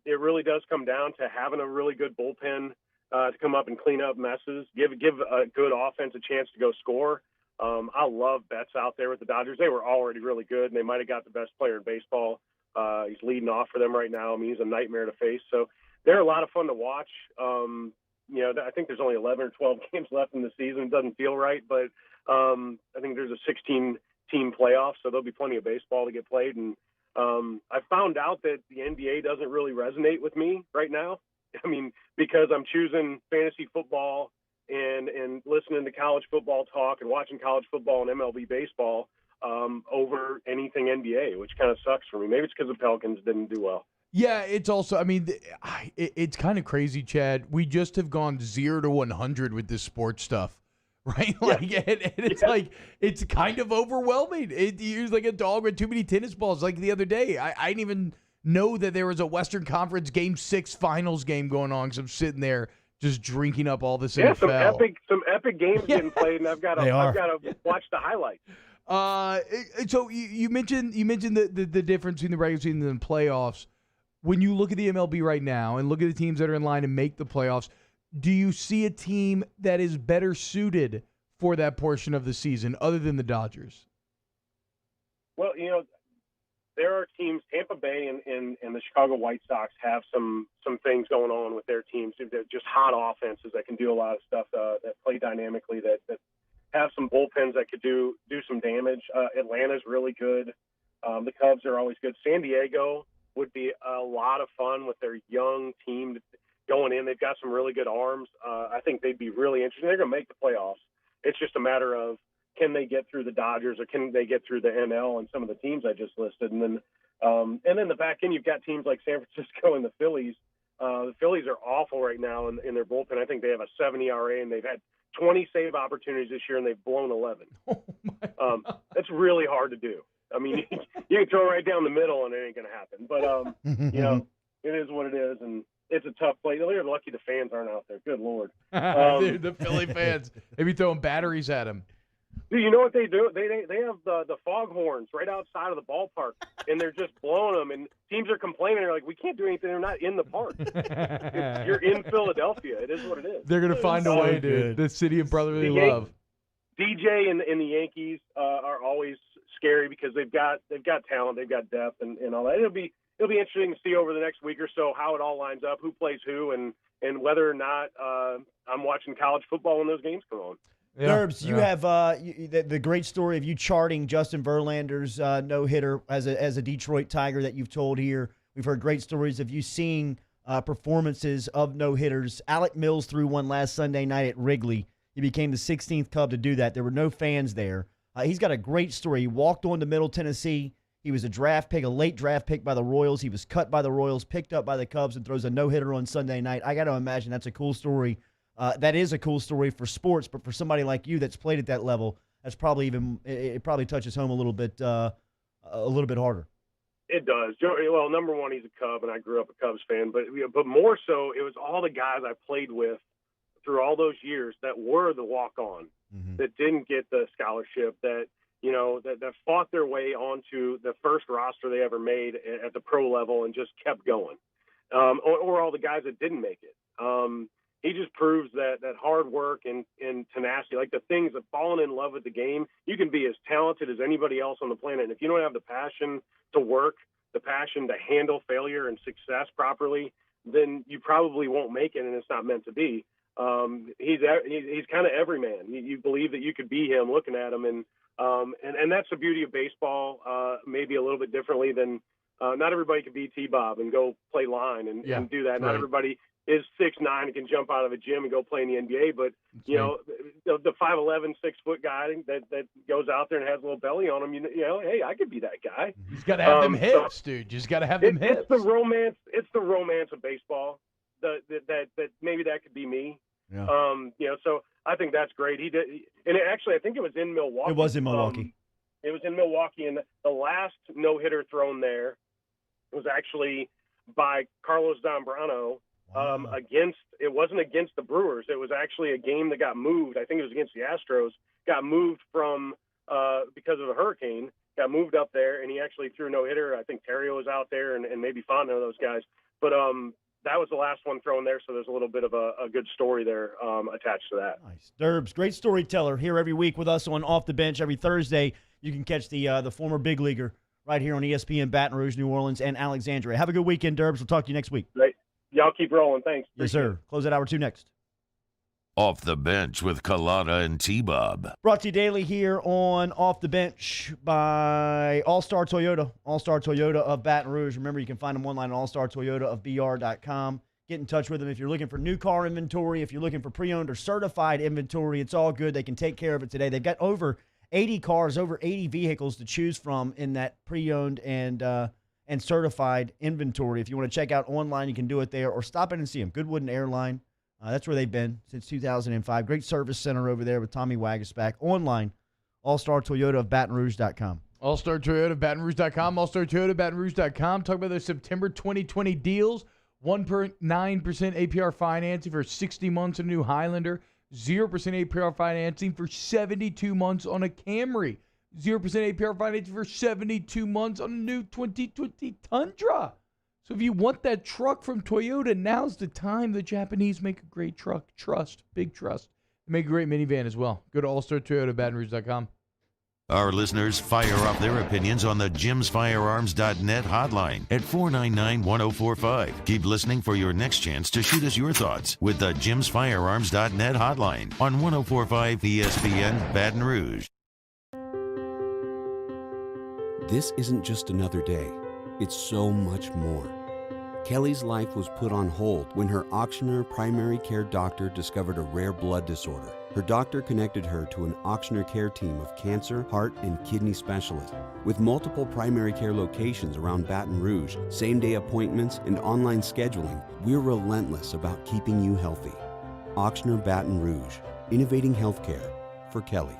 it really does come down to having a really good bullpen to come up and clean up messes, give a good offense a chance to go score. I love Betts out there with the Dodgers. They were already really good, and they might have got the best player in baseball. He's leading off for them right now. I mean, he's a nightmare to face. So they're a lot of fun to watch. I think there's only 11 or 12 games left in the season. It doesn't feel right, but I think there's a 16-team playoff, so there'll be plenty of baseball to get played. And I found out that the NBA doesn't really resonate with me right now. I mean, because I'm choosing fantasy football and listening to college football talk and watching college football and MLB baseball over anything NBA, which kind of sucks for me. Maybe it's because the Pelicans didn't do well. Yeah, it's also, I mean, it's kind of crazy, Chad. We just have gone 0 to 100 with this sports stuff, right? Like, and it's like, it's kind of overwhelming. You're like a dog with too many tennis balls. Like the other day, I didn't even know that there was a Western Conference Game 6 finals game going on because I'm sitting there just drinking up all this NFL. Some epic games getting played, and I've got to watch the highlights. So you mentioned the difference between the regular season and the playoffs. When you look at the MLB right now and look at the teams that are in line to make the playoffs, do you see a team that is better suited for that portion of the season other than the Dodgers? Well, there are teams, Tampa Bay and the Chicago White Sox have some things going on with their teams. They're just hot offenses that can do a lot of stuff, that play dynamically, that have some bullpens that could do some damage. Atlanta's really good. The Cubs are always good. San Diego would be a lot of fun with their young team going in. They've got some really good arms. I think they'd be really interesting. They're going to make the playoffs. It's just a matter of, can they get through the Dodgers or can they get through the NL and some of the teams I just listed? And then the back end, you've got teams like San Francisco and the Phillies. The Phillies are awful right now in their bullpen. I think they have a 7 ERA, and they've had 20 save opportunities this year, and they've blown 11. That's really hard to do. I mean, you can throw right down the middle, and it ain't going to happen. But, it is what it is, and it's a tough play. They're lucky the fans aren't out there. Good Lord. Dude, the Philly fans, they be throwing batteries at them. Dude, you know what they do? They have the foghorns right outside of the ballpark, and they're just blowing them. And teams are complaining. They're like, we can't do anything. They're not in the park. You're in Philadelphia. It is what it is. They're going to find a way, dude. The city of brotherly love. DJ and the Yankees are always scary because they've got talent, they've got depth, and all that. It'll be interesting to see over the next week or so how it all lines up, who plays who, and whether or not I'm watching college football when those games come on. Derbs, you have the great story of you charting Justin Verlander's no-hitter as a Detroit Tiger that you've told here. We've heard great stories of you seeing performances of no-hitters. Alec Mills threw one last Sunday night at Wrigley. He became the 16th Cub to do that. There were no fans there. He's got a great story. He walked on to Middle Tennessee. He was a late draft pick by the Royals. He was cut by the Royals, picked up by the Cubs, and throws a no-hitter on Sunday night. I got to imagine that's a cool story. That is a cool story for sports, but for somebody like you that's played at that level, that's probably it probably touches home a little bit harder. It does. Well, number one, he's a Cub, and I grew up a Cubs fan, but more so, it was all the guys I played with through all those years that were the walk-on, that didn't get the scholarship, that fought their way onto the first roster they ever made at the pro level and just kept going, or all the guys that didn't make it. He just proves that hard work and tenacity, like the things of falling in love with the game, you can be as talented as anybody else on the planet. And if you don't have the passion to work, the passion to handle failure and success properly, then you probably won't make it, and it's not meant to be. He's kind of every man. You believe that you could be him looking at him, and that's the beauty of baseball. Maybe a little bit differently than not everybody can be T-Bob and go play line and do that. Right. Not everybody is 6'9" and can jump out of a gym and go play in the NBA, but the 5'11", 6-foot guy that goes out there and has a little belly on him, hey, I could be that guy. He's got to have them hips, dude. Just got to have them hips. It's the romance. It's the romance of baseball. That maybe that could be me. Yeah. So I think that's great. He did, and I think it was in Milwaukee. It was in Milwaukee. It was in Milwaukee, and the last no-hitter thrown there was actually by Carlos Zambrano. it wasn't against the Brewers. It was actually a game that got moved. I think it was against the Astros. Got moved from because of the hurricane. Got moved up there, and he actually threw a no-hitter. I think Terrio was out there, and maybe Fontenot, those guys. But that was the last one thrown there, so there's a little bit of a good story there attached to that. Nice. Derbs, great storyteller, here every week with us on Off the Bench. Every Thursday, you can catch the former big leaguer right here on ESPN Baton Rouge, New Orleans, and Alexandria. Have a good weekend, Derbs. We'll talk to you next week. Great. Y'all keep rolling. Thanks. Yes, sir. Close out hour 2 next. Off the Bench with Kalata and T-Bob. Brought to you daily here on Off the Bench by All-Star Toyota. All-Star Toyota of Baton Rouge. Remember, you can find them online at allstartoyotaofbr.com. Get in touch with them if you're looking for new car inventory, if you're looking for pre-owned or certified inventory. It's all good. They can take care of it today. They've got over 80 cars, over 80 vehicles to choose from in that pre-owned and certified inventory. If you want to check out online, you can do it there or stop in and see them. Goodwood and Airline. That's where they've been since 2005. Great service center over there with Tommy Wagasback. Online, All-Star Toyota of BatonRouge.com. All-Star Toyota of BatonRouge.com. All-Star Toyota of BatonRouge.com. Talk about their September 2020 deals. 1.9% APR financing for 60 months on a new Highlander. 0% APR financing for 72 months on a Camry. 0% APR financing for 72 months on a new 2020 Tundra. So if you want that truck from Toyota, now's the time. The Japanese make a great truck. Trust. Big trust. They make a great minivan as well. Go to allstartoyotabatonrouge.com. Our listeners fire off their opinions on the jimsfirearms.net hotline at 499-1045. Keep listening for your next chance to shoot us your thoughts with the jimsfirearms.net hotline on 1045 ESPN Baton Rouge. This isn't just another day. It's so much more. Kelly's life was put on hold when her auctioneer primary care doctor discovered a rare blood disorder. Her doctor connected her to an auctioneer care team of cancer, heart, and kidney specialists. With multiple primary care locations around Baton Rouge, same-day appointments, and online scheduling, we're relentless about keeping you healthy. Auctioneer Baton Rouge, innovating healthcare for Kelly.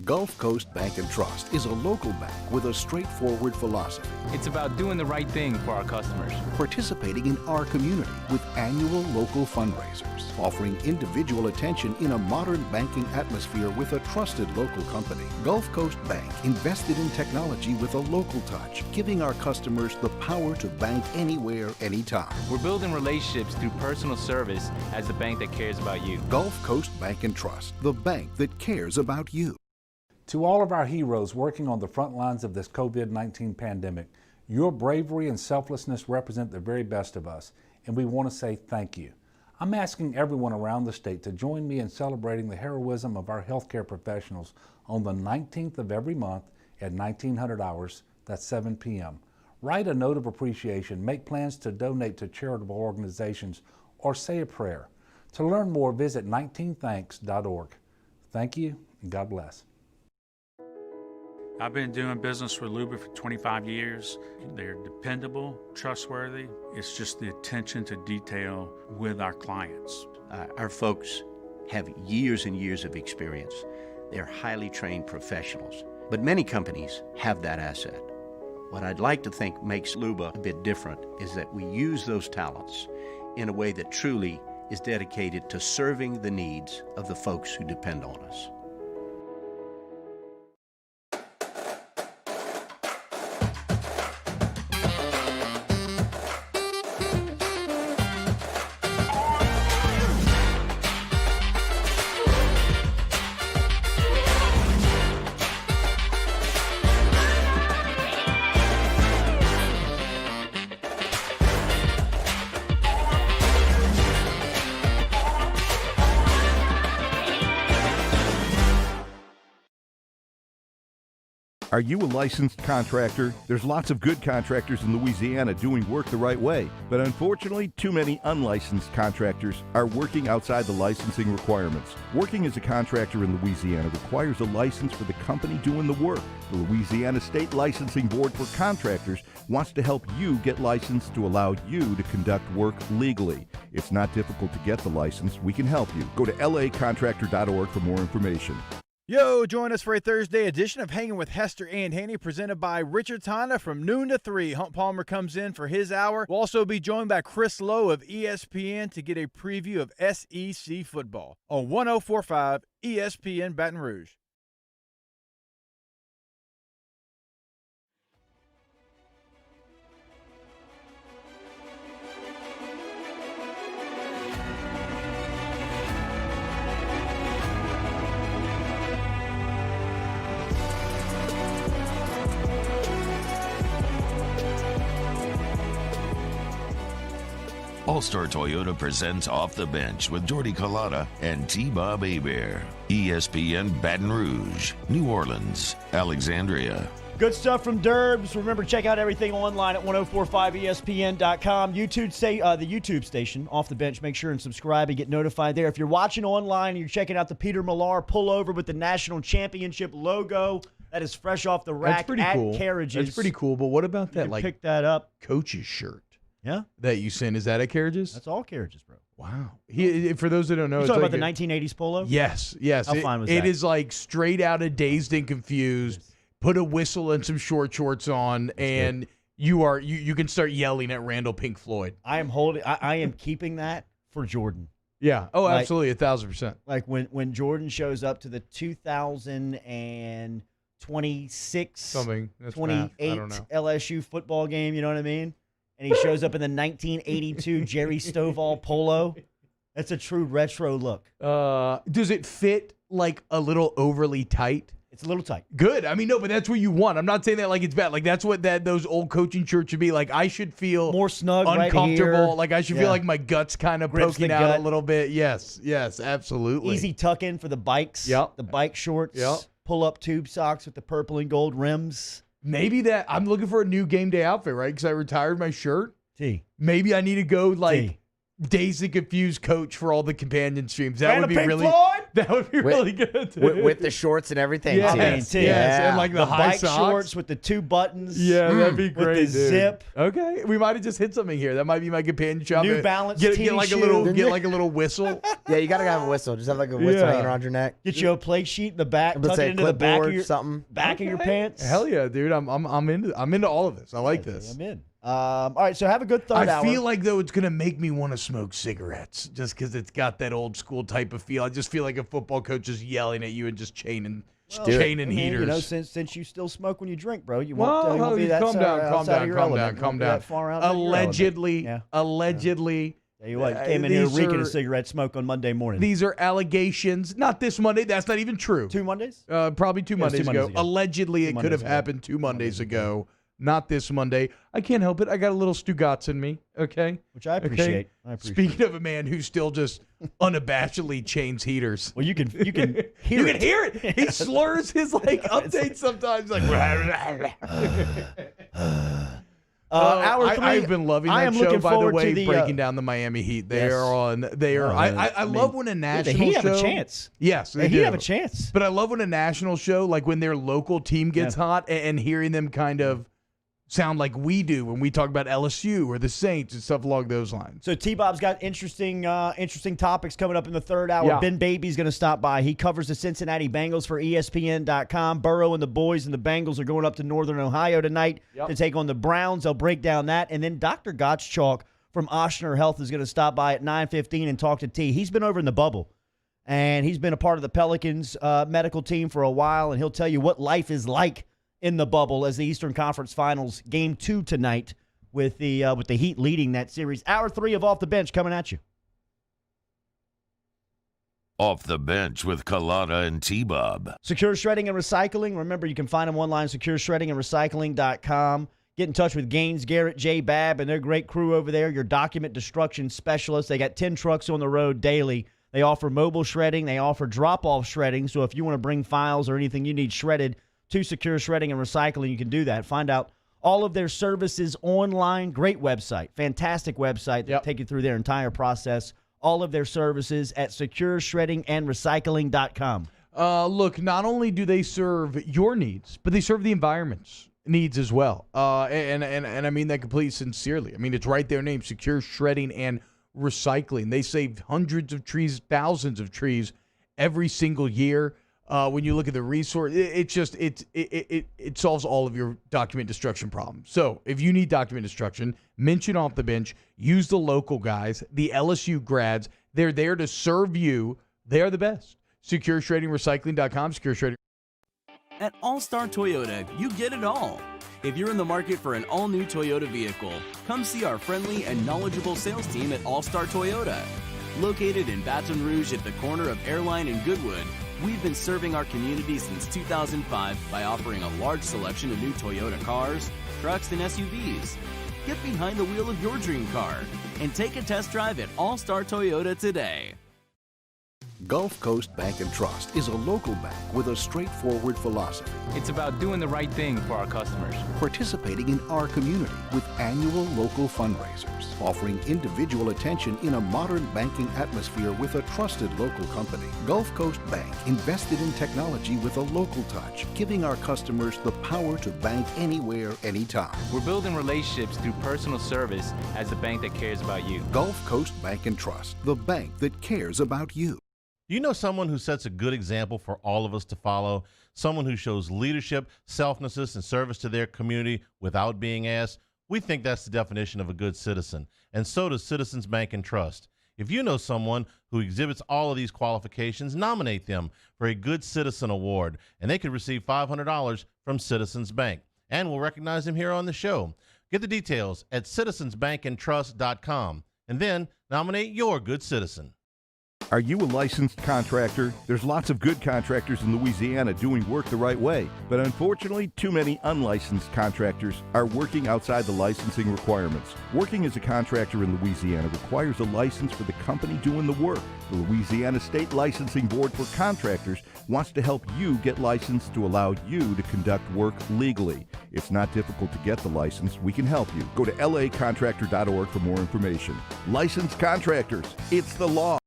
Gulf Coast Bank and Trust is a local bank with a straightforward philosophy. It's about doing the right thing for our customers. Participating in our community with annual local fundraisers, offering individual attention in a modern banking atmosphere with a trusted local company. Gulf Coast Bank invested in technology with a local touch, giving our customers the power to bank anywhere, anytime. We're building relationships through personal service as the bank that cares about you. Gulf Coast Bank and Trust, the bank that cares about you. To all of our heroes working on the front lines of this COVID-19 pandemic, your bravery and selflessness represent the very best of us, and we want to say thank you. I'm asking everyone around the state to join me in celebrating the heroism of our healthcare professionals on the 19th of every month at 1900 hours, that's 7 p.m. Write a note of appreciation, make plans to donate to charitable organizations, or say a prayer. To learn more, visit 19thanks.org. Thank you, and God bless. I've been doing business with Luba for 25 years. They're dependable, trustworthy. It's just the attention to detail with our clients. Our folks have years and years of experience. They're highly trained professionals, but many companies have that asset. What I'd like to think makes Luba a bit different is that we use those talents in a way that truly is dedicated to serving the needs of the folks who depend on us. Are you a licensed contractor? There's lots of good contractors in Louisiana doing work the right way, but unfortunately, too many unlicensed contractors are working outside the licensing requirements. Working as a contractor in Louisiana requires a license for the company doing the work. The Louisiana State Licensing Board for Contractors wants to help you get licensed to allow you to conduct work legally. It's not difficult to get the license. We can help you. Go to lacontractor.org for more information. Yo, join us for a Thursday edition of Hanging with Hester and Haney, presented by Richard Tonda from noon to 3. Hunt Palmer comes in for his hour. We'll also be joined by Chris Lowe of ESPN to get a preview of SEC football on 104.5 ESPN Baton Rouge. All Star Toyota presents Off the Bench with Jordy Collada and T-Bob Hebert. ESPN Baton Rouge, New Orleans, Alexandria. Good stuff from Derbs. Remember, check out everything online at 1045ESPN.com. the YouTube station, Off the Bench. Make sure and subscribe and get notified there. If you're watching online and you're checking out the Peter Millar pullover with the national championship logo, that is fresh off the rack. That's pretty at cool. Carriages. That's pretty cool. But what about that? Like, pick that up. Coach's shirt. Yeah. That you sent. Is that at Carriages? That's all Carriages, bro. Wow. For those that don't know, You're it's talking like about the 1980s polo? Yes. How fine was It that? is like straight out of Dazed and Confused. Put a whistle and some short shorts on, and you can start yelling at Randall Pink Floyd. I am keeping that for Jordan. Yeah. Oh, Like- absolutely. 1,000%. Like when Jordan shows up to the 2026, Something. That's 28 math. I don't know. LSU football game, you know what I mean? And he shows up in the 1982 Jerry Stovall polo. That's a true retro look. Does it fit like a little overly tight? It's a little tight. Good. I mean, no, but that's what you want. I'm not saying that like it's bad. Like that's what those old coaching shirts should be. Like I should feel more snug, uncomfortable. right here. Like I should Yeah. feel like my guts kind of Grips poking the out gut. a little bit. Yes, absolutely. Easy tuck in for the bikes. Yep. The bike shorts. Yep. Pull up tube socks with the purple and gold rims. Maybe that I'm looking for a new game day outfit, right? Because I retired my shirt. T. Maybe I need to go like Dazed and Confused coach for all the companion streams. That Randall would be Pink really. Floyd? That would be really good. With the shorts and everything. Yes, too. yes, Yeah. and like the high bike socks. shorts with the two buttons. Yeah, that'd be great. With the dude. zip. Okay, we might have just hit something here. That might be my companion shop. New Balance Get team like shoe. get like a little whistle. Yeah, you gotta have a whistle. Just have like a whistle Yeah. hanging around your neck. Get you a play sheet in the back. Let's Tuck say it into the back of clipboard, your something. back of your pants. Hell yeah, dude! I'm into all of this. I like this. I'm in. All right, so have a good third I hour. feel like though it's gonna make me want to smoke cigarettes just because it's got that old school type of feel. I just feel like a football coach is yelling at you and just chaining I heaters. mean, you know, since you still smoke when you drink, bro, you Well, won't be that calm down, outside of your element. calm Won't be down. that far outside your element. Allegedly. Tell you what, came in here these reeking are- of cigarette smoke on Monday morning. These are allegations. Not this Monday. That's not even true. 2 Mondays? Probably two Yeah, it was Mondays 2 ago. Mondays ago. Allegedly, 2 it could Mondays have ago. happened 2 Mondays ago. Not this Monday. I can't help it. I got a little Stugatz in me. Okay, Which I appreciate. I appreciate. Speaking of a man who still just unabashedly chains heaters. Well, you can hear you it. can hear it. He slurs his like updates sometimes. Like. Hour 3. I've been loving I that am show. looking By the forward way, to the breaking down the Miami Heat. They Yes. are on. They are. Oh, I man. love when a national the Heat show. have a chance. Yes, they The Heat do. have a chance. But I love when a national show, like when their local team gets Yeah. hot, and hearing them kind of sound like we do when we talk about LSU or the Saints and stuff along those lines. So T-Bob's got interesting topics coming up in the third hour. Yeah. Ben Baby's going to stop by. He covers the Cincinnati Bengals for ESPN.com. Burrow and the boys and the Bengals are going up to Northern Ohio tonight to take on the Browns. They'll break down that. And then Dr. Gottschalk from Ochsner Health is going to stop by at 9:15 and talk to T. He's been over in the bubble, and he's been a part of the Pelicans medical team for a while, and he'll tell you what life is like in the bubble as the Eastern Conference Finals Game 2 tonight with the Heat leading that series. Hour 3 of Off the Bench coming at you. Off the Bench with Collada and T-Bob. Secure Shredding and Recycling. Remember, you can find them online, secureshreddingandrecycling.com. Get in touch with Gaines, Garrett, J. Babb, and their great crew over there, your document destruction specialists. They got 10 trucks on the road daily. They offer mobile shredding. They offer drop-off shredding. So if you want to bring files or anything you need shredded to Secure Shredding and Recycling, you can do that. Find out all of their services online. Great website. Fantastic website. They'll take you through their entire process. All of their services at secureshreddingandrecycling.com. Look, not only do they serve your needs, but they serve the environment's needs as well. And I mean that completely sincerely. I mean, it's right there named Secure Shredding and Recycling. They save hundreds of trees, thousands of trees every single year. When you look at the resource, it solves all of your document destruction problems. So if you need document destruction, mention Off the Bench. Use the local guys, the LSU grads. They're there to serve you. They are the best. SecureShreddingRecycling.com. Secure Shredding. At All Star Toyota, you get it all. If you're in the market for an all-new Toyota vehicle, come see our friendly and knowledgeable sales team at All Star Toyota. Located in Baton Rouge at the corner of Airline and Goodwood, we've been serving our community since 2005 by offering a large selection of new Toyota cars, trucks, and SUVs. Get behind the wheel of your dream car and take a test drive at All Star Toyota today. Gulf Coast Bank and Trust is a local bank with a straightforward philosophy. It's about doing the right thing for our customers. Participating in our community with annual local fundraisers, offering individual attention in a modern banking atmosphere with a trusted local company. Gulf Coast Bank invested in technology with a local touch, giving our customers the power to bank anywhere, anytime. We're building relationships through personal service as the bank that cares about you. Gulf Coast Bank and Trust, the bank that cares about you. Do you know someone who sets a good example for all of us to follow? Someone who shows leadership, selflessness, and service to their community without being asked? We think that's the definition of a good citizen, and so does Citizens Bank and Trust. If you know someone who exhibits all of these qualifications, nominate them for a Good Citizen Award, and they could receive $500 from Citizens Bank. And we'll recognize them here on the show. Get the details at citizensbankandtrust.com, and then nominate your good citizen. Are you a licensed contractor? There's lots of good contractors in Louisiana doing work the right way, but unfortunately, too many unlicensed contractors are working outside the licensing requirements. Working as a contractor in Louisiana requires a license for the company doing the work. The Louisiana State Licensing Board for Contractors wants to help you get licensed to allow you to conduct work legally. It's not difficult to get the license. We can help you. Go to lacontractor.org for more information. Licensed contractors, it's the law.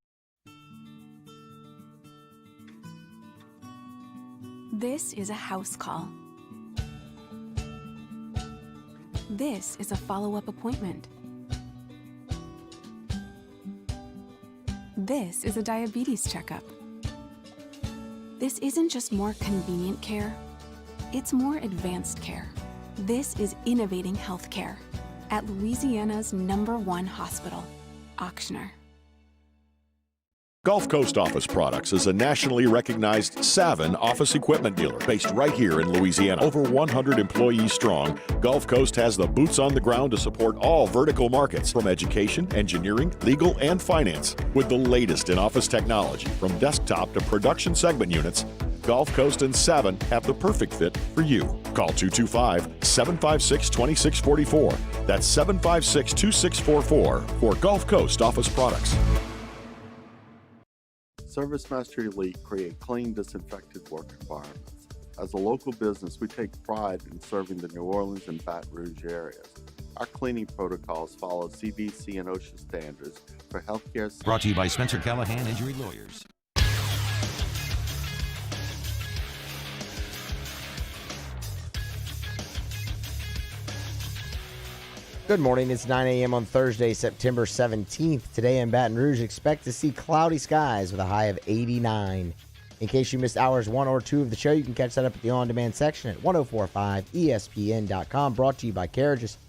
This is a house call. This is a follow-up appointment. This is a diabetes checkup. This isn't just more convenient care, it's more advanced care. This is innovating healthcare at Louisiana's #1 hospital, Ochsner. Gulf Coast Office Products is a nationally recognized Savin office equipment dealer based right here in Louisiana. Over 100 employees strong, Gulf Coast has the boots on the ground to support all vertical markets, from education, engineering, legal, and finance. With the latest in office technology, from desktop to production segment units, Gulf Coast and Savin have the perfect fit for you. Call 225-756-2644. That's 756-2644 for Gulf Coast Office Products. ServiceMaster Elite create clean, disinfected work environments. As a local business, we take pride in serving the New Orleans and Baton Rouge areas. Our cleaning protocols follow CDC and OSHA standards for healthcare. Brought to you by Spencer Callahan Injury Lawyers. Good morning. It's 9 a.m. on Thursday, September 17th. Today in Baton Rouge, expect to see cloudy skies with a high of 89. In case you missed hours 1 or 2 of the show, you can catch that up at the on-demand section at 1045ESPN.com. Brought to you by Carriages.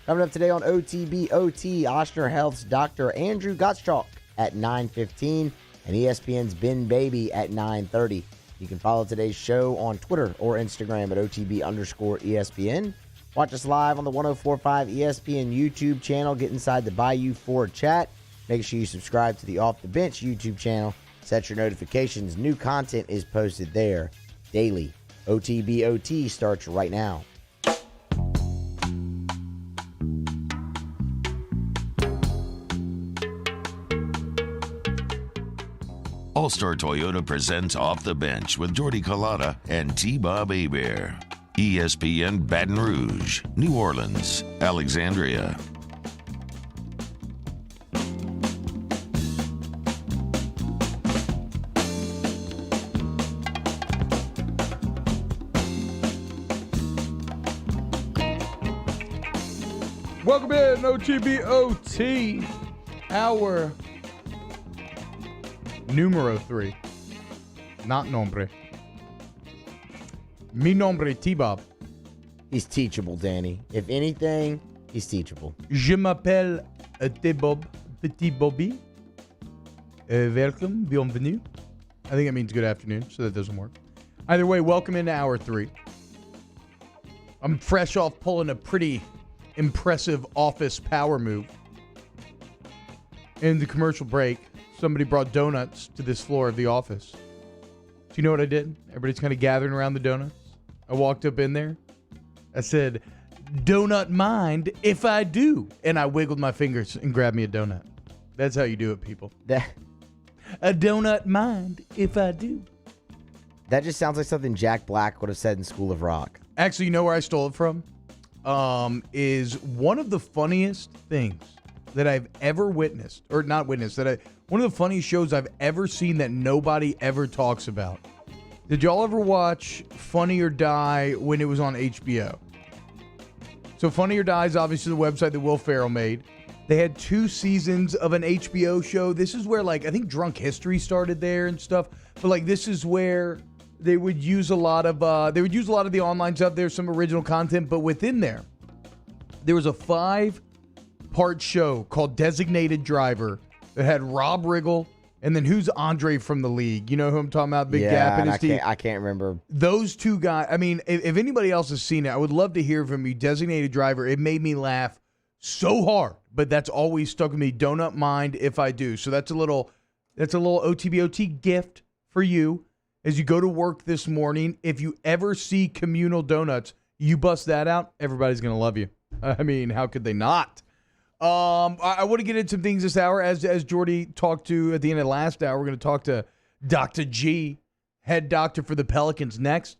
Coming up today on OTB OT, Ochsner Health's Dr. Andrew Gottschalk at 9:15 and ESPN's Ben Baby at 9:30. You can follow today's show on Twitter or Instagram at OTB_ESPN. Watch us live on the 1045 ESPN YouTube channel. Get inside the Bayou Ford chat. Make sure you subscribe to the Off the Bench YouTube channel. Set your notifications. New content is posted there daily. OTB OT starts right now. All-Star Toyota presents Off the Bench with Jordy Collada and T-Bob Hebert. ESPN Baton Rouge, New Orleans, Alexandria. Welcome in, OTBOT, hour numero 3. Not nombre. Mi nombre T-Bob. He's teachable, Danny. If anything, he's teachable. Je m'appelle T-Bob, Petit Bobby. Welcome, bienvenue. I think it means good afternoon, so that doesn't work. Either way, welcome into hour 3. I'm fresh off pulling a pretty impressive office power move. In the commercial break, somebody brought donuts to this floor of the office. Do you know what I did? Everybody's kind of gathering around the donuts. I walked up in there. I said, "Donut mind if I do." And I wiggled my fingers and grabbed me a donut. That's how you do it, people. A donut mind if I do. That just sounds like something Jack Black would have said in School of Rock. Actually, you know where I stole it from? Is one of the funniest things that I've ever witnessed, or not witnessed, one of the funniest shows I've ever seen that nobody ever talks about. Did y'all ever watch Funny or Die when it was on HBO? So Funny or Die is obviously the website that Will Ferrell made. They had 2 seasons of an HBO show. This is where, like, I think Drunk History started there and stuff. But, like, this is where they would use a lot of the online stuff. There's some original content, but within there was a 5-part show called Designated Driver that had Rob Riggle, and then who's Andre from the League? You know who I'm talking about? Big gap in his teeth. I can't remember. Those 2 guys, I mean, if anybody else has seen it, I would love to hear from you. Designated Driver, it made me laugh so hard, but that's always stuck with me. Donut mind if I do. So that's a little OTBOT gift for you as you go to work this morning. If you ever see Communal Donuts, you bust that out, everybody's going to love you. I mean, how could they not? I want to get into some things this hour. As Jordy talked to at the end of the last hour, we're going to talk to Dr. G, head doctor for the Pelicans next.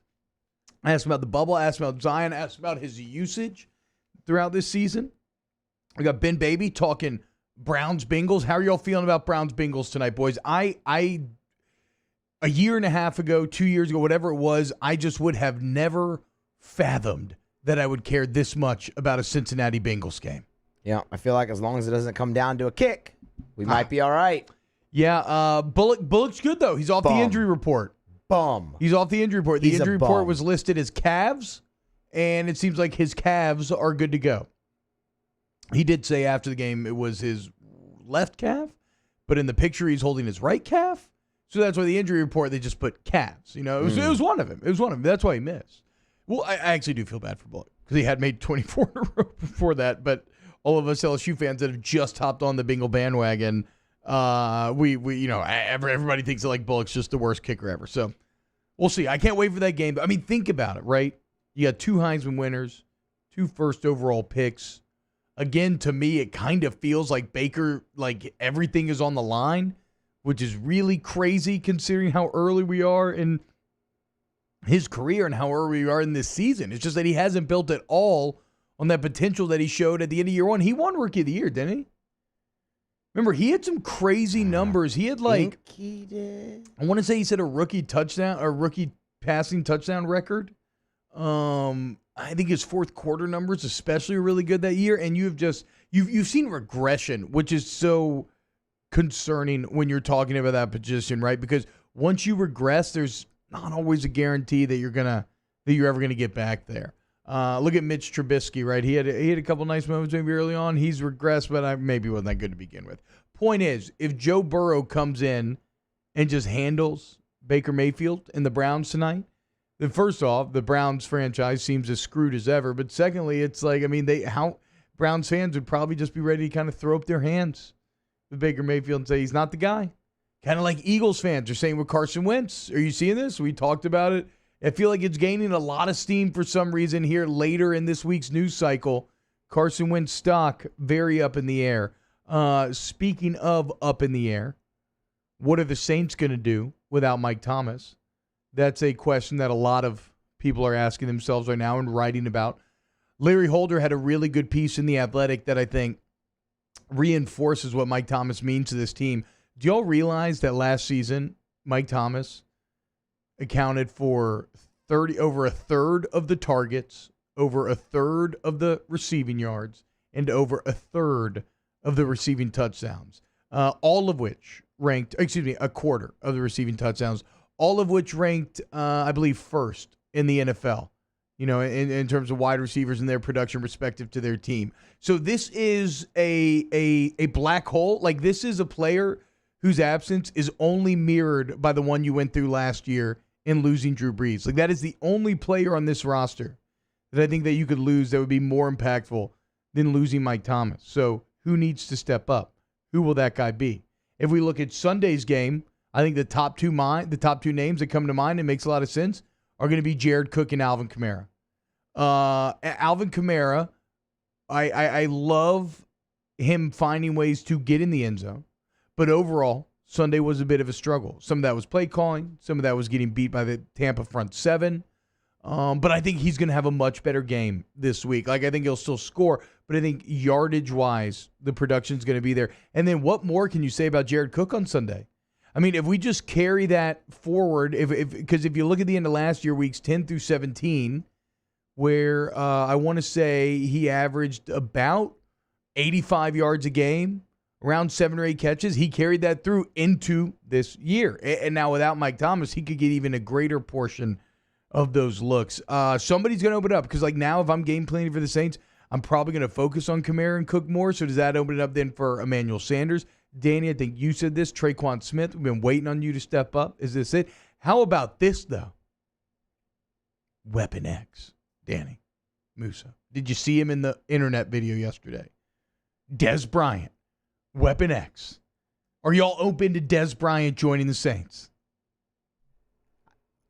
I asked him about the bubble, asked him about Zion, asked him about his usage throughout this season. We got Ben Baby talking Browns Bengals. How are y'all feeling about Browns Bengals tonight, boys? A year and a half ago, 2 years ago, whatever it was, I just would have never fathomed that I would care this much about a Cincinnati Bengals game. Yeah, I feel like as long as it doesn't come down to a kick, we might be all right. Yeah, Bullock's good, though. He's off the injury report. He's off the injury report. The injury report was listed as calves, and it seems like his calves are good to go. He did say after the game it was his left calf, but in the picture he's holding his right calf. So that's why the injury report, they just put calves. You know, it was one of him. It was one of them. That's why he missed. Well, I actually do feel bad for Bullock because he had made 24 in a row before that, but all of us LSU fans that have just hopped on the Bengal bandwagon, everybody thinks that like Bullock's just the worst kicker ever. So we'll see. I can't wait for that game. I mean, think about it, right? You got 2 Heisman winners, 2 first overall picks. Again, to me, it kind of feels like Baker, like everything is on the line, which is really crazy considering how early we are in his career and how early we are in this season. It's just that he hasn't built it all on that potential that he showed at the end of year 1. He won Rookie of the Year, didn't he? Remember, he had some crazy numbers. He had like, he did. I want to say he set a rookie passing touchdown record. I think his fourth quarter numbers especially are really good that year. And you've seen regression, which is so concerning when you're talking about that position, right? Because once you regress, there's not always a guarantee that you're ever gonna get back there. Look at Mitch Trubisky, right? He had a couple nice moments maybe early on. He's regressed, but maybe wasn't that good to begin with. Point is, if Joe Burrow comes in and just handles Baker Mayfield and the Browns tonight, then first off, the Browns franchise seems as screwed as ever. But secondly, it's like, I mean, Browns fans would probably just be ready to kind of throw up their hands with Baker Mayfield and say he's not the guy. Kind of like Eagles fans are saying with Carson Wentz. Are you seeing this? We talked about it. I feel like it's gaining a lot of steam for some reason here later in this week's news cycle. Carson Wentz stock very up in the air. Speaking of up in the air, what are the Saints going to do without Mike Thomas? That's a question that a lot of people are asking themselves right now and writing about. Larry Holder had a really good piece in The Athletic that I think reinforces what Mike Thomas means to this team. Do y'all realize that last season, Mike Thomas accounted for over a third of the targets, over a third of the receiving yards, and over a third of the receiving touchdowns, all of which ranked, a quarter of the receiving touchdowns, all of which ranked, I believe, first in the NFL, in terms of wide receivers and their production respective to their team. So this is a black hole. Like, this is a player whose absence is only mirrored by the one you went through last year in losing Drew Brees. Like, that is the only player on this roster that I think that you could lose that would be more impactful than losing Mike Thomas. So who needs to step up? Who will that guy be? If we look at Sunday's game, I think the top two names that come to mind, it makes a lot of sense, are going to be Jared Cook and Alvin Kamara. Alvin Kamara, I love him finding ways to get in the end zone, but overall, Sunday was a bit of a struggle. Some of that was play calling. Some of that was getting beat by the Tampa front seven. But I think he's going to have a much better game this week. Like, I think he'll still score, but I think yardage-wise, the production's going to be there. And then what more can you say about Jared Cook on Sunday? I mean, if we just carry that forward, because if you look at the end of last year, weeks 10 through 17, where I want to say he averaged about 85 yards a game, around 7 or 8 catches. He carried that through into this year. And now without Mike Thomas, he could get even a greater portion of those looks. Somebody's going to open it up because, like, now if I'm game planning for the Saints, I'm probably going to focus on Kamara and Cook more. So does that open it up then for Emmanuel Sanders? Danny, I think you said this. Traquan Smith, we've been waiting on you to step up. Is this it? How about this, though? Weapon X, Danny Musa. Did you see him in the internet video yesterday? Dez Bryant. Weapon X. Are y'all open to Dez Bryant joining the Saints?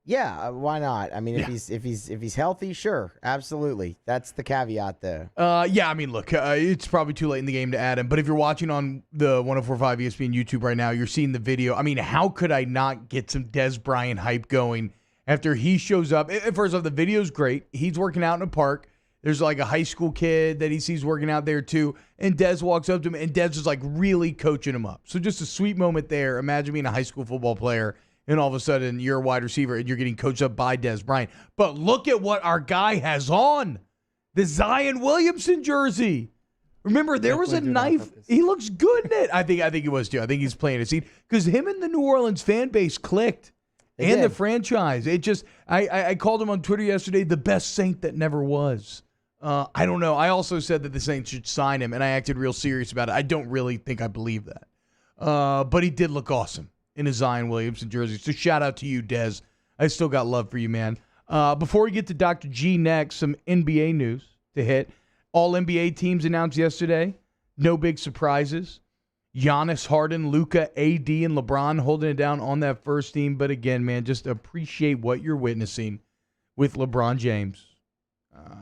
Yeah, why not? I mean, if he's healthy, sure, absolutely. That's the caveat there. Yeah, I mean, look, it's probably too late in the game to add him. But if you're watching on the 104.5 ESPN YouTube right now, you're seeing the video. I mean, how could I not get some Dez Bryant hype going after he shows up? First off, the video's great. He's working out in a park. There's like a high school kid that he sees working out there too. And Dez walks up to him, and Dez is like really coaching him up. So just a sweet moment there. Imagine being a high school football player, and all of a sudden you're a wide receiver and you're getting coached up by Dez Bryant. But look at what our guy has on. The Zion Williamson jersey. Remember, there was a knife. He looks good in it. I think he was too. I think he's playing a scene because him and the New Orleans fan base clicked. And the franchise. It just, I called him on Twitter yesterday the best Saint that never was. I don't know. I also said that the Saints should sign him, and I acted real serious about it. I don't really think I believe that. But he did look awesome in his Zion Williamson jersey. So shout out to you, Dez. I still got love for you, man. Before we get to Dr. G next, some NBA news to hit. All NBA teams announced yesterday. No big surprises. Giannis, Harden, Luka, AD, and LeBron holding it down on that first team. But again, man, just appreciate what you're witnessing with LeBron James.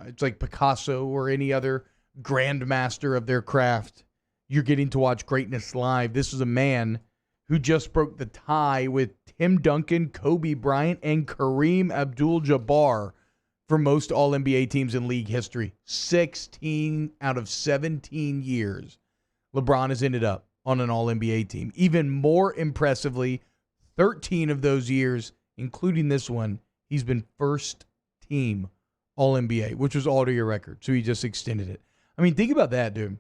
It's like Picasso or any other grandmaster of their craft. You're getting to watch greatness live. This is a man who just broke the tie with Tim Duncan, Kobe Bryant, and Kareem Abdul-Jabbar for most All-NBA teams in league history. 16 out of 17 years, LeBron has ended up on an All-NBA team. Even more impressively, 13 of those years, including this one, he's been first team All-NBA, which was all to your record. So he just extended it. I mean, think about that, dude.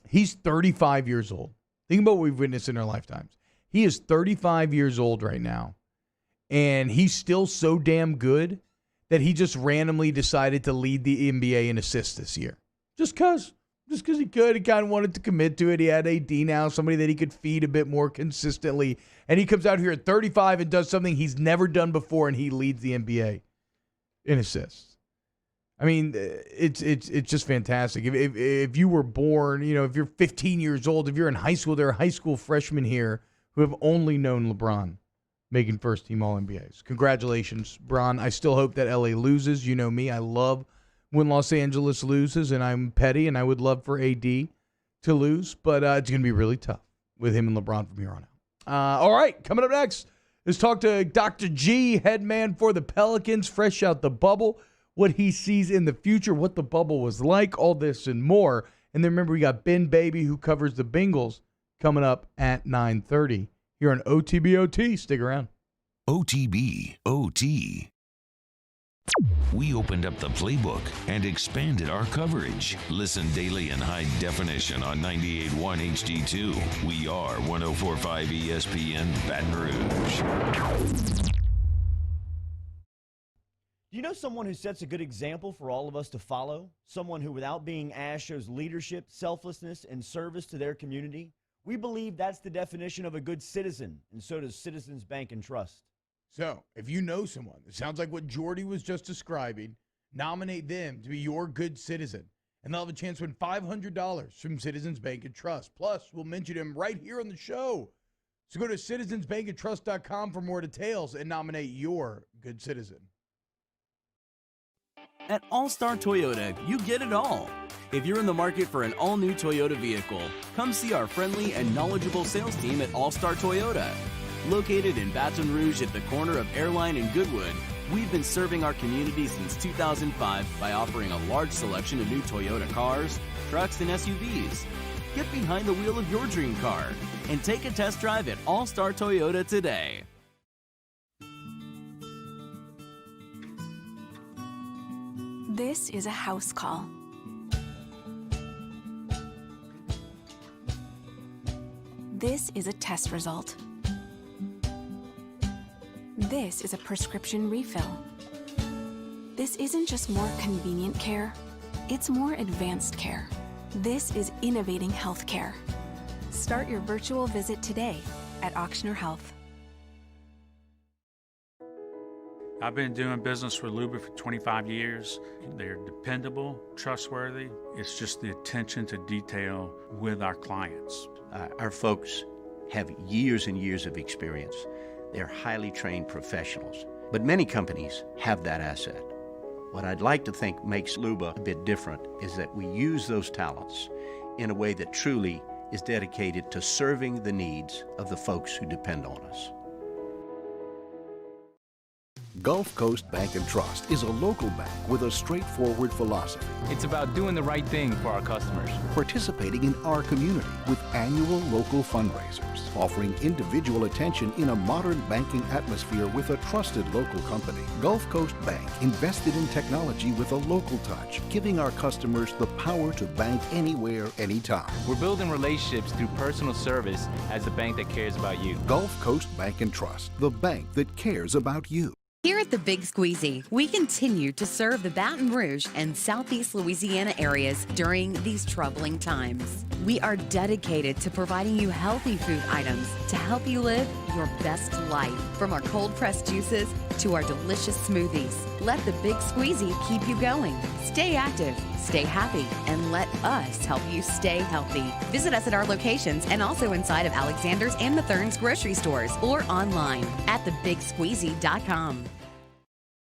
He's 35 years old. Think about what we've witnessed in our lifetimes. He is 35 years old right now, and he's still so damn good that he just randomly decided to lead the NBA in assists this year. Just because he could. He kind of wanted to commit to it. He had AD now, somebody that he could feed a bit more consistently. And he comes out here at 35 and does something he's never done before, and he leads the NBA in assists. I mean, it's just fantastic. If you were born, if you're 15 years old, if you're in high school, there are high school freshmen here who have only known LeBron making first-team All-NBAs. Congratulations, Bron. I still hope that LA loses. You know me. I love when Los Angeles loses, and I'm petty, and I would love for AD to lose, but it's going to be really tough with him and LeBron from here on out. All right, coming up next, let's talk to Dr. G, head man for the Pelicans, fresh out the bubble, what he sees in the future, what the bubble was like, all this and more. And then remember, we got Ben Baby, who covers the Bengals, coming up at 9:30 here on OTBOT. Stick around. OTBOT. We opened up the playbook and expanded our coverage. Listen daily in high definition on 98.1 HD2. We are 104.5 ESPN Baton Rouge. Do you know someone who sets a good example for all of us to follow? Someone who, without being asked, shows leadership, selflessness, and service to their community? We believe that's the definition of a good citizen, and so does Citizens Bank and Trust. So, if you know someone that sounds like what Jordy was just describing, nominate them to be your good citizen, and they'll have a chance to win $500 from Citizens Bank and Trust. Plus, we'll mention him right here on the show. So go to citizensbankandtrust.com for more details and nominate your good citizen. At All-Star Toyota, you get it all. If you're in the market for an all-new Toyota vehicle, come see our friendly and knowledgeable sales team at All-Star Toyota. Located in Baton Rouge at the corner of Airline and Goodwood, we've been serving our community since 2005 by offering a large selection of new Toyota cars, trucks, and SUVs. Get behind the wheel of your dream car and take a test drive at All-Star Toyota today. This is a house call. This is a test result. This is a prescription refill. This isn't just more convenient care, it's more advanced care. This is innovating healthcare. Start your virtual visit today at Auctioner Health. I've been doing business with Luba for 25 years. They're dependable, trustworthy. It's just the attention to detail with our clients. Our folks have years and years of experience. They're highly trained professionals. But many companies have that asset. What I'd like to think makes Luba a bit different is that we use those talents in a way that truly is dedicated to serving the needs of the folks who depend on us. Gulf Coast Bank and Trust is a local bank with a straightforward philosophy. It's about doing the right thing for our customers. Participating in our community with annual local fundraisers, offering individual attention in a modern banking atmosphere with a trusted local company. Gulf Coast Bank invested in technology with a local touch, giving our customers the power to bank anywhere, anytime. We're building relationships through personal service as a bank that cares about you. Gulf Coast Bank and Trust, the bank that cares about you. Here at the Big Squeezy, we continue to serve the Baton Rouge and Southeast Louisiana areas during these troubling times. We are dedicated to providing you healthy food items to help you live your best life. From our cold-pressed juices to our delicious smoothies, let the Big Squeezy keep you going. Stay active, stay happy, and let us help you stay healthy. Visit us at our locations and also inside of Alexander's and Mathern's grocery stores or online at thebigsqueezy.com.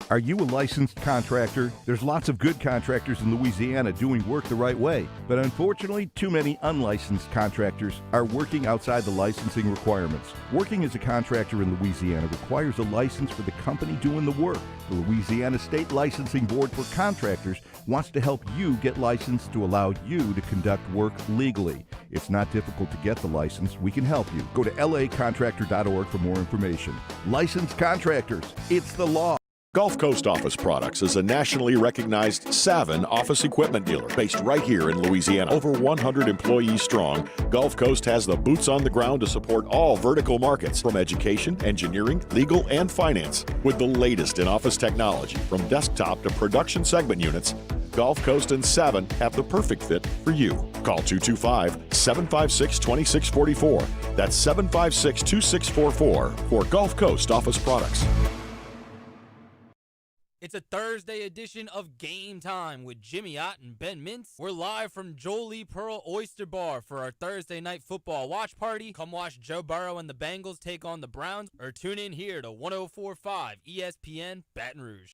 Are you a licensed contractor? There's lots of good contractors in Louisiana doing work the right way, but unfortunately, too many unlicensed contractors are working outside the licensing requirements. Working as a contractor in Louisiana requires a license for the company doing the work. The Louisiana State Licensing Board for Contractors wants to help you get licensed to allow you to conduct work legally. It's not difficult to get the license. We can help you. Go to lacontractor.org for more information. Licensed contractors, it's the law. Gulf Coast Office Products is a nationally recognized Savin office equipment dealer based right here in Louisiana. Over 100 employees strong, Gulf Coast has the boots on the ground to support all vertical markets, from education, engineering, legal, and finance. With the latest in office technology, from desktop to production segment units, Gulf Coast and Savin have the perfect fit for you. Call 225-756-2644. That's 756-2644 for Gulf Coast Office Products. It's a Thursday edition of Game Time with Jimmy Ott and Ben Mintz. We're live from Jolie Pearl Oyster Bar for our Thursday night football watch party. Come watch Joe Burrow and the Bengals take on the Browns, or tune in here to 104.5 ESPN Baton Rouge.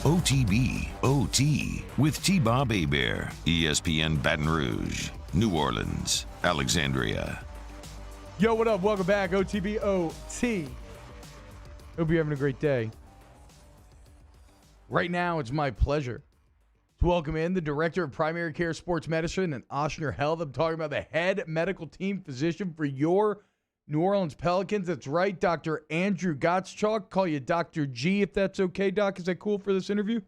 OTB OT with T-Bob Hebert, ESPN Baton Rouge, New Orleans, Alexandria. Yo, what up? Welcome back, OTB OT. Hope you're having a great day. Right now, it's my pleasure to welcome in the Director of Primary Care Sports Medicine and Ochsner Health. I'm talking about the head medical team physician for your New Orleans Pelicans. That's right, Dr. Andrew Gottschalk. Call you Dr. G if that's okay, Doc. Is that cool for this interview?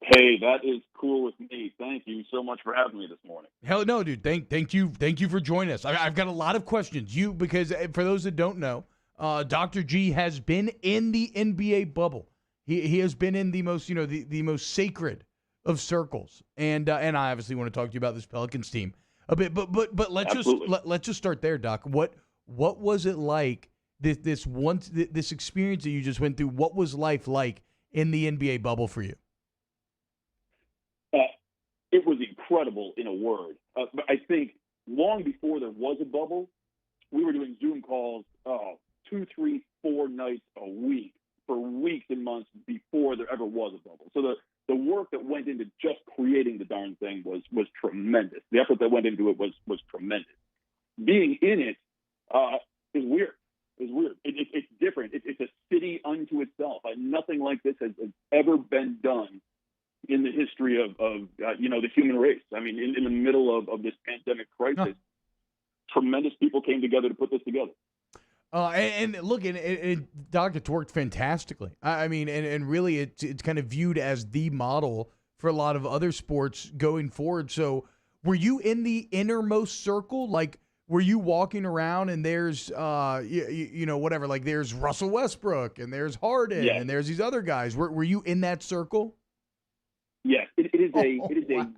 Hey, that is cool with me. Thank you so much for having me this morning. Hell no, dude. Thank you for joining us. I've got a lot of questions. Because for those that don't know, Dr. G has been in the NBA bubble. He has been in the most, the most sacred of circles. And I obviously want to talk to you about this Pelicans team a bit. But let's just start there, Doc. What was it like this experience that you just went through? What was life like in the NBA bubble for you? It was incredible in a word. But I think long before there was a bubble, we were doing Zoom calls 2, 3, 4 nights a week for weeks and months before there ever was a bubble. So the work that went into just creating the darn thing was tremendous. The effort that went into it was tremendous. Being in it is weird. It's weird. It's different. It's a city unto itself. Nothing like this has ever been done in the history of the human race. I mean, in the middle of this pandemic crisis, tremendous people came together to put this together. And look, Doc, it's worked fantastically. I mean, and really, it's kind of viewed as the model for a lot of other sports going forward. So, were you in the innermost circle? Like, were you walking around and there's, whatever, like there's Russell Westbrook and there's Harden and there's these other guys. Were you in that circle? Yes, it is a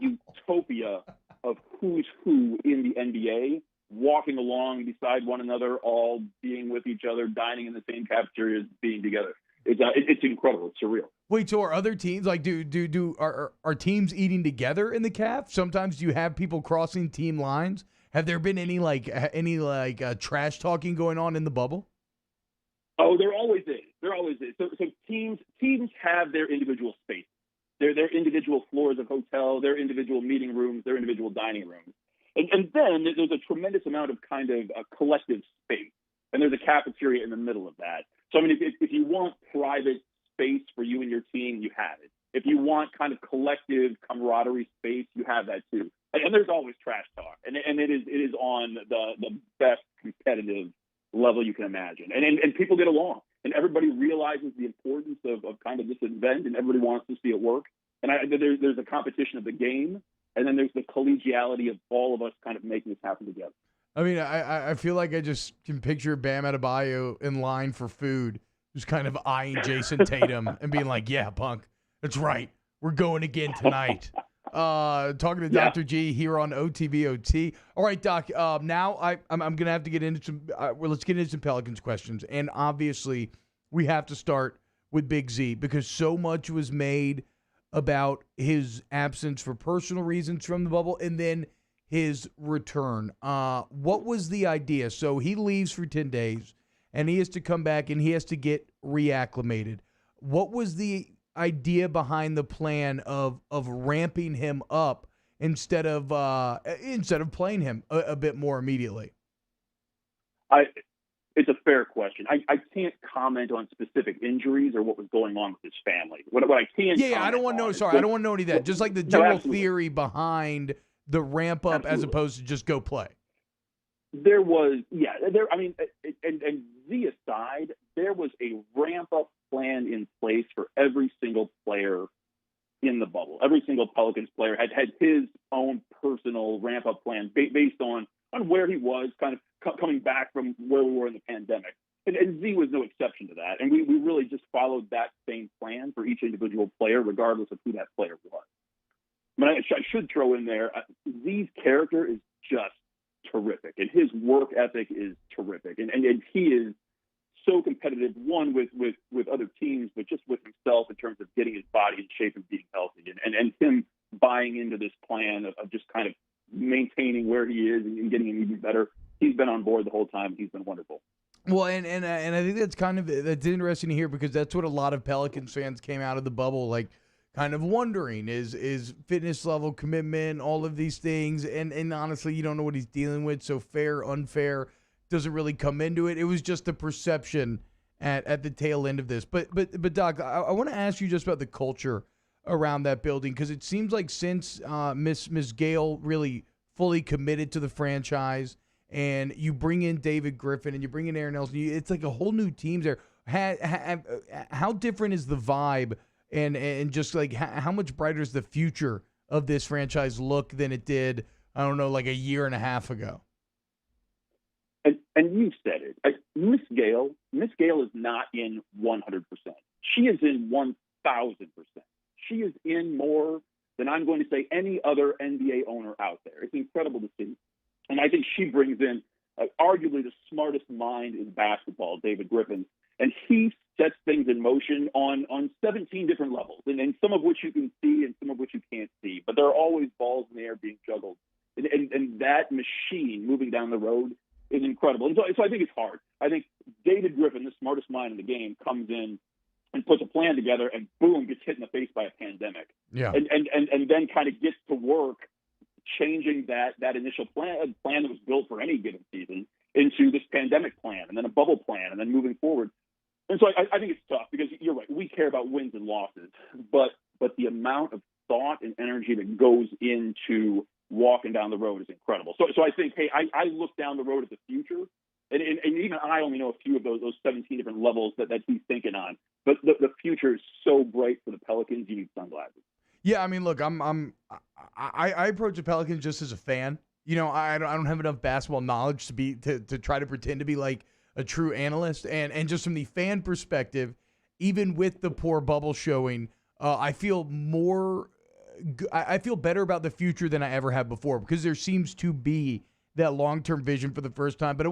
utopia of who's who in the NBA, walking along beside one another, all being with each other, dining in the same cafeterias, being together. It's incredible. It's surreal. Wait, so are other teams like are teams eating together in the caf? Sometimes do you have people crossing team lines? Have there been any trash talking going on in the bubble? Oh, there always is. There always is. So teams have their individual space. Their individual floors of hotel, their individual meeting rooms, their individual dining rooms. And then there's a tremendous amount of kind of a collective space. And there's a cafeteria in the middle of that. So, I mean, if you want private space for you and your team, you have it. If you want kind of collective camaraderie space, you have that too. And there's always trash talk. And it is on the best competitive level you can imagine. And people get along. And everybody realizes the importance of kind of this event, and everybody wants to see it work. And there's a competition of the game, and then there's the collegiality of all of us kind of making this happen together. I mean, I feel like I just can picture Bam Adebayo in line for food, just kind of eyeing Jason Tatum and being like, yeah, punk, that's right. We're going again tonight. Talking to Dr. G here on OTBOT. All right, Doc. Now I'm going to have to get into some. Let's get into some Pelicans questions, and obviously we have to start with Big Z because so much was made about his absence for personal reasons from the bubble, and then his return. What was the idea? So he leaves for 10 days, and he has to come back, and he has to get reacclimated. What was the idea behind the plan of ramping him up instead of playing him a bit more immediately? It's a fair question. I can't comment on specific injuries or what was going on with his family. What I can I don't want to know. Sorry, I don't want to know any of that. Just like the general theory behind the ramp up as opposed to just go play. There was, I mean, and Z aside, there was a ramp up plan in place for every single player in the bubble. Every single Pelicans player had his own personal ramp up plan based on where he was, kind of coming back from where we were in the pandemic. And Z was no exception to that. And we really just followed that same plan for each individual player, regardless of who that player was. I mean, I should throw in there, Z's character is just terrific, and his work ethic is terrific. And he is so competitive, one with other teams, but just with himself in terms of getting his body in shape and being healthy, and him buying into this plan of just kind of maintaining where he is and getting him even better. He's been on board the whole time. He's been wonderful. Well, and I think that's interesting to hear because that's what a lot of Pelicans fans came out of the bubble like kind of wondering is fitness level, commitment, all of these things, and honestly, you don't know what he's dealing with. So fair, unfair doesn't really come into it. It was just the perception at the tail end of this. But Doc, I want to ask you just about the culture around that building because it seems like since Miss Gale really fully committed to the franchise and you bring in David Griffin and you bring in Aaron Nelson. It's like a whole new team there. How different is the vibe and just like how much brighter is the future of this franchise look than it did, I don't know, like a year and a half ago? And you said it. Miss Gale is not in 100%. She is in 1,000%. She is in more than I'm going to say any other NBA owner out there. It's incredible to see. And I think she brings in arguably the smartest mind in basketball, David Griffin. And he sets things in motion on 17 different levels, and some of which you can see and some of which you can't see. But there are always balls in the air being juggled. And that machine moving down the road is incredible. And so I think it's hard. I think David Griffin, the smartest mind in the game, comes in and puts a plan together and boom, gets hit in the face by a pandemic. Yeah. And then kind of gets to work changing that initial plan that was built for any given season into this pandemic plan and then a bubble plan and then moving forward. And so I think it's tough because you're right. We care about wins and losses, but the amount of thought and energy that goes into walking down the road is incredible. So I think, hey, I look down the road at the future, and even I only know a few of those 17 different levels that he's thinking on. But the future is so bright for the Pelicans. You need sunglasses. Yeah, I mean, look, I approach the Pelicans just as a fan. You know, I don't have enough basketball knowledge to try to pretend to be like a true analyst. And just from the fan perspective, even with the poor bubble showing, I feel better about the future than I ever have before because there seems to be that long-term vision for the first time. But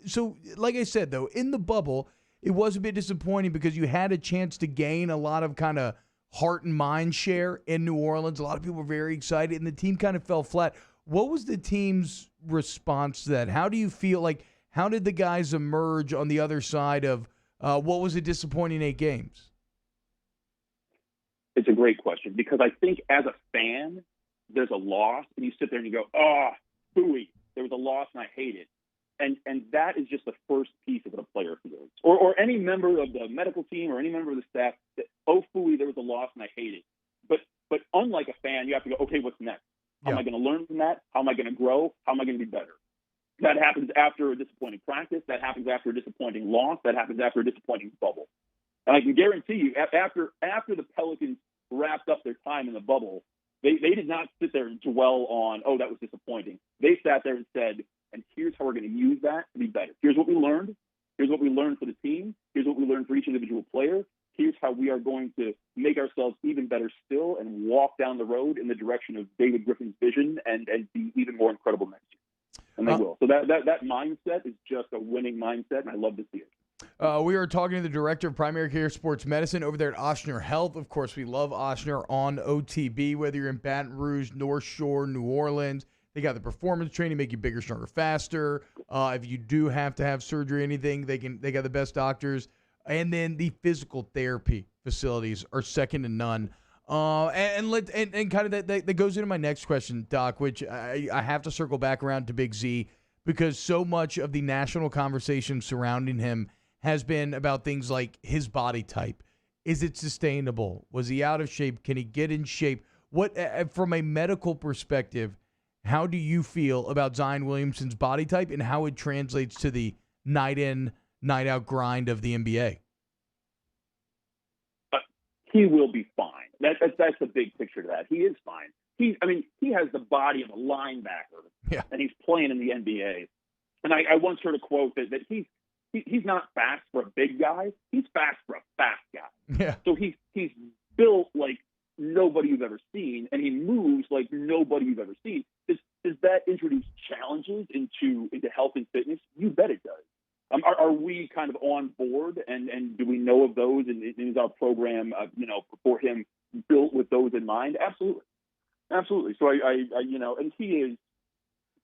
so like I said, though, in the bubble, it was a bit disappointing because you had a chance to gain a lot of kind of heart and mind share in New Orleans. A lot of people were very excited, and the team kind of fell flat. What was the team's response to that? How do you feel like, how did the guys emerge on the other side of what was a disappointing 8 games? It's a great question because I think as a fan, there's a loss, and you sit there and you go, oh, phooey, there was a loss and I hate it. And that is just the first piece of what a player feels. Or any member of the medical team or any member of the staff, that, oh, phooey, there was a loss and I hate it. But unlike a fan, you have to go, okay, what's next? How am I going to learn from that? How am I going to grow? How am I going to be better? That happens after a disappointing practice. That happens after a disappointing loss. That happens after a disappointing bubble. And I can guarantee you, after the Pelicans wrapped up their time in the bubble, they did not sit there and dwell on, oh, that was disappointing. They sat there and said, and here's how we're going to use that to be better. Here's what we learned. Here's what we learned for the team. Here's what we learned for each individual player. Here's how we are going to make ourselves even better still and walk down the road in the direction of David Griffin's vision and be even more incredible next year. And they will. So that mindset is just a winning mindset, and I love to see it. We are talking to the director of primary care sports medicine over there at Ochsner Health. Of course, we love Ochsner on OTB, whether you're in Baton Rouge, North Shore, New Orleans. They got the performance training, make you bigger, stronger, faster. If you do have to have surgery or anything, they got the best doctors. And then the physical therapy facilities are second to none. And kind of that goes into my next question, Doc, which I have to circle back around to Big Z because so much of the national conversation surrounding him has been about things like his body type. Is it sustainable? Was he out of shape? Can he get in shape? What, from a medical perspective, how do you feel about Zion Williamson's body type and how it translates to the night in, night out grind of the NBA? He will be fine. That's the big picture to that. He is fine. He has the body of a linebacker, and he's playing in the NBA. And I once heard a quote that he's not fast for a big guy. He's fast for a fast guy. Yeah. So he's built like nobody you've ever seen, and he moves like nobody you've ever seen. Does that introduce challenges into health and fitness? You bet it does. Are we kind of on board, and do we know of those? And is our program, for him built with those in mind? Absolutely. So and he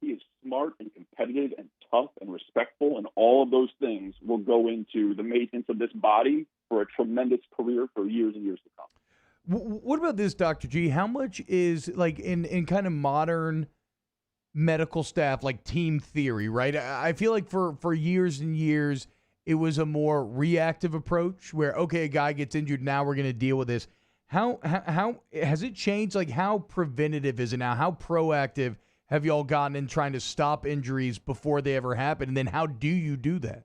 is smart and competitive and tough and respectful, and all of those things will go into the maintenance of this body for a tremendous career for years and years to come. What about this, Dr. G? How much is like in kind of modern medical staff, like team theory, right? I feel like for years and years, it was a more reactive approach where, okay, a guy gets injured, now we're going to deal with this. How has it changed? Like, how preventative is it now? How proactive have y'all gotten in trying to stop injuries before they ever happen? And then how do you do that?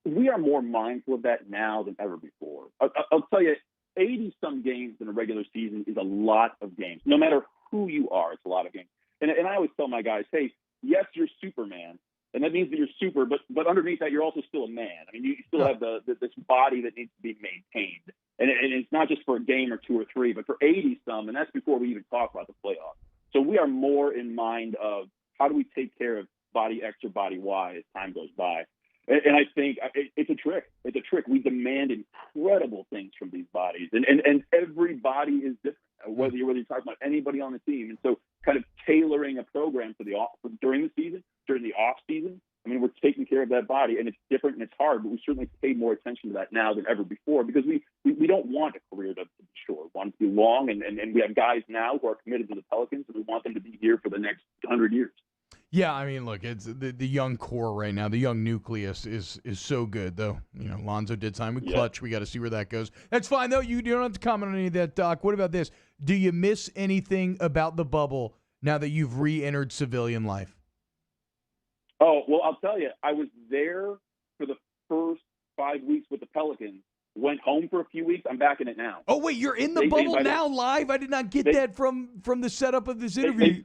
We are more mindful of that now than ever before. I'll tell you, 80-some games in a regular season is a lot of games. No matter who you are, it's a lot of games. And I always tell my guys, hey, yes, you're Superman, and that means that you're super, but underneath that, you're also still a man. I mean, you still have this body that needs to be maintained. And it's not just for a game or two or three, but for 80-some, and that's before we even talk about the playoffs. So we are more in mind of how do we take care of body X or body Y as time goes by. And I think it's a trick. It's a trick. We demand incredible things from these bodies, and every body is different, whether you're talking about anybody on the team. And so kind of tailoring a program for during the season, during the off season, I mean, we're taking care of that body, and it's different and it's hard, but we certainly pay more attention to that now than ever before because we don't want a career to be short. We want it to be long, and we have guys now who are committed to the Pelicans, and we want them to be here for the next 100 years. Yeah, I mean, look, it's the young core right now. The young nucleus is so good, though. You know, Lonzo did sign with Clutch. We got to see where that goes. That's fine, though. You don't have to comment on any of that, Doc. What about this? Do you miss anything about the bubble now that you've re-entered civilian life? Oh, well, I'll tell you, I was there for the first 5 weeks with the Pelicans. Went home for a few weeks. I'm back in it now. Oh, wait, you're in the bubble now live? I did not get that from the setup of this interview.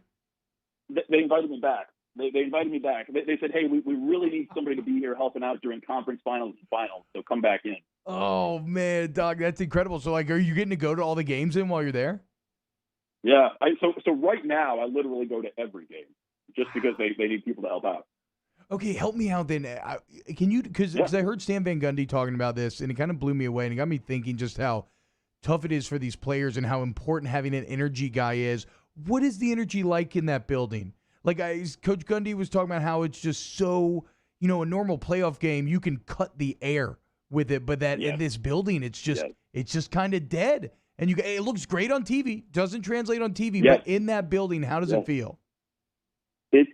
They invited me back. They invited me back. They said, hey, we really need somebody to be here helping out during conference finals and finals, so come back in. Oh, man, Doc, that's incredible. So, like, are you getting to go to all the games then while you're there? Yeah. So right now, I literally go to every game just because they need people to help out. Okay, help me out then. Can you, because I heard Stan Van Gundy talking about this, and it kind of blew me away, and it got me thinking just how tough it is for these players and how important having an energy guy is. What is the energy like in that building? Like Coach Gundy was talking about how it's just so, a normal playoff game, you can cut the air with it, but that in this building, it's just kind of dead. And it looks great on TV, doesn't translate on TV, but in that building, how does it feel? It's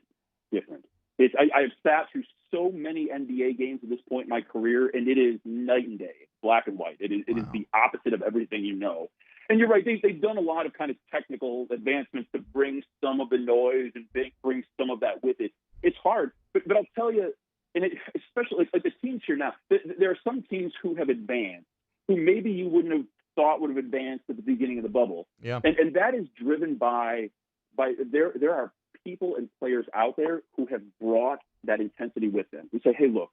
different. I have sat through so many NBA games at this point in my career, and it is night and day. It's black and white. It is the opposite of everything you know. And you're right. They've done a lot of kind of technical advancements to bring some of the noise and bring some of that with it. It's hard, but I'll tell you, and especially like the teams here now, there are some teams who have advanced, who maybe you wouldn't have thought would have advanced at the beginning of the bubble. Yeah. And that is driven by there are people and players out there who have brought that intensity with them. We say, hey, look,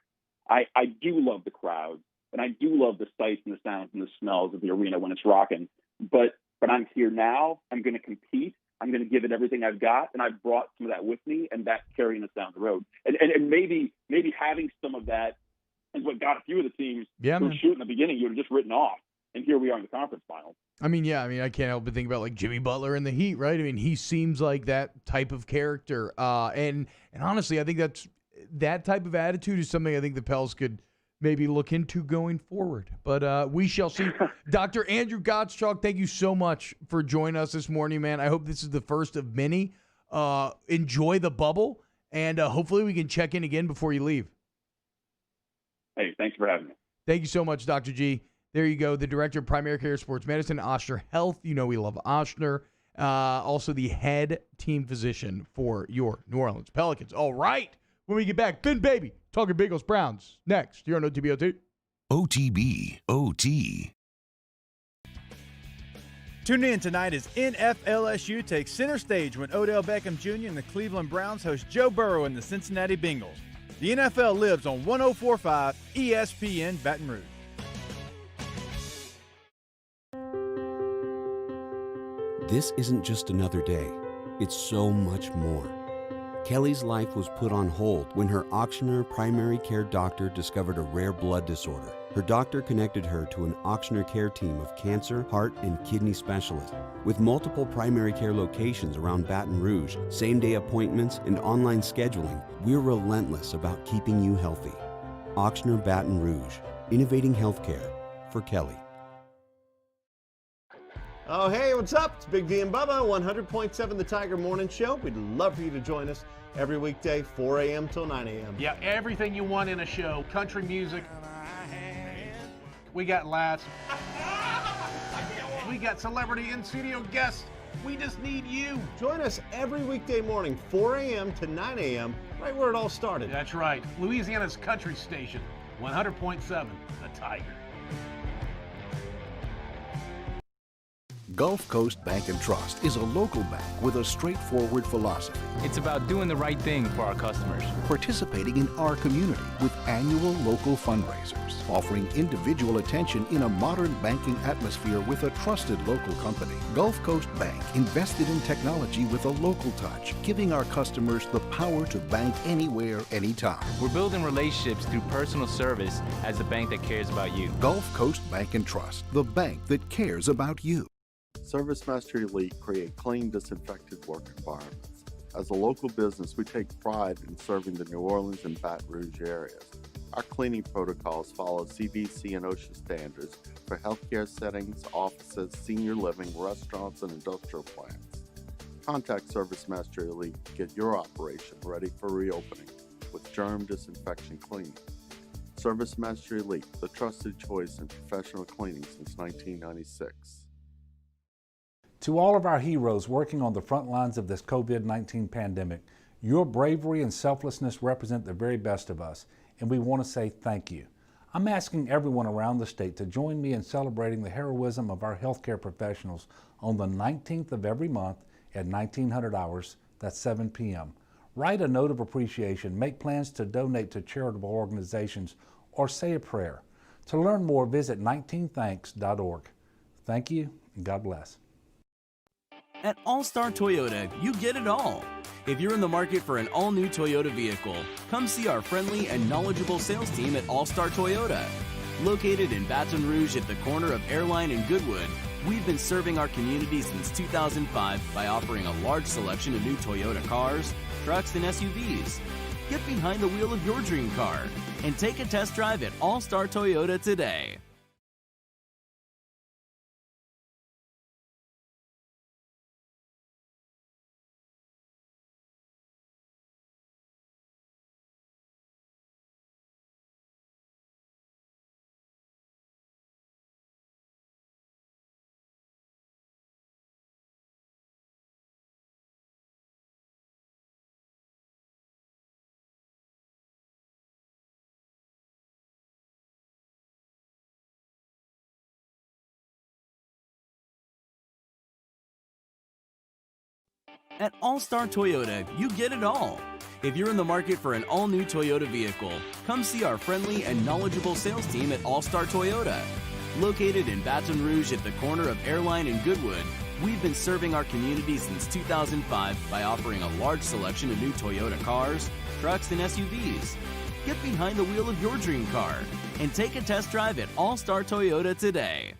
I do love the crowds, and I do love the sights and the sounds and the smells of the arena when it's rocking. But I'm here now. I'm going to compete. I'm going to give it everything I've got, and I've brought some of that with me, and that's carrying us down the road. And maybe having some of that is what got a few of the teams who were shooting in the beginning. You would have just written off, and here we are in the conference finals. I can't help but think about like Jimmy Butler in the Heat, right? I mean, he seems like that type of character, and honestly, I think that type of attitude is something I think the Pels could maybe look into going forward. But we shall see. Dr. Andrew Gottschalk, thank you so much for joining us this morning, man. I hope this is the first of many. Enjoy the bubble, and hopefully we can check in again before you leave. Hey, thanks for having me. Thank you so much, Dr. G. There you go, the Director of Primary Care Sports Medicine, Ochsner Health. You know we love Ochsner. Also the head team physician for your New Orleans Pelicans. All right, when we get back, Ben Baby, talking Bengals Browns. Next, you're on OTB OT. OTB. Tune in tonight as NFLSU takes center stage when Odell Beckham Jr. and the Cleveland Browns host Joe Burrow and the Cincinnati Bengals. The NFL lives on 104.5 ESPN Baton Rouge. This isn't just another day. It's so much more. Kelly's life was put on hold when her Ochsner primary care doctor discovered a rare blood disorder. Her doctor connected her to an Ochsner care team of cancer, heart, and kidney specialists. With multiple primary care locations around Baton Rouge, same-day appointments, and online scheduling, we're relentless about keeping you healthy. Ochsner Baton Rouge, innovating healthcare for Kelly. Oh, hey, what's up? It's Big D and Bubba, 100.7 The Tiger Morning Show. We'd love for you to join us every weekday, 4 a.m. till 9 a.m. Yeah, everything you want in a show. Country music. We got laughs. We got celebrity in-studio guests. We just need you. Join us every weekday morning, 4 a.m. to 9 a.m., right where it all started. That's right. Louisiana's country station, 100.7, The Tiger. Gulf Coast Bank and Trust is a local bank with a straightforward philosophy. It's about doing the right thing for our customers. Participating in our community with annual local fundraisers, offering individual attention in a modern banking atmosphere with a trusted local company. Gulf Coast Bank invested in technology with a local touch, giving our customers the power to bank anywhere, anytime. We're building relationships through personal service as the bank that cares about you. Gulf Coast Bank and Trust, the bank that cares about you. ServiceMaster Elite create clean, disinfected work environments. As a local business, we take pride in serving the New Orleans and Baton Rouge areas. Our cleaning protocols follow CDC and OSHA standards for healthcare settings, offices, senior living, restaurants, and industrial plants. Contact ServiceMaster Elite to get your operation ready for reopening with germ disinfection cleaning. ServiceMaster Elite, the trusted choice in professional cleaning since 1996. To all of our heroes working on the front lines of this COVID-19 pandemic, your bravery and selflessness represent the very best of us, and we want to say thank you. I'm asking everyone around the state to join me in celebrating the heroism of our healthcare professionals on the 19th of every month at 1900 hours, that's 7 p.m. Write a note of appreciation, make plans to donate to charitable organizations, or say a prayer. To learn more, visit 19thanks.org. Thank you, and God bless. At All-Star Toyota, you get it all. If you're in the market for an all-new Toyota vehicle, come see our friendly and knowledgeable sales team at All-Star Toyota. Located in Baton Rouge at the corner of Airline and Goodwood, we've been serving our community since 2005 by offering a large selection of new Toyota cars, trucks, and SUVs. Get behind the wheel of your dream car and take a test drive at All-Star Toyota today. At All-Star Toyota, you get it all. If you're in the market for an all-new Toyota vehicle, come see our friendly and knowledgeable sales team at All-Star Toyota. Located in Baton Rouge at the corner of Airline and Goodwood, we've been serving our community since 2005 by offering a large selection of new Toyota cars, trucks, and SUVs. Get behind the wheel of your dream car and take a test drive at All-Star Toyota today.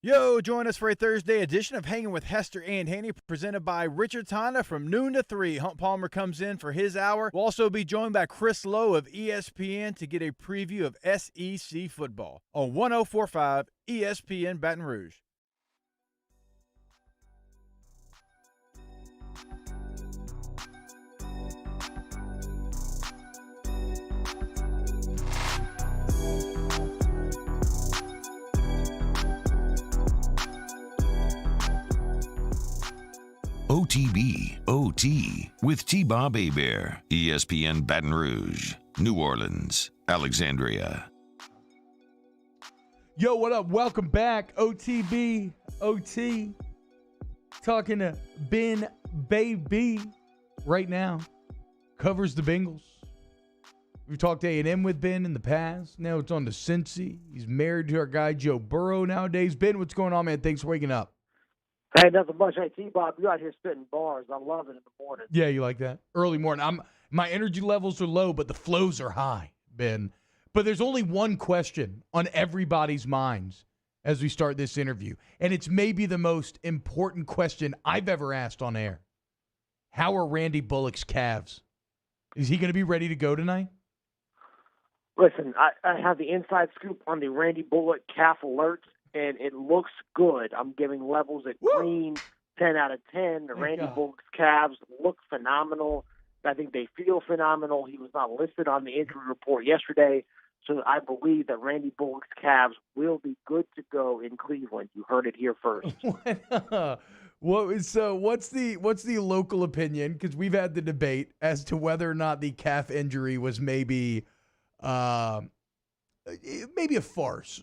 Yo, join us for a Thursday edition of Hanging with Hester and Haney, presented by Richard Tonda from noon to 3. Hunt Palmer comes in for his hour. We'll also be joined by Chris Lowe of ESPN to get a preview of SEC football on 104.5 ESPN Baton Rouge. OTB, OT, with T-Bob Hebert, ESPN Baton Rouge, New Orleans, Alexandria. Yo, what up? Welcome back. OTB, OT. Talking to Ben Baby right now. Covers the Bengals. We've talked A&M with Ben in the past. Now it's on to Cincy. He's married to our guy Joe Burrow nowadays. Ben, what's going on, man? Thanks for waking up. Hey, nothing much. Hey, T-Bob, you out here spitting bars. I love it in the morning. Yeah, you like that? Early morning. My energy levels are low, but the flows are high, Ben. But there's only one question on everybody's minds as we start this interview, and it's maybe the most important question I've ever asked on air. How are Randy Bullock's calves? Is he going to be ready to go tonight? Listen, I have the inside scoop on the Randy Bullock calf alerts, and it looks good. I'm giving levels at green, 10 out of 10. The Randy Bullock's calves look phenomenal. I think they feel phenomenal. He was not listed on the injury report yesterday, so I believe that Randy Bullock's calves will be good to go in Cleveland. You heard it here first. What's the local opinion? Because we've had the debate as to whether or not the calf injury was maybe a farce.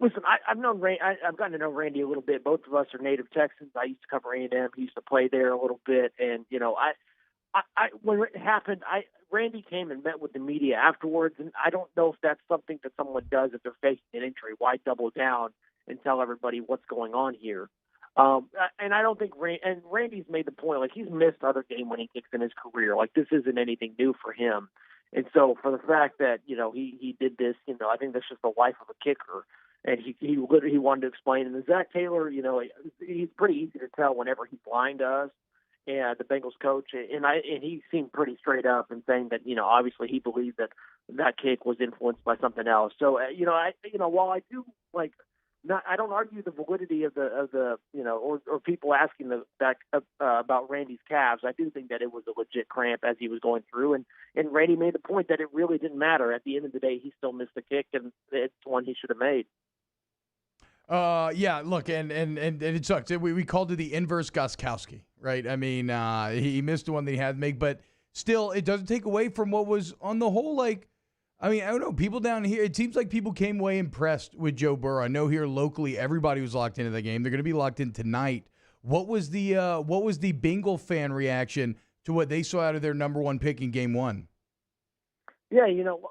Listen, I've known I've gotten to know Randy a little bit. Both of us are native Texans. I used to cover A&M. He used to play there a little bit, and I when it happened, Randy came and met with the media afterwards, and I don't know if that's something that someone does if they're facing an injury. Why double down and tell everybody what's going on here? And I don't think Randy's made the point, like, he's missed other game-winning kicks in his career. Like, this isn't anything new for him. And so for the fact that, he did this, I think that's just the life of a kicker. And he literally wanted to explain. And Zach Taylor, he's pretty easy to tell whenever he's lying to us, and the Bengals coach. And he seemed pretty straight up in saying that, obviously he believed that kick was influenced by something else. So, while I do I don't argue the validity of the or people asking about Randy's calves. I do think that it was a legit cramp as he was going through, and Randy made the point that it really didn't matter. At the end of the day, he still missed the kick, and it's one he should have made. Yeah, look, and it sucks. We called it the inverse Gostkowski, right? I mean, he missed the one that he had to make, but still, it doesn't take away from what was on the whole, I don't know. People down here, it seems like people came away impressed with Joe Burrow. I know here locally, everybody was locked into the game. They're going to be locked in tonight. What was the Bengal fan reaction to what they saw out of their number one pick in Game 1? Yeah,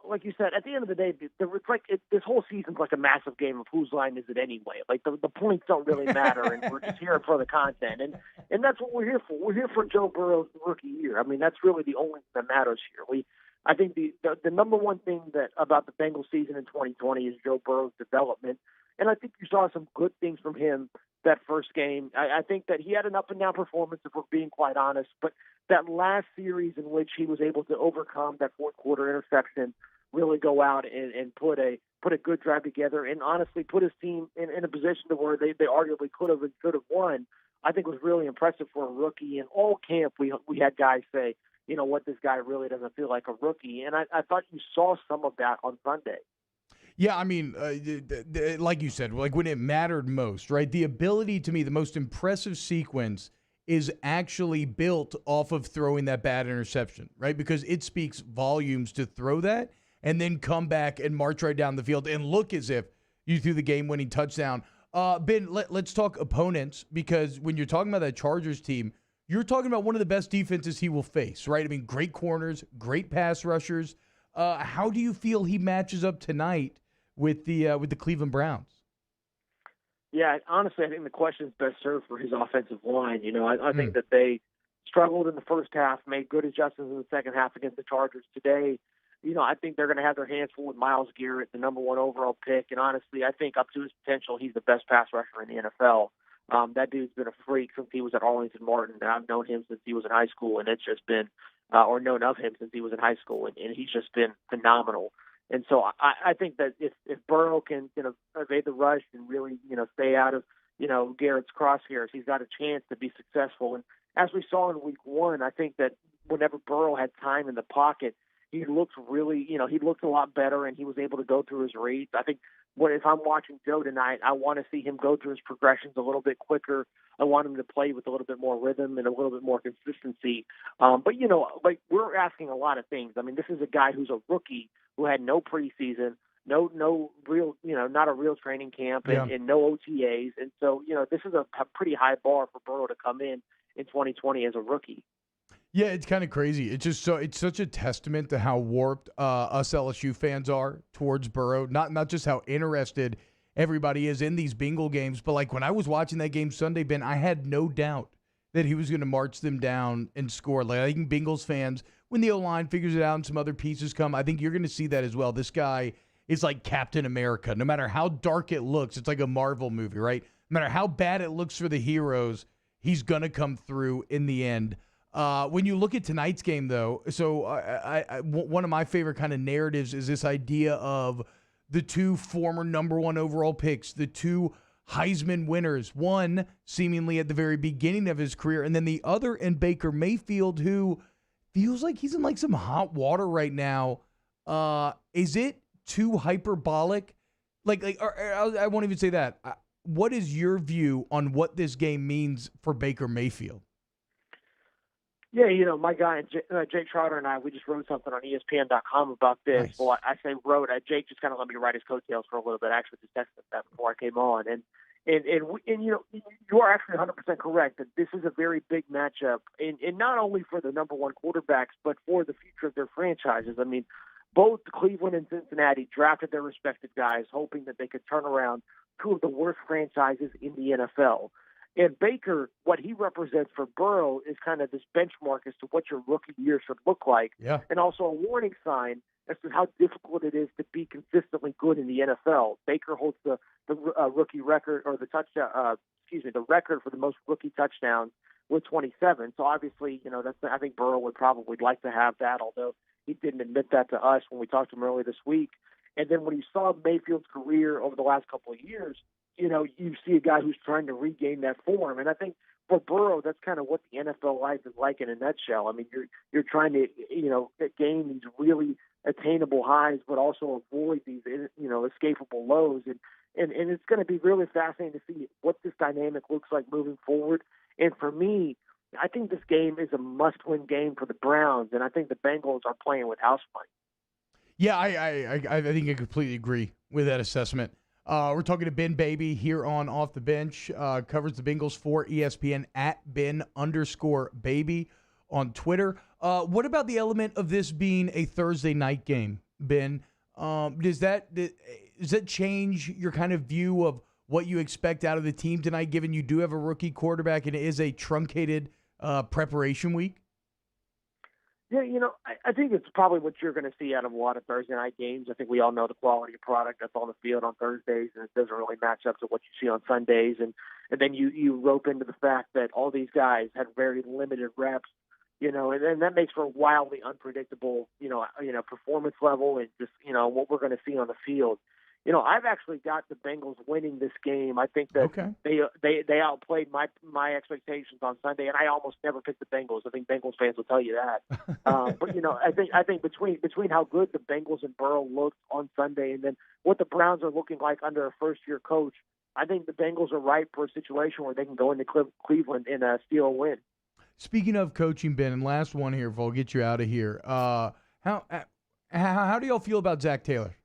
like you said, at the end of the day, this whole season's like a massive game of whose line is it anyway. Like the points don't really matter, and we're just here for the content, and that's what we're here for. We're here for Joe Burrow's rookie year. I mean, that's really the only thing that matters here. I think the number one thing about the Bengals season in 2020 is Joe Burrow's development, and I think you saw some good things from him that first game. I think that he had an up and down performance, if we're being quite honest, but that last series in which he was able to overcome that fourth quarter interception, really go out and put a good drive together, and honestly put his team in a position to where they arguably could have and should have won, I think was really impressive for a rookie. And all camp we had guys say, this guy really doesn't feel like a rookie. And I thought you saw some of that on Sunday. Yeah, I mean, like you said, like when it mattered most, right? The ability, to me, the most impressive sequence is actually built off of throwing that bad interception, right? Because it speaks volumes to throw that and then come back and march right down the field and look as if you threw the game-winning touchdown. Ben, let's talk opponents, because when you're talking about that Chargers team, you're talking about one of the best defenses he will face, right? I mean, great corners, great pass rushers. How do you feel he matches up tonight with the Cleveland Browns? Yeah, honestly, I think the question is best served for his offensive line. I think that they struggled in the first half, made good adjustments in the second half against the Chargers today. I think they're going to have their hands full with Myles Garrett, the number one overall pick. And honestly, I think up to his potential, he's the best pass rusher in the NFL. That dude's been a freak since he was at Arlington Martin, and I've known him since he was in high school, and it's just been, or known of him since he was in high school, and he's just been phenomenal. And so I think that if Burrow can, evade the rush and really, stay out of, Garrett's crosshairs, he's got a chance to be successful. And as we saw in week 1, I think that whenever Burrow had time in the pocket, he looked really, he looked a lot better, and he was able to go through his reads. I think if I'm watching Joe tonight, I want to see him go through his progressions a little bit quicker. I want him to play with a little bit more rhythm and a little bit more consistency. But, we're asking a lot of things. I mean, this is a guy who's a rookie who had no preseason, no real, not a real training camp, and no OTAs. And so, this is a pretty high bar for Burrow to come in 2020 as a rookie. Yeah, it's kind of crazy. It's such a testament to how warped us LSU fans are towards Burrow. Not just how interested everybody is in these Bengal games, but like when I was watching that game Sunday, Ben, I had no doubt that he was going to march them down and score. Like, I think Bengals fans, when the O-line figures it out and some other pieces come, I think you're going to see that as well. This guy is like Captain America. No matter how dark it looks, it's like a Marvel movie, right? No matter how bad it looks for the heroes, he's going to come through in the end. When you look at tonight's game, though, so one of my favorite kind of narratives is this idea of the two former number one overall picks, the two Heisman winners, one seemingly at the very beginning of his career, and then the other in Baker Mayfield, who feels like he's in like some hot water right now. Is it too hyperbolic? I won't even say that. what is your view on what this game means for Baker Mayfield? Yeah, my guy, Jake Trotter and I, we just wrote something on ESPN.com about this. Nice. Well, I say wrote. Jake just kind of let me write his coattails for a little bit. I actually just texted that before I came on. And you are actually 100% correct that this is a very big matchup, and not only for the number one quarterbacks, but for the future of their franchises. I mean, both Cleveland and Cincinnati drafted their respective guys, hoping that they could turn around two of the worst franchises in the NFL. And Baker, what he represents for Burrow is kind of this benchmark as to what your rookie year should look like, and also a warning sign as to how difficult it is to be consistently good in the NFL. Baker holds the rookie record, or the record for the most rookie touchdowns with 27. So obviously, I think Burrow would probably like to have that, although he didn't admit that to us when we talked to him earlier this week. And then when you saw Mayfield's career over the last couple of years, you see a guy who's trying to regain that form. And I think for Burrow, that's kind of what the NFL life is like in a nutshell. I mean, you're trying to, gain these really attainable highs, but also avoid these, escapable lows. And it's going to be really fascinating to see what this dynamic looks like moving forward. And for me, I think this game is a must-win game for the Browns, and I think the Bengals are playing with house money. Yeah, I think I completely agree with that assessment. We're talking to Ben Baby here on Off the Bench. Covers the Bengals for ESPN at Ben_Baby on Twitter. What about the element of this being a Thursday night game, Ben? Does that change your kind of view of what you expect out of the team tonight, given you do have a rookie quarterback and it is a truncated preparation week? Yeah, I think it's probably what you're going to see out of a lot of Thursday night games. I think we all know the quality of product that's on the field on Thursdays, and it doesn't really match up to what you see on Sundays. And then you rope into the fact that all these guys had very limited reps, and that makes for a wildly unpredictable, performance level and just, what we're going to see on the field. I've actually got the Bengals winning this game. I think that they outplayed my expectations on Sunday, and I almost never picked the Bengals. I think Bengals fans will tell you that. But I think between how good the Bengals and Burrow looked on Sunday, and then what the Browns are looking like under a first-year coach, I think the Bengals are ripe for a situation where they can go into Cleveland and steal a win. Speaking of coaching, Ben, and last one here, if I'll get you out of here. How do y'all feel about Zach Taylor?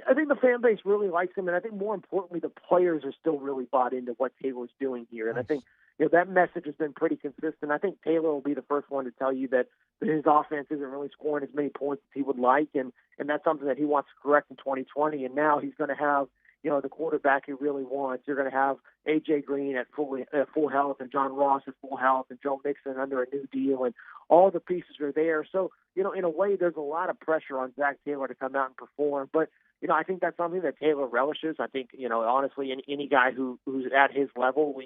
I think the fan base really likes him, and I think more importantly, the players are still really bought into what Taylor's doing here. And I think that message has been pretty consistent. I think Taylor will be the first one to tell you that his offense isn't really scoring as many points as he would like, and that's something that he wants to correct in 2020. And now he's going to have the quarterback he really wants. You're going to have A.J. Green at full health, and John Ross at full health, and Joe Mixon under a new deal, and all the pieces are there. So, in a way, there's a lot of pressure on Zach Taylor to come out and perform. But, I think that's something that Taylor relishes. I think, honestly, any guy who's at his level,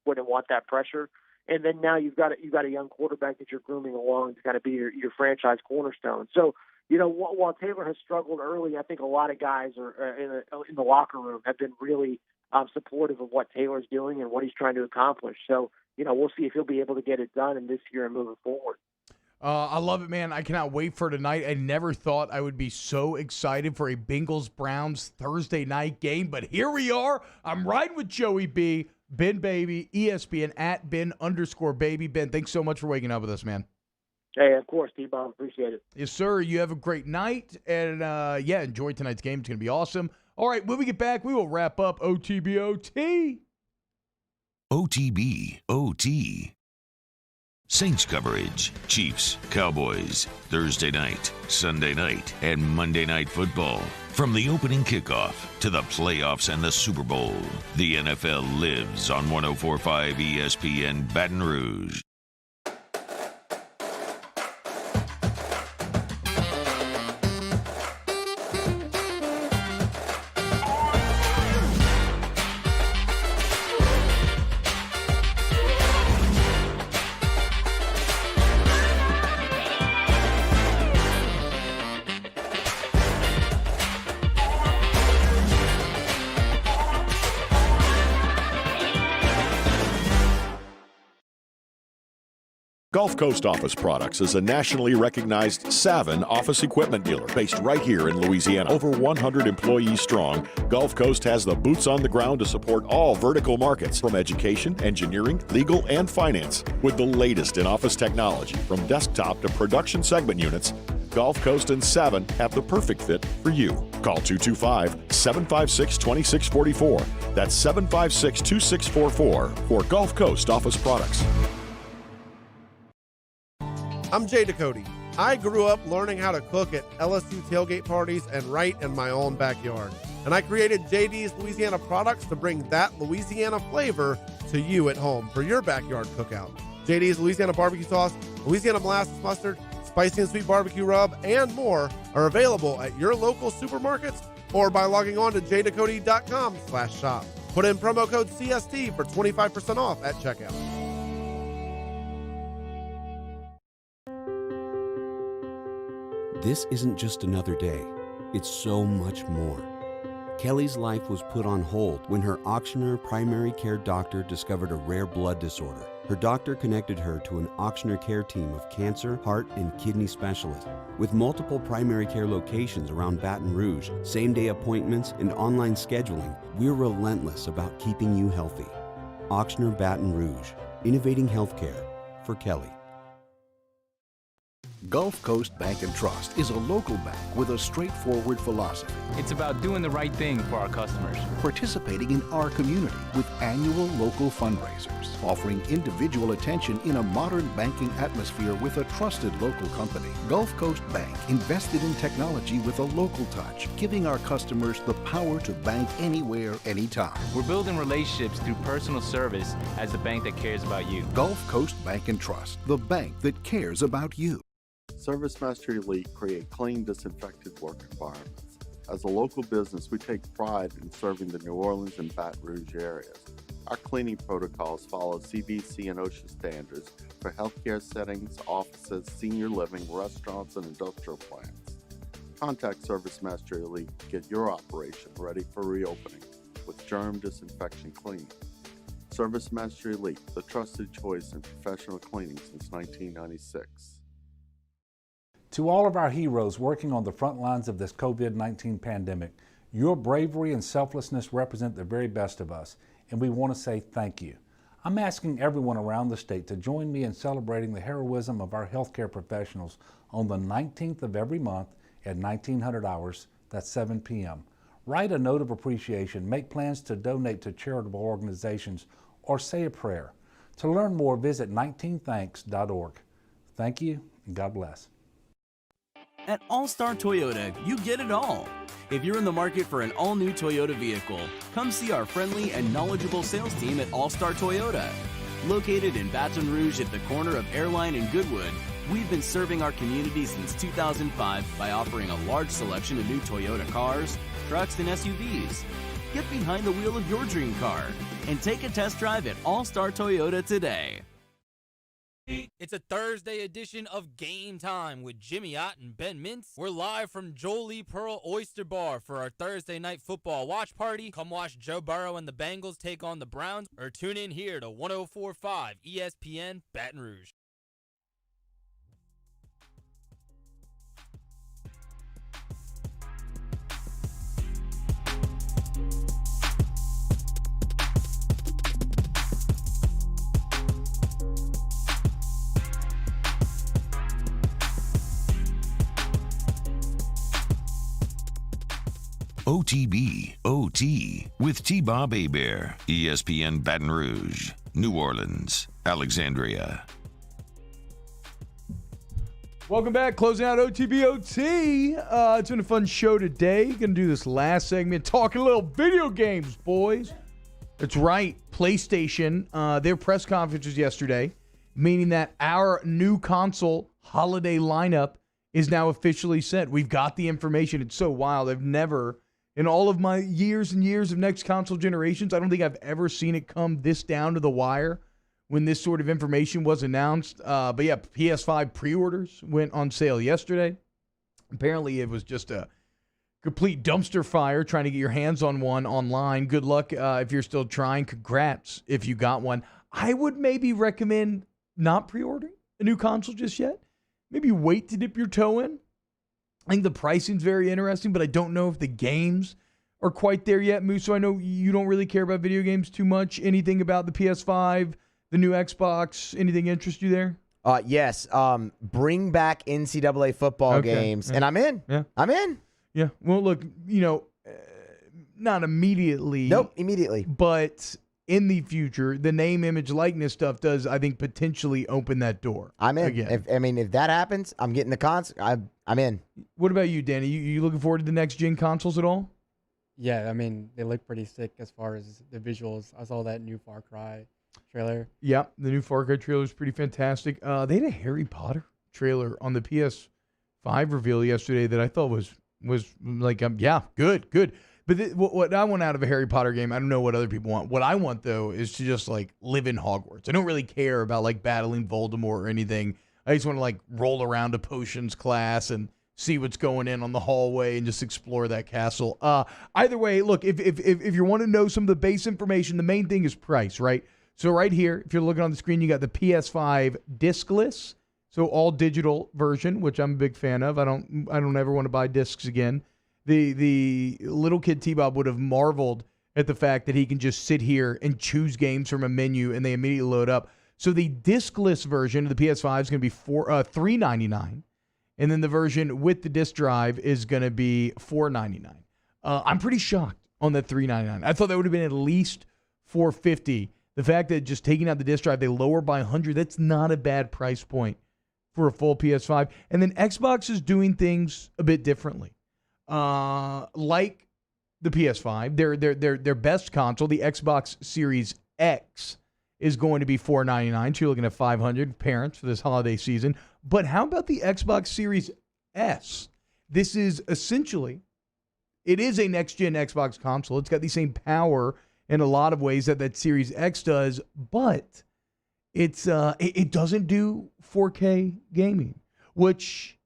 wouldn't want that pressure. And then now you've got a young quarterback that you're grooming along to kind of be your franchise cornerstone. So, while Taylor has struggled early, I think a lot of guys are in the locker room have been really supportive of what Taylor's doing and what he's trying to accomplish. So, we'll see if he'll be able to get it done in this year and moving forward. I love it, man. I cannot wait for tonight. I never thought I would be so excited for a Bengals-Browns Thursday night game, but here we are. I'm riding with Joey B, Ben Baby, ESPN at Ben_Baby. Ben, thanks so much for waking up with us, man. Hey, of course, T-Bomb. Appreciate it. Yes, sir. You have a great night, and enjoy tonight's game. It's going to be awesome. All right, when we get back, we will wrap up OTBOT. OTBOT. Saints coverage, Chiefs, Cowboys, Thursday night, Sunday night, and Monday Night Football. From the opening kickoff to the playoffs and the Super Bowl, the NFL lives on 104.5 ESPN Baton Rouge. Gulf Coast Office Products is a nationally recognized Savin office equipment dealer based right here in Louisiana. Over 100 employees strong, Gulf Coast has the boots on the ground to support all vertical markets, from education, engineering, legal, and finance. With the latest in office technology, from desktop to production segment units, Gulf Coast and Savin have the perfect fit for you. Call 225-756-2644. That's 756-2644 for Gulf Coast Office Products. I'm Jay Ducote. I grew up learning how to cook at LSU tailgate parties and right in my own backyard. And I created JD's Louisiana Products to bring that Louisiana flavor to you at home for your backyard cookout. JD's Louisiana barbecue sauce, Louisiana molasses mustard, spicy and sweet barbecue rub, and more are available at your local supermarkets or by logging on to jducote.com/shop. Put in promo code CST for 25% off at checkout. This isn't just another day. It's so much more. Kelly's life was put on hold when her auctioneer primary care doctor discovered a rare blood disorder. Her doctor connected her to an auctioneer care team of cancer, heart, and kidney specialists. With multiple primary care locations around Baton Rouge, same-day appointments, and online scheduling, we're relentless about keeping you healthy. Auctioneer Baton Rouge, innovating healthcare for Kelly. Gulf Coast Bank and Trust is a local bank with a straightforward philosophy. It's about doing the right thing for our customers. Participating in our community with annual local fundraisers, offering individual attention in a modern banking atmosphere with a trusted local company. Gulf Coast Bank invested in technology with a local touch, giving our customers the power to bank anywhere, anytime. We're building relationships through personal service as the bank that cares about you. Gulf Coast Bank and Trust, the bank that cares about you. ServiceMaster Elite create clean, disinfected work environments. As a local business, we take pride in serving the New Orleans and Baton Rouge areas. Our cleaning protocols follow CDC and OSHA standards for healthcare settings, offices, senior living, restaurants, and industrial plants. Contact ServiceMaster Elite to get your operation ready for reopening with germ disinfection cleaning. ServiceMaster Elite, the trusted choice in professional cleaning since 1996. To all of our heroes working on the front lines of this COVID-19 pandemic, your bravery and selflessness represent the very best of us, and we want to say thank you. I'm asking everyone around the state to join me in celebrating the heroism of our healthcare professionals on the 19th of every month at 1900 hours, that's 7 p.m. Write a note of appreciation, make plans to donate to charitable organizations, or say a prayer. To learn more, visit 19thanks.org. Thank you, and God bless. At All-Star Toyota, you get it all. If you're in the market for an all-new Toyota vehicle, come see our friendly and knowledgeable sales team at All-Star Toyota. Located in Baton Rouge at the corner of Airline and Goodwood, we've been serving our community since 2005 by offering a large selection of new Toyota cars, trucks, and SUVs. Get behind the wheel of your dream car and take a test drive at All-Star Toyota today. It's a Thursday edition of Game Time with Jimmy Ott and Ben Mintz. We're live from Jolie Pearl Oyster Bar for our Thursday night football watch party. Come watch Joe Burrow and the Bengals take on the Browns, or tune in here to 104.5 ESPN Baton Rouge. OTB, OT, with T-Bob Hebert, ESPN Baton Rouge, New Orleans, Alexandria. Welcome back. Closing out OTBOT. It's been a fun show today. Going to do this last segment, talking a little video games, boys. That's right. PlayStation, their press conference was yesterday, meaning that our new console holiday lineup is now officially set. We've got the information. It's so wild. I've never, in all of my years and years of next console generations, I don't think I've ever seen it come this down to the wire when this sort of information was announced. But yeah, PS5 pre-orders went on sale yesterday. Apparently it was just a complete dumpster fire trying to get your hands on one online. Good luck if you're still trying. Congrats if you got one. I would maybe recommend not pre-ordering a new console just yet. Maybe wait to dip your toe in. I think the pricing's very interesting, but I don't know if the games are quite there yet, Moose. So I know you don't really care about video games too much. Anything about the PS5, the new Xbox, anything interest you there? Yes. Bring back NCAA football games, and I'm in. Yeah. I'm in. Yeah. Well, look, not immediately. Nope, immediately. But in the future, the name, image, likeness stuff does, I think, potentially open that door. I'm in. Again. If that happens, I'm getting the console. I'm in. What about you, Danny? You looking forward to the next gen consoles at all? Yeah, I mean, they look pretty sick as far as the visuals. I saw that new Far Cry trailer. Yeah, the new Far Cry trailer is pretty fantastic. They had a Harry Potter trailer on the PS5 reveal yesterday that I thought was like, good. But what I want out of a Harry Potter game, I don't know what other people want. What I want, though, is to just, like, live in Hogwarts. I don't really care about, like, battling Voldemort or anything. I just want to, like, roll around a potions class and see what's going in on the hallway and just explore that castle. Either way, look, if you want to know some of the base information, the main thing is price, right? So right here, if you're looking on the screen, you got the PS5 discless, so all digital version, which I'm a big fan of. I don't ever want to buy discs again. The little kid T-Bob would have marveled at the fact that he can just sit here and choose games from a menu and they immediately load up. So the discless version of the PS5 is going to be $399, and then the version with the disc drive is going to be $499. I'm pretty shocked on that $399. I thought that would have been at least $450. The fact that just taking out the disc drive, they lower by $100, that's not a bad price point for a full PS5. And then Xbox is doing things a bit differently. Like the PS5, their best console, the Xbox Series X, is going to be $499. So you're looking at $500 parents for this holiday season. But how about the Xbox Series S? This is essentially, it is a next-gen Xbox console. It's got the same power in a lot of ways that Series X does, but it doesn't do 4K gaming, which,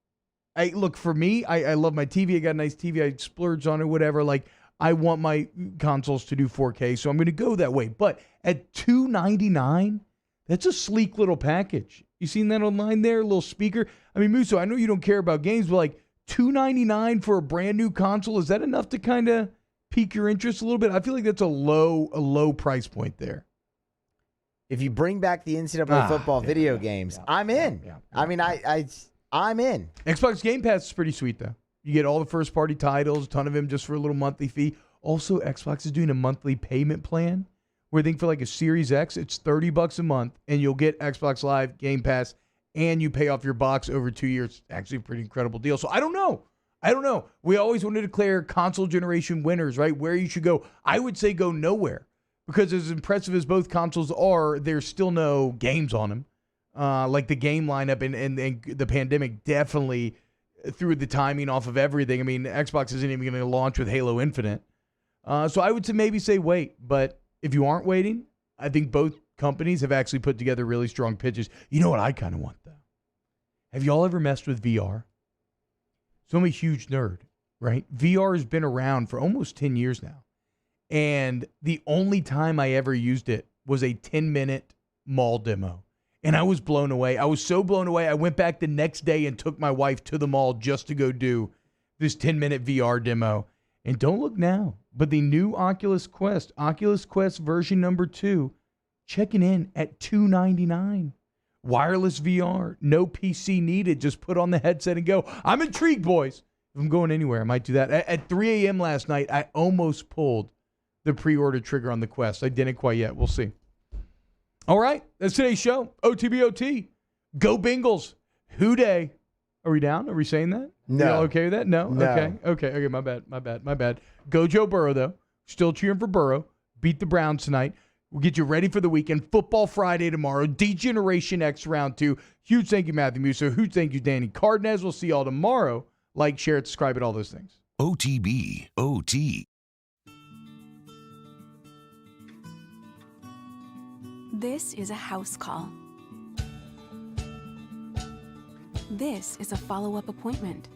look, for me, I love my TV. I got a nice TV. I splurge on it, whatever. Like, I want my consoles to do 4K, so I'm going to go that way. But at $299, that's a sleek little package. You seen that online there? A little speaker? I mean, Musso, I know you don't care about games, but like $299 for a brand new console, is that enough to kind of pique your interest a little bit? I feel like that's a low price point there. If you bring back the NCAA football video games, I'm in. I mean, I'm in. Xbox Game Pass is pretty sweet, though. You get all the first-party titles, a ton of them just for a little monthly fee. Also, Xbox is doing a monthly payment plan where I think for like a Series X, it's $30 a month, and you'll get Xbox Live, Game Pass, and you pay off your box over 2 years. Actually, a pretty incredible deal. So I don't know. We always want to declare console generation winners, right? Where you should go. I would say go nowhere, because as impressive as both consoles are, there's still no games on them. Like the game lineup and the pandemic definitely threw the timing off of everything. I mean, Xbox isn't even going to launch with Halo Infinite. So I would say wait. But if you aren't waiting, I think both companies have actually put together really strong pitches. You know what I kind of want, though? Have y'all ever messed with VR? So I'm a huge nerd, right? VR has been around for almost 10 years now. And the only time I ever used it was a 10-minute mall demo. And I was blown away. I was so blown away, I went back the next day and took my wife to the mall just to go do this 10-minute VR demo. And don't look now, but the new Oculus Quest version number 2, checking in at $299. Wireless VR, no PC needed. Just put on the headset and go. I'm intrigued, boys. If I'm going anywhere, I might do that. At 3 a.m. last night, I almost pulled the pre-order trigger on the Quest. I didn't quite yet. We'll see. All right, that's today's show. OTBOT. Go Bengals. Who day? Are we down? Are we saying that? No. You all okay with that? No? Okay, my bad. Go Joe Burrow, though. Still cheering for Burrow. Beat the Browns tonight. We'll get you ready for the weekend. Football Friday tomorrow. D-Generation X round 2. Huge thank you, Matthew Musso. Huge thank you, Danny Cardenas. We'll see y'all tomorrow. Like, share, subscribe, and all those things. OTB, OT. This is a house call. This is a follow-up appointment.